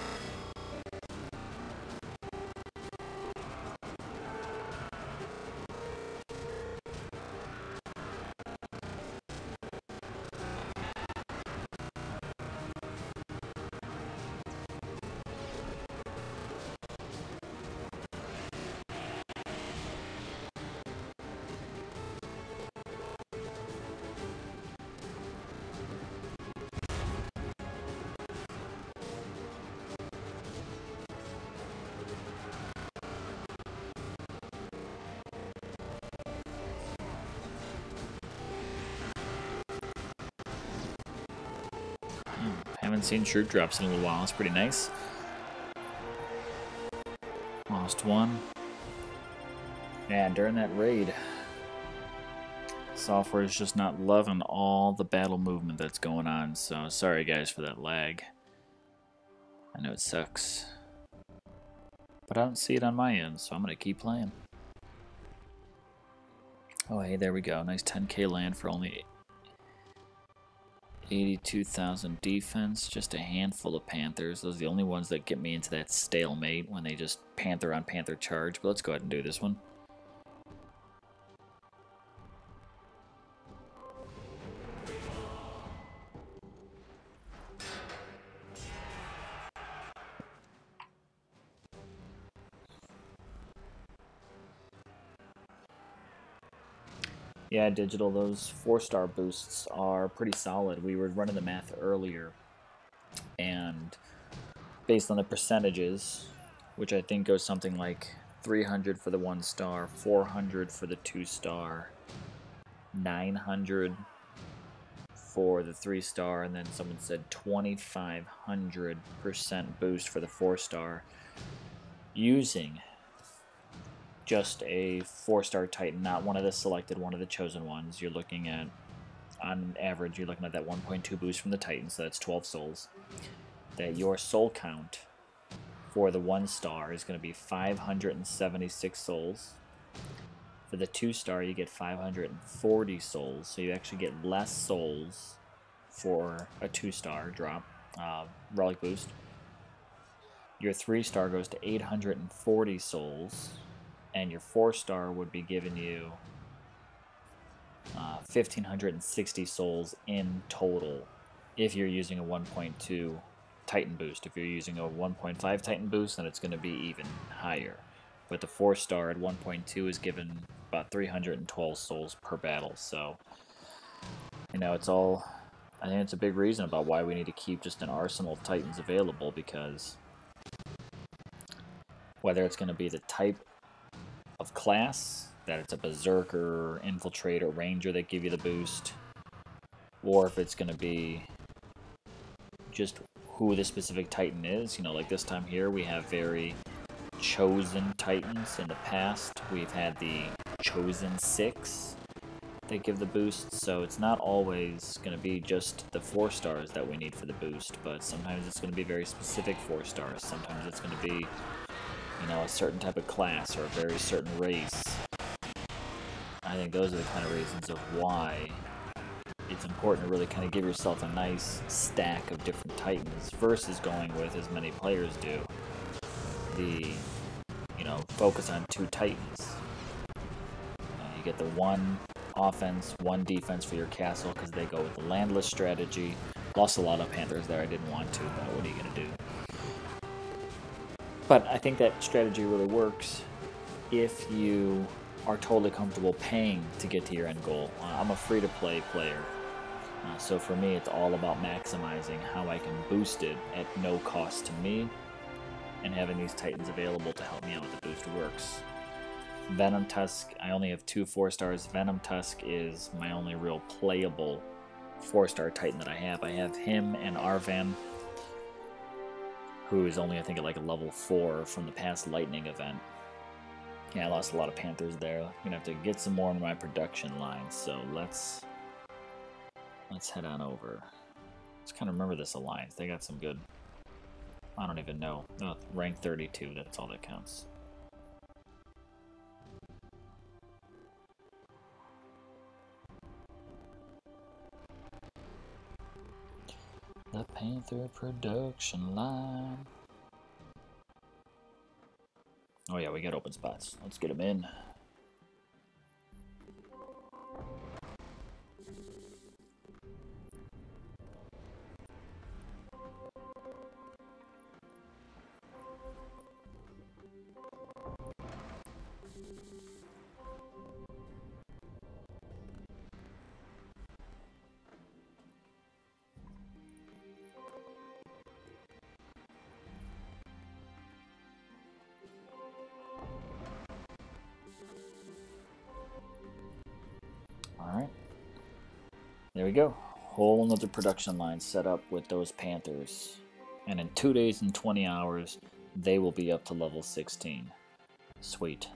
Haven't seen troop drops in a little while. It's pretty nice. Lost one. Yeah, during that raid, software is just not loving all the battle movement that's going on. So sorry guys for that lag. I know it sucks, but I don't see it on my end, so I'm gonna keep playing. Oh hey, there we go. Nice 10k land for only 82,000 defense, just a handful of Panthers. Those are the only ones that get me into that stalemate when they just Panther on Panther charge. But let's go ahead and do this one. Yeah, digital, those 4-star boosts are pretty solid. We were running the math earlier, and based on the percentages, which I think goes something like 300 for the 1-star, 400 for the 2-star, 900 for the 3-star, and then someone said 2,500% boost for the 4-star, using just a 4-star Titan, not one of the selected, one of the chosen ones. You're looking at, on average, you're looking at that 1.2 boost from the Titan, so that's 12 souls. That your soul count for the 1-star is going to be 576 souls. For the 2-star, you get 540 souls, so you actually get less souls for a 2-star drop, relic boost. Your 3-star goes to 840 souls. And your 4-star would be giving you 1,560 souls in total if you're using a 1.2 Titan boost. If you're using a 1.5 Titan boost, then it's going to be even higher. But the 4-star at 1.2 is given about 312 souls per battle. So, you know, it's all... I think it's a big reason about why we need to keep just an arsenal of Titans available, because whether it's going to be the type of class, that it's a berserker, infiltrator, ranger that give you the boost, or if it's going to be just who the specific Titan is. You know, like this time here we have very chosen Titans. In the past we've had the chosen 6 that give the boost, so it's not always going to be just the 4-stars that we need for the boost, but sometimes it's going to be very specific 4-stars. Sometimes it's going to be, you know, a certain type of class or a very certain race. I think those are the kind of reasons of why it's important to really kind of give yourself a nice stack of different Titans versus going with, as many players do, the, you know, focus on 2 Titans. You get the 1 offense, 1 defense for your castle because they go with the landless strategy. Lost a lot of Panthers there. I didn't want to, but what are you going to do? But I think that strategy really works if you are totally comfortable paying to get to your end goal. I'm a free-to-play player, So for me, it's all about maximizing how I can boost it at no cost to me, and having these Titans available to help me out with the boost works. Venom Tusk, I only have 2 4-stars. Venom Tusk is my only real playable 4-star Titan that I have. I have him and Arvan, who is only, I think, at like a level 4 from the past Lightning event. Yeah, I lost a lot of Panthers there. I'm gonna have to get some more in my production line, so let's head on over. Let's kind of remember this alliance. They got some good... I don't even know. No, rank 32, that's all that counts. The Panther production line. Oh yeah, we got open spots. Let's get them in. Alright. There we go. Whole another production line set up with those Panthers. And in 2 days and 20 hours, they will be up to level 16. Sweet.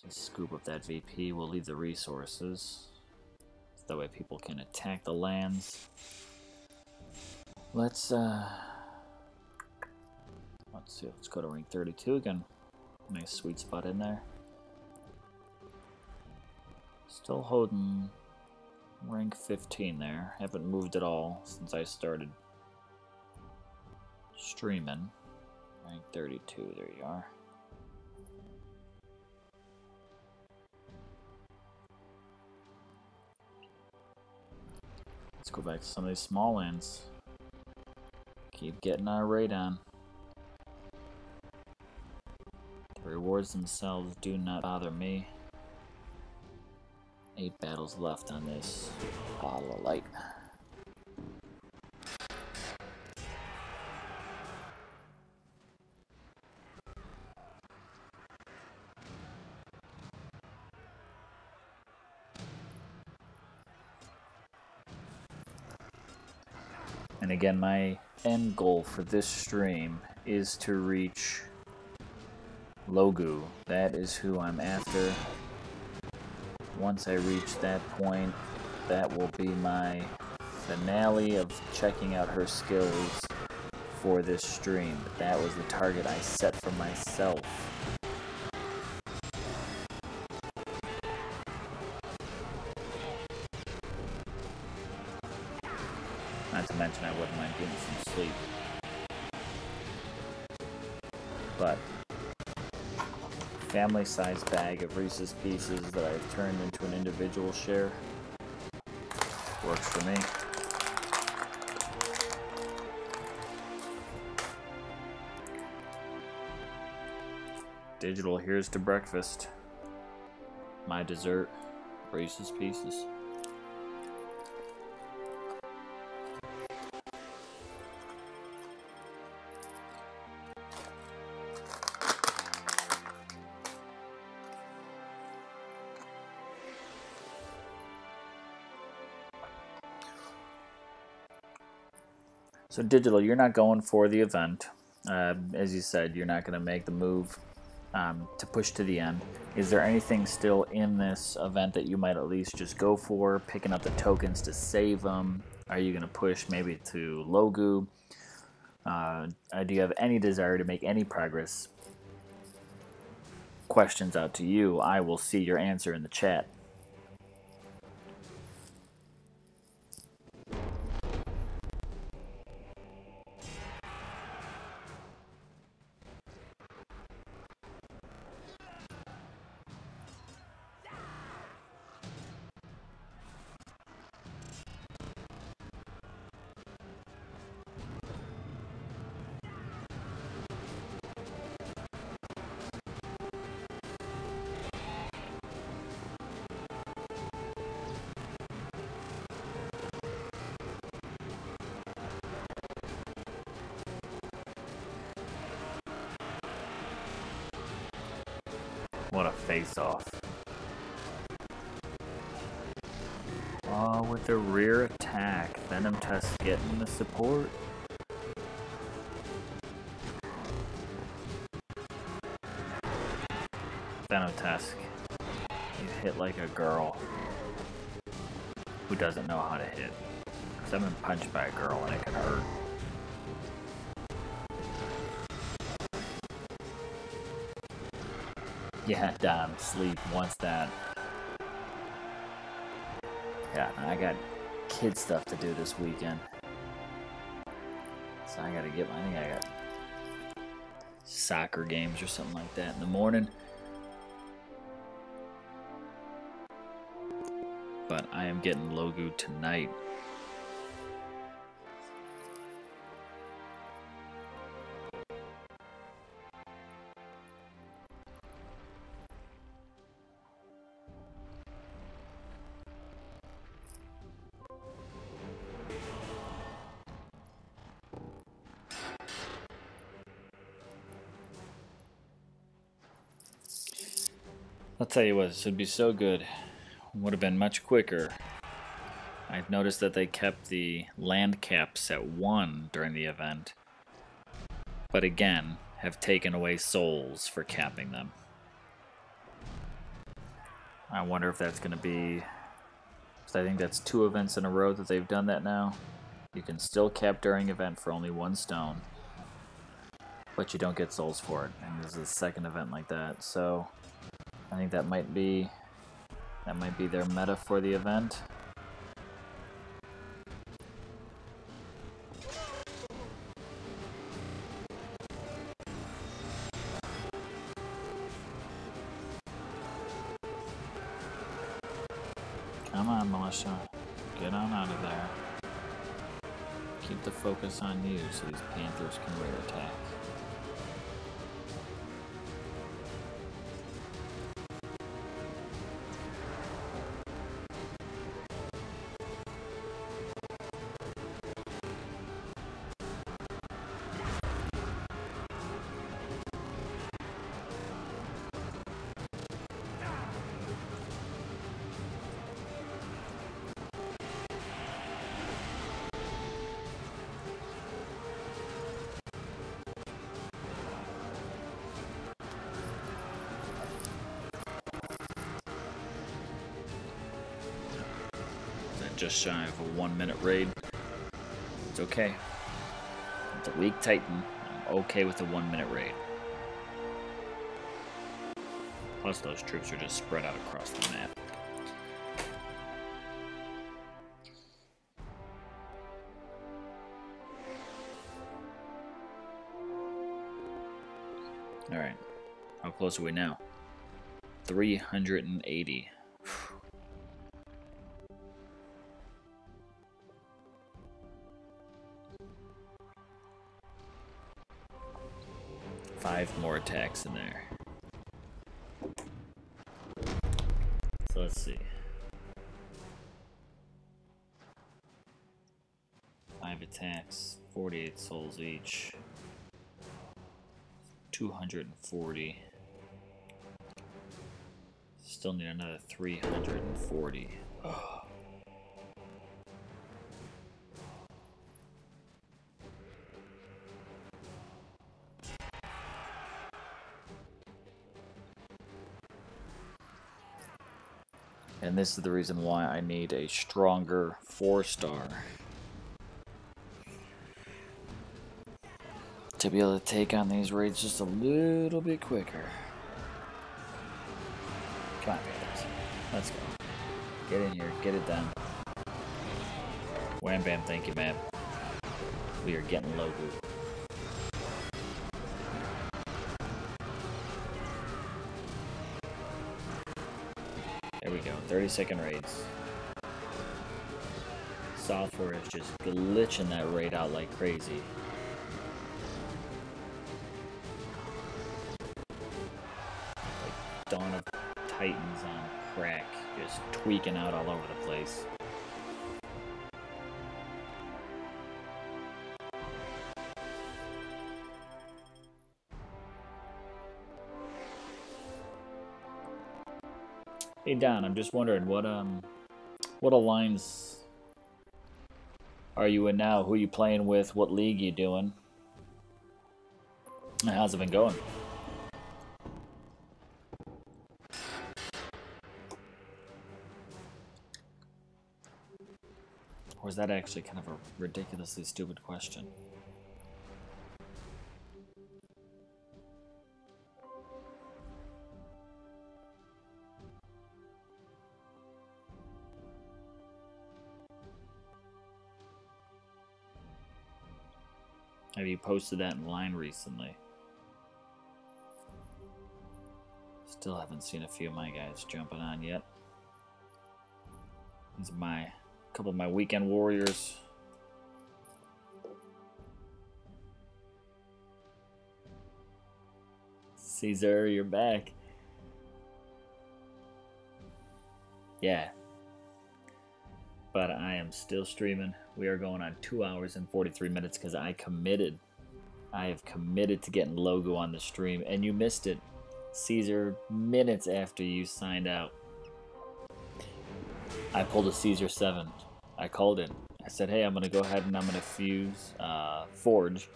Just scoop up that VP. We'll leave the resources. So that way people can attack the lands. Let's see. Let's go to rank 32 again. Nice sweet spot in there. Still holding rank 15 there. Haven't moved at all since I started streaming. Rank 32, there you are. Let's go back to some of these small lands. Keep getting our raid on. The rewards themselves do not bother me. 8 battles left on this bottle of light. And again, my end goal for this stream is to reach Logu. That is who I'm after. Once I reach that point, that will be my finale of checking out her skills for this stream. But that was the target I set for myself. Not to mention I wouldn't mind getting some sleep. But family-sized bag of Reese's Pieces that I've turned into an individual share works for me. Digital, here's to breakfast. My dessert, Reese's Pieces. So Digital, you're not going for the event. As you said, you're not going to make the move to push to the end. Is there anything still in this event that you might at least just go for? Picking up the tokens to save them? Are you going to push maybe to Logu? Do you have any desire to make any progress? Questions out to you. I will see your answer in the chat. What a face-off. Oh, with the rear attack. Venom Tusk getting the support. Venom Tusk. You hit like a girl who doesn't know how to hit. Because I've been punched by a girl and it can hurt. Yeah, Dom, sleep, wants that. Yeah, I got kid stuff to do this weekend. So I gotta get, I think I got soccer games or something like that in the morning. But I am getting Logu tonight. I'll tell you what, this would be so good. Would have been much quicker. I've noticed that they kept the land caps at 1 during the event, but again, have taken away souls for capping them. I wonder if that's going to be... I think that's 2 events in a row that they've done that now. You can still cap during event for only 1 stone, but you don't get souls for it, and this is the second event like that, so... I think that might be their meta for the event. Come on, Militia. Get on out of there. Keep the focus on you so these Panthers can rear attack. Just shy of a 1-minute raid. It's okay. It's a weak Titan. I'm okay with a 1-minute raid. Plus those troops are just spread out across the map. Alright. How close are we now? 380. 5 more attacks in there. So let's see. 5 attacks, 48 souls each. 240. Still need another 340. Oh. And this is the reason why I need a stronger 4-star. To be able to take on these raids just a little bit quicker. Come on, guys. Let's go. Get in here. Get it done. Wham bam, thank you, man. We are getting Logu. There we go, 30-second raids. Software is just glitching that raid out like crazy. Like Dawn of Titans on crack, just tweaking out all over the place. Hey Don, I'm just wondering what alliance are you in now? Who you playing with? What league you doing? And how's it been going? Or is that actually kind of a ridiculously stupid question? Have you posted that in line recently? Still haven't seen a few of my guys jumping on yet. These are a couple of my weekend warriors. Caesar, you're back. Yeah. But I am still streaming. We are going on 2 hours and 43 minutes because I committed. I have committed to getting logo on the stream, and you missed it. Caesar, minutes after you signed out. I pulled a Caesar 7. I called it. I said, hey, I'm going to go ahead and I'm going to forge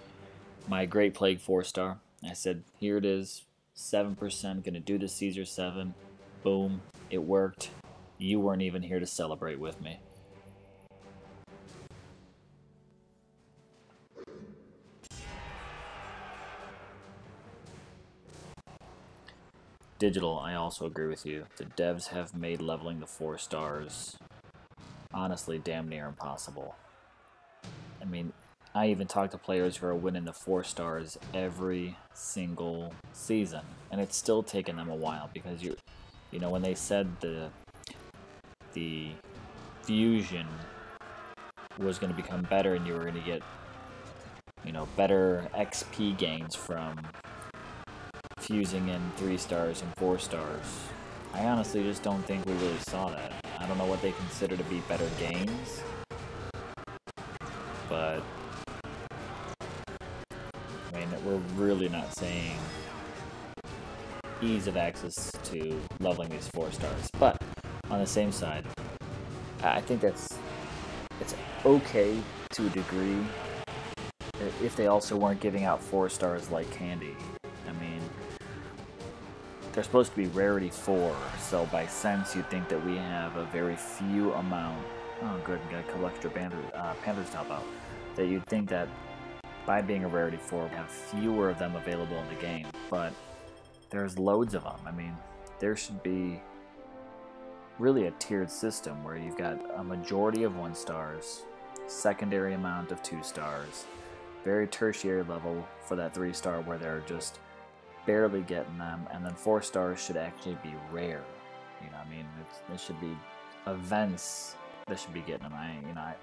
my Great Plague 4-star. I said, here it is, 7%, going to do the Caesar 7. Boom, it worked. You weren't even here to celebrate with me. Digital, I also agree with you. The devs have made leveling the 4 stars honestly damn near impossible. I mean, I even talk to players who are winning the 4 stars every single season, and it's still taking them a while because you know, when they said the fusion was going to become better and you were going to get, you know, better XP gains from fusing in 3 stars and 4 stars. I honestly just don't think we really saw that. I don't know what they consider to be better gains, but I mean, we're really not saying ease of access to leveling these 4 stars. But on the same side, I think it's okay to a degree if they also weren't giving out 4 stars like candy. I mean, they're supposed to be rarity 4, so by sense you'd think that we have a very few amount. Oh good, got a couple extra Panthers to help out. That you'd think that by being a rarity 4, we have fewer of them available in the game, but there's loads of them. I mean, there should be really a tiered system where you've got a majority of 1 stars, secondary amount of 2 stars, very tertiary level for that 3 star where they're just barely getting them, and then 4 stars should actually be rare. You know, I mean, it should be events that should be getting them. I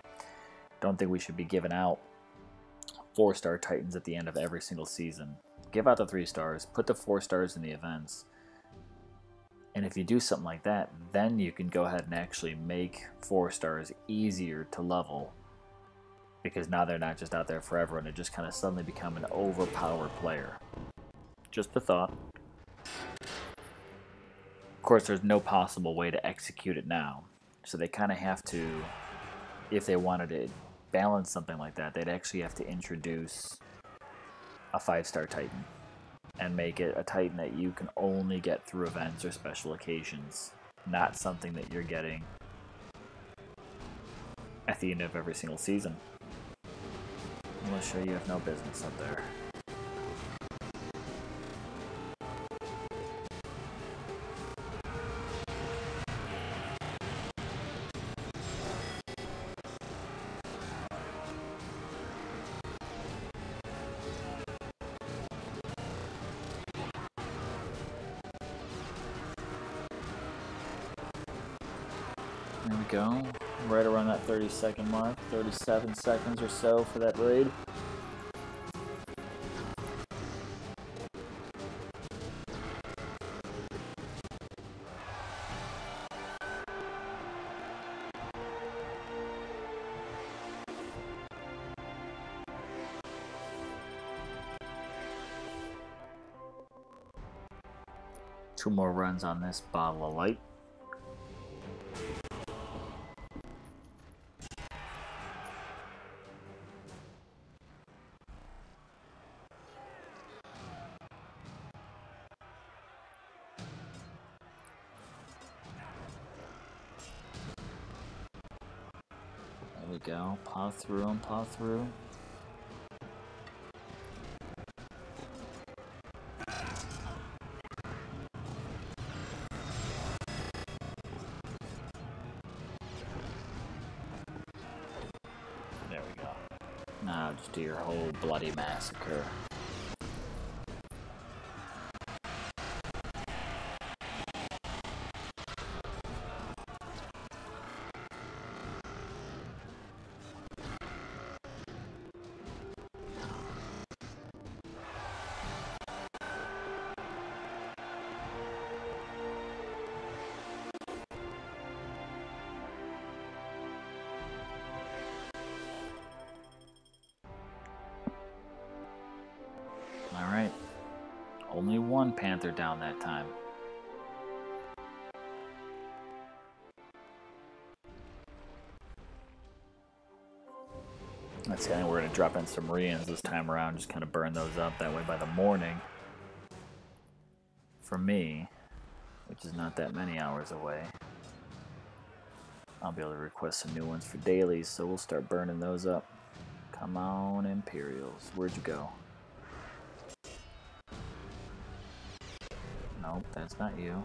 don't think we should be giving out 4-star Titans at the end of every single season. Give out the 3 stars, put the 4 stars in the events, and if you do something like that, then you can go ahead and actually make 4 stars easier to level, because now they're not just out there forever and they just kind of suddenly become an overpowered player. Just a thought. Of course, there's no possible way to execute it now, so they kind of have to, if they wanted to balance something like that, they'd actually have to introduce a 5-star Titan and make it a Titan that you can only get through events or special occasions, not something that you're getting at the end of every single season. I'm sure you have no business up there. There we go. Right around that 30-second mark. 37 seconds or so for that raid. Two more runs on this bottle of light. we go. Plow through and plow through. There we go. Now just do your whole bloody massacre. Alright. Only one Panther down that time. Let's see, I think we're going to drop in some Reans this time around, just kind of burn those up. That way by the morning, for me, which is not that many hours away, I'll be able to request some new ones for dailies, so we'll start burning those up. Come on, Imperials. Where'd you go? Nope, that's not you.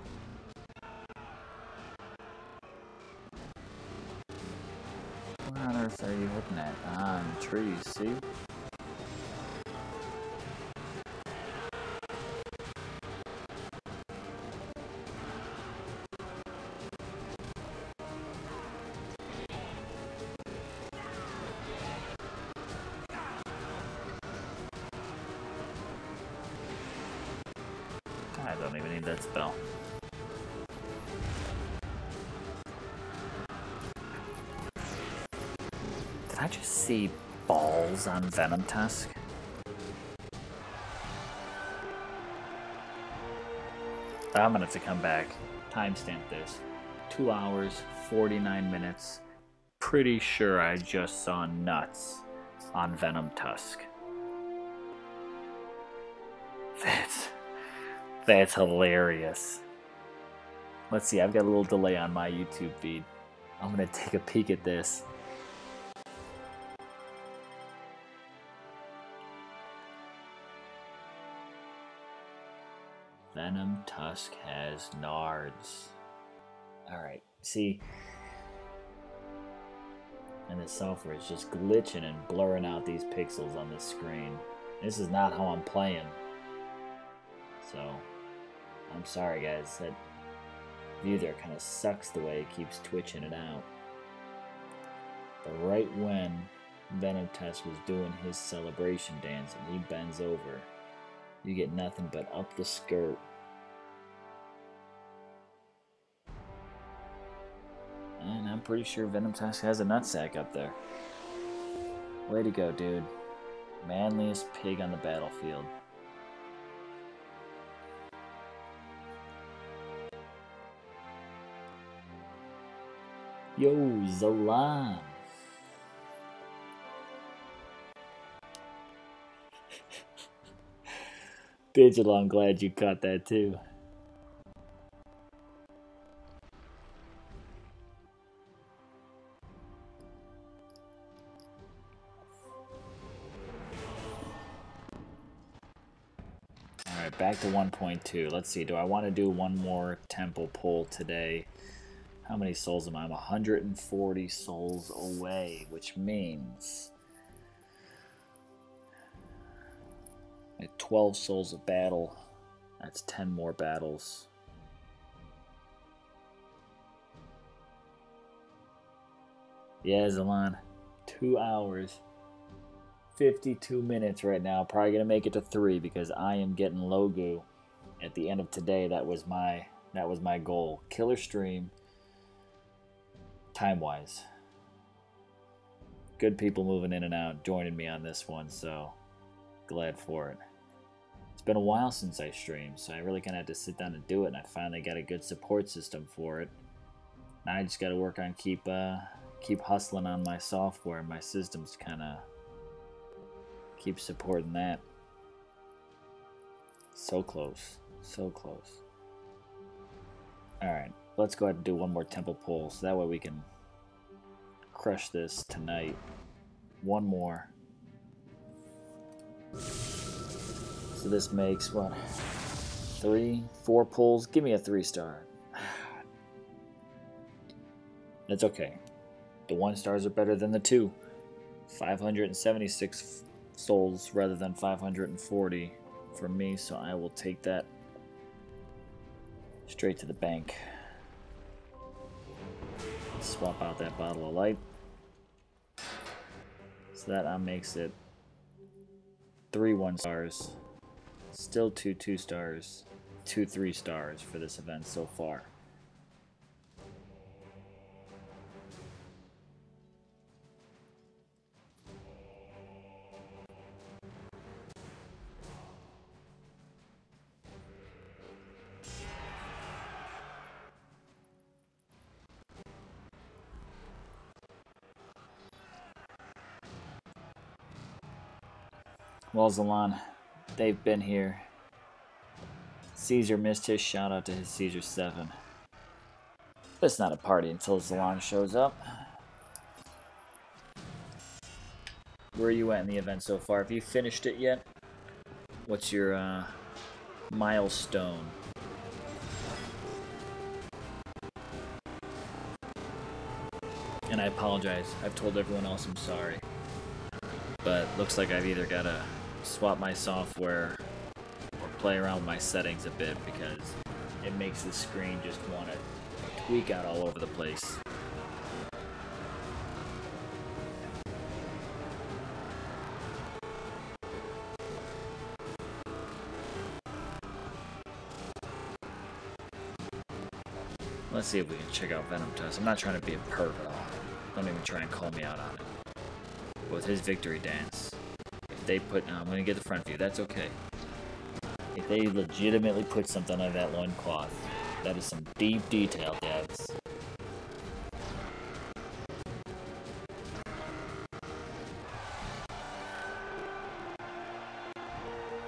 What on earth are you looking at? Ah, in the trees, see? I don't even need that spell. Did I just see balls on Venom Tusk? I'm gonna have to come back. Timestamp this. 2 hours, 49 minutes. Pretty sure I just saw nuts on Venom Tusk. That's hilarious. Let's see, I've got a little delay on my YouTube feed. I'm gonna take a peek at this. Venom Tusk has nards. Alright, see, and the software is just glitching and blurring out these pixels on this screen. This is not how I'm playing. So, I'm sorry guys, that view there kind of sucks the way it keeps twitching it out. But right when Venom Tusk was doing his celebration dance and he bends over, you get nothing but up the skirt. And I'm pretty sure Venom Tusk has a nutsack up there. Way to go, dude. Manliest pig on the battlefield. Yo, Zolan. Digital, I'm glad you caught that too. Alright, back to 1.2. Let's see, do I want to do one more temple pull today? How many souls am I? I'm 140 souls away, which means at 12 souls of battle, that's 10 more battles. Yeah, Zalan, 2 hours, 52 minutes right now. Probably gonna make it to 3 because I am getting Logu at the end of today. That was my goal. Killer stream. Time-wise, good people moving in and out, joining me on this one, so glad for it. It's been a while since I streamed, so I really kind of had to sit down and do it, and I finally got a good support system for it. Now I just got to work on keep hustling on my software and my systems, kind of keep supporting that. So close, so close. All right. Let's go ahead and do one more temple pull, so that way we can crush this tonight. One more. So this makes, what, 3, 4 pulls? Give me a 3-star. That's okay. The 1-stars are better than the 2. 576 souls rather than 540 for me, so I will take that straight to the bank. Swap out that bottle of light. So that makes it 3 1-stars. Still 2 2-stars. 2 3-stars for this event so far. Well, Zalan, they've been here. Caesar missed his shout out to his Caesar 7. But it's not a party until Zalan shows up. Where are you at in the event so far? Have you finished it yet? What's your milestone? And I apologize. I've told everyone else I'm sorry. But looks like I've either got to swap my software or play around with my settings a bit, because it makes the screen just want to tweak out all over the place. Let's see if we can check out Venom Tusk. I'm not trying to be a perv at all. Don't even try and call me out on it. But with his victory dance, if they put... Now, I'm going to get the front view. That's okay. If they legitimately put something on that loincloth, that is some deep detail, devs.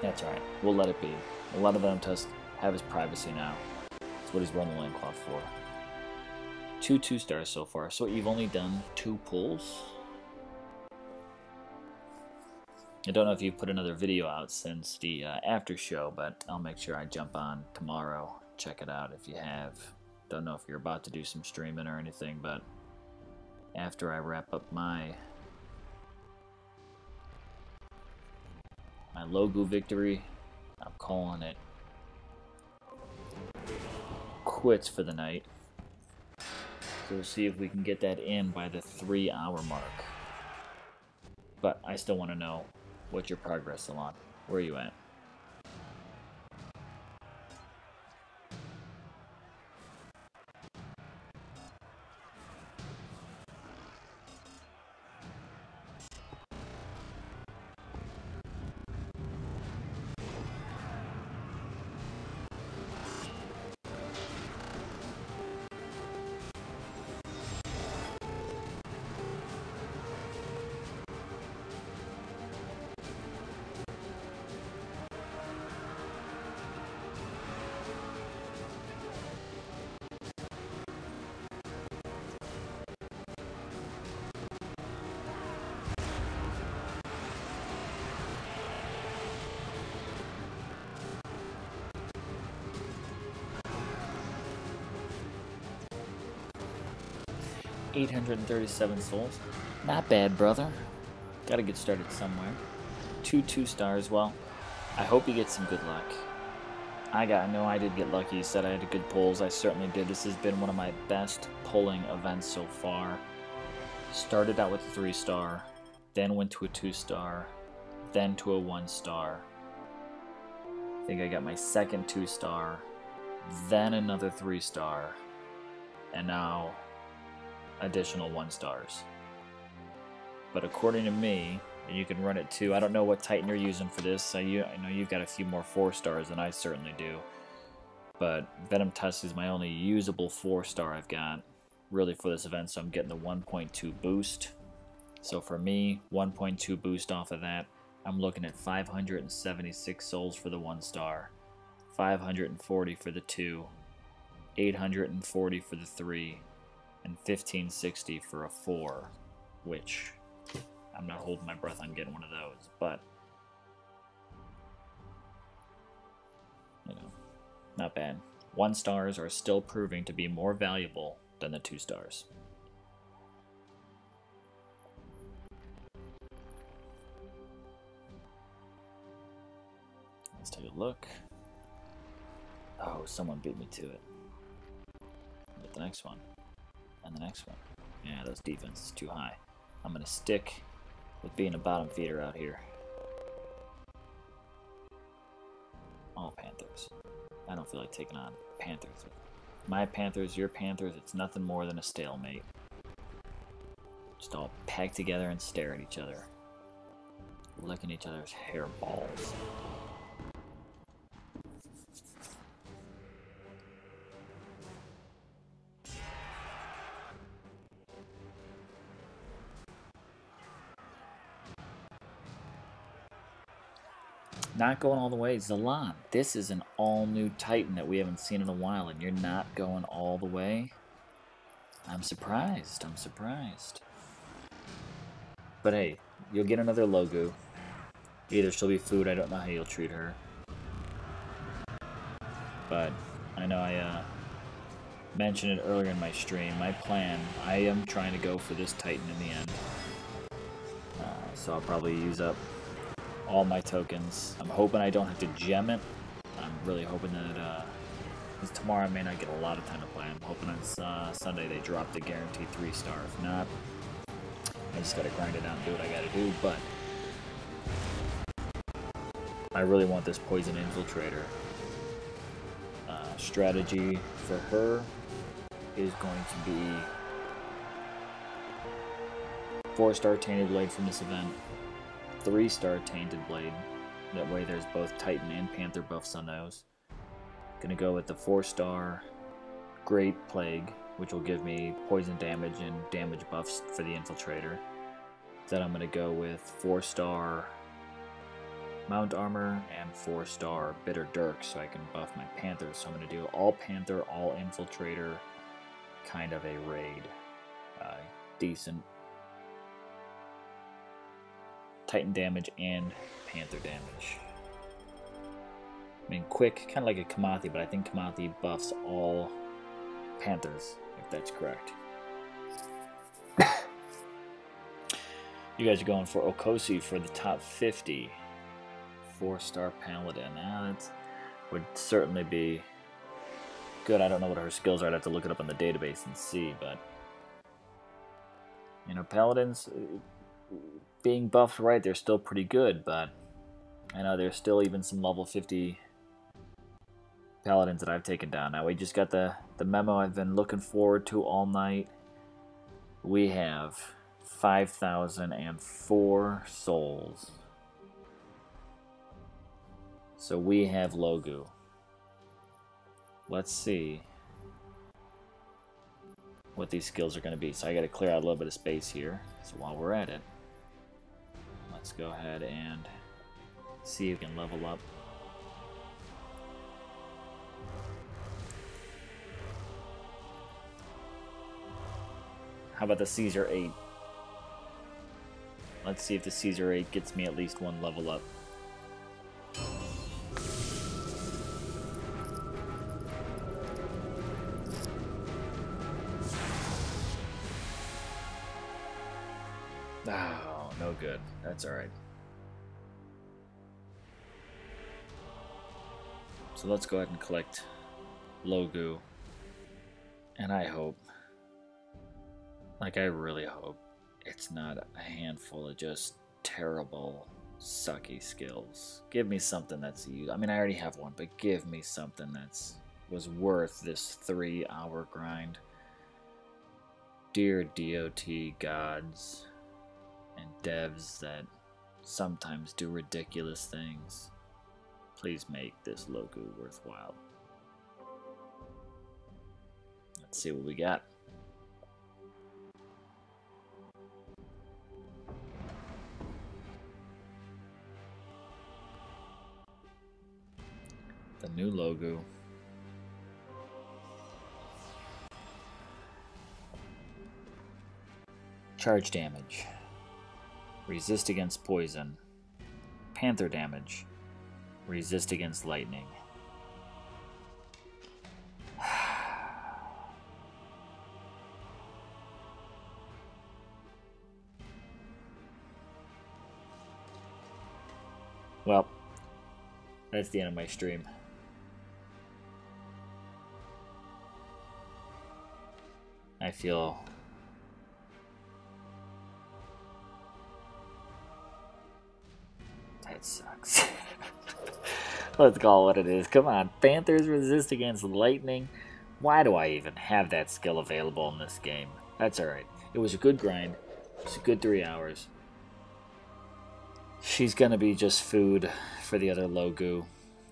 That's right. We'll let it be. A lot of Venom Tusk have his privacy now. That's what he's wearing the loincloth for. 2 2-stars so far. So you've only done 2 pulls? I don't know if you've put another video out since the after show, but I'll make sure I jump on tomorrow. Check it out if you have. Don't know if you're about to do some streaming or anything, but after I wrap up my Logu victory, I'm calling it quits for the night. So we'll see if we can get that in by the 3-hour mark. But I still want to know what's your progress, Alon. Where are you at? $837 souls. Not bad, brother. Gotta get started somewhere. 2 2-stars. Well, I hope you get some good luck. I know I did get lucky. You said I had good pulls. I certainly did. This has been one of my best pulling events so far. Started out with a 3-star, then went to a 2-star, then to a 1-star. I think I got my second 2-star, then another 3-star, and now additional 1-stars. But according to me, and you can run it too, I don't know what Titan you're using for this. I know you've got a few more 4-stars than I certainly do. But Venom Tusk is my only usable 4-star I've got really for this event, so I'm getting the 1.2 boost. So for me, 1.2 boost off of that, I'm looking at 576 souls for the 1-star, 540 for the 2, 840 for the 3, and 1560 for a 4, which I'm not holding my breath on getting one of those, but you know, not bad. 1 stars are still proving to be more valuable than the 2 stars. Let's take a look. Oh, someone beat me to it. Get the next one. And the next one. Yeah, those defenses too high. I'm going to stick with being a bottom feeder out here. All Panthers. I don't feel like taking on Panthers. My Panthers, your Panthers, it's nothing more than a stalemate. Just all packed together and stare at each other. Licking each other's hair balls. Not going all the way. Zalan, this is an all-new Titan that we haven't seen in a while, and you're not going all the way? I'm surprised. I'm surprised. But hey, you'll get another Logu. Either she'll be food, I don't know how you'll treat her. But I know I mentioned it earlier in my stream. My plan, I am trying to go for this Titan in the end. So I'll probably use up all my tokens. I'm hoping I don't have to gem it. I'm really hoping that, because tomorrow I may not get a lot of time to play. I'm hoping on Sunday they drop the guaranteed 3-star. If not, I just gotta grind it out and do what I gotta do, but I really want this Poison Infiltrator. Strategy for her is going to be 4-star Tainted Blade from this event, 3-star Tainted Blade. That way there's both Titan and Panther buffs on those. Gonna go with the 4-star Great Plague, which will give me poison damage and damage buffs for the Infiltrator. Then I'm gonna go with 4-star Mount Armor and 4-star Bitter Dirk so I can buff my Panthers. So I'm gonna do all Panther, all Infiltrator, kind of a raid. Decent Titan damage and Panther damage. I mean, quick, kind of like a Kamathi, but I think Kamathi buffs all Panthers, if that's correct. You guys are going for Okosi for the top 50. 4-star Paladin. Now that would certainly be good. I don't know what her skills are. I'd have to look it up on the database and see, but you know, Paladins being buffed right, they're still pretty good, but I know there's still even some level 50 Paladins that I've taken down. Now we just got the memo I've been looking forward to all night. We have 5,004 souls. So we have Logu. Let's see what these skills are going to be. So I got to clear out a little bit of space here. So while we're at it, let's go ahead and see if we can level up. How about the Caesar 8? Let's see if the Caesar 8 gets me at least 1 level up. Oh, no good. That's alright. So let's go ahead and collect Logu. And I hope, like I really hope, it's not a handful of just terrible, sucky skills. Give me something that's used. I mean, I already have one, but give me something was worth this 3-hour grind. Dear DOT gods and devs that sometimes do ridiculous things, please make this Logu worthwhile. Let's see what we got. The new Logu. Charge damage. Resist against poison. Panther damage. Resist against lightning. Well, that's the end of my stream. I feel that sucks. Let's call it what it is. Come on, Panthers resist against lightning. Why do I even have that skill available in this game? That's alright. It was a good grind. It was a good 3 hours. She's gonna be just food for the other Logu.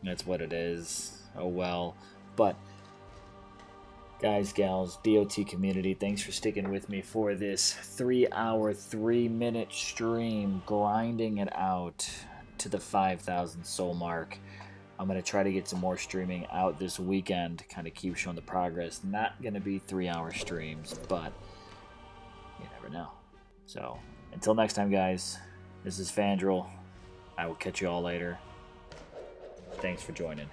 That's what it is. Oh well. But, guys, gals, BOT community, thanks for sticking with me for this 3-hour, 3-minute stream, grinding it out to the 5,000 soul mark. I'm going to try to get some more streaming out this weekend, kind of keep showing the progress. Not going to be 3-hour streams, but you never know. So, until next time, guys, this is FLNDRL. I will catch you all later. Thanks for joining.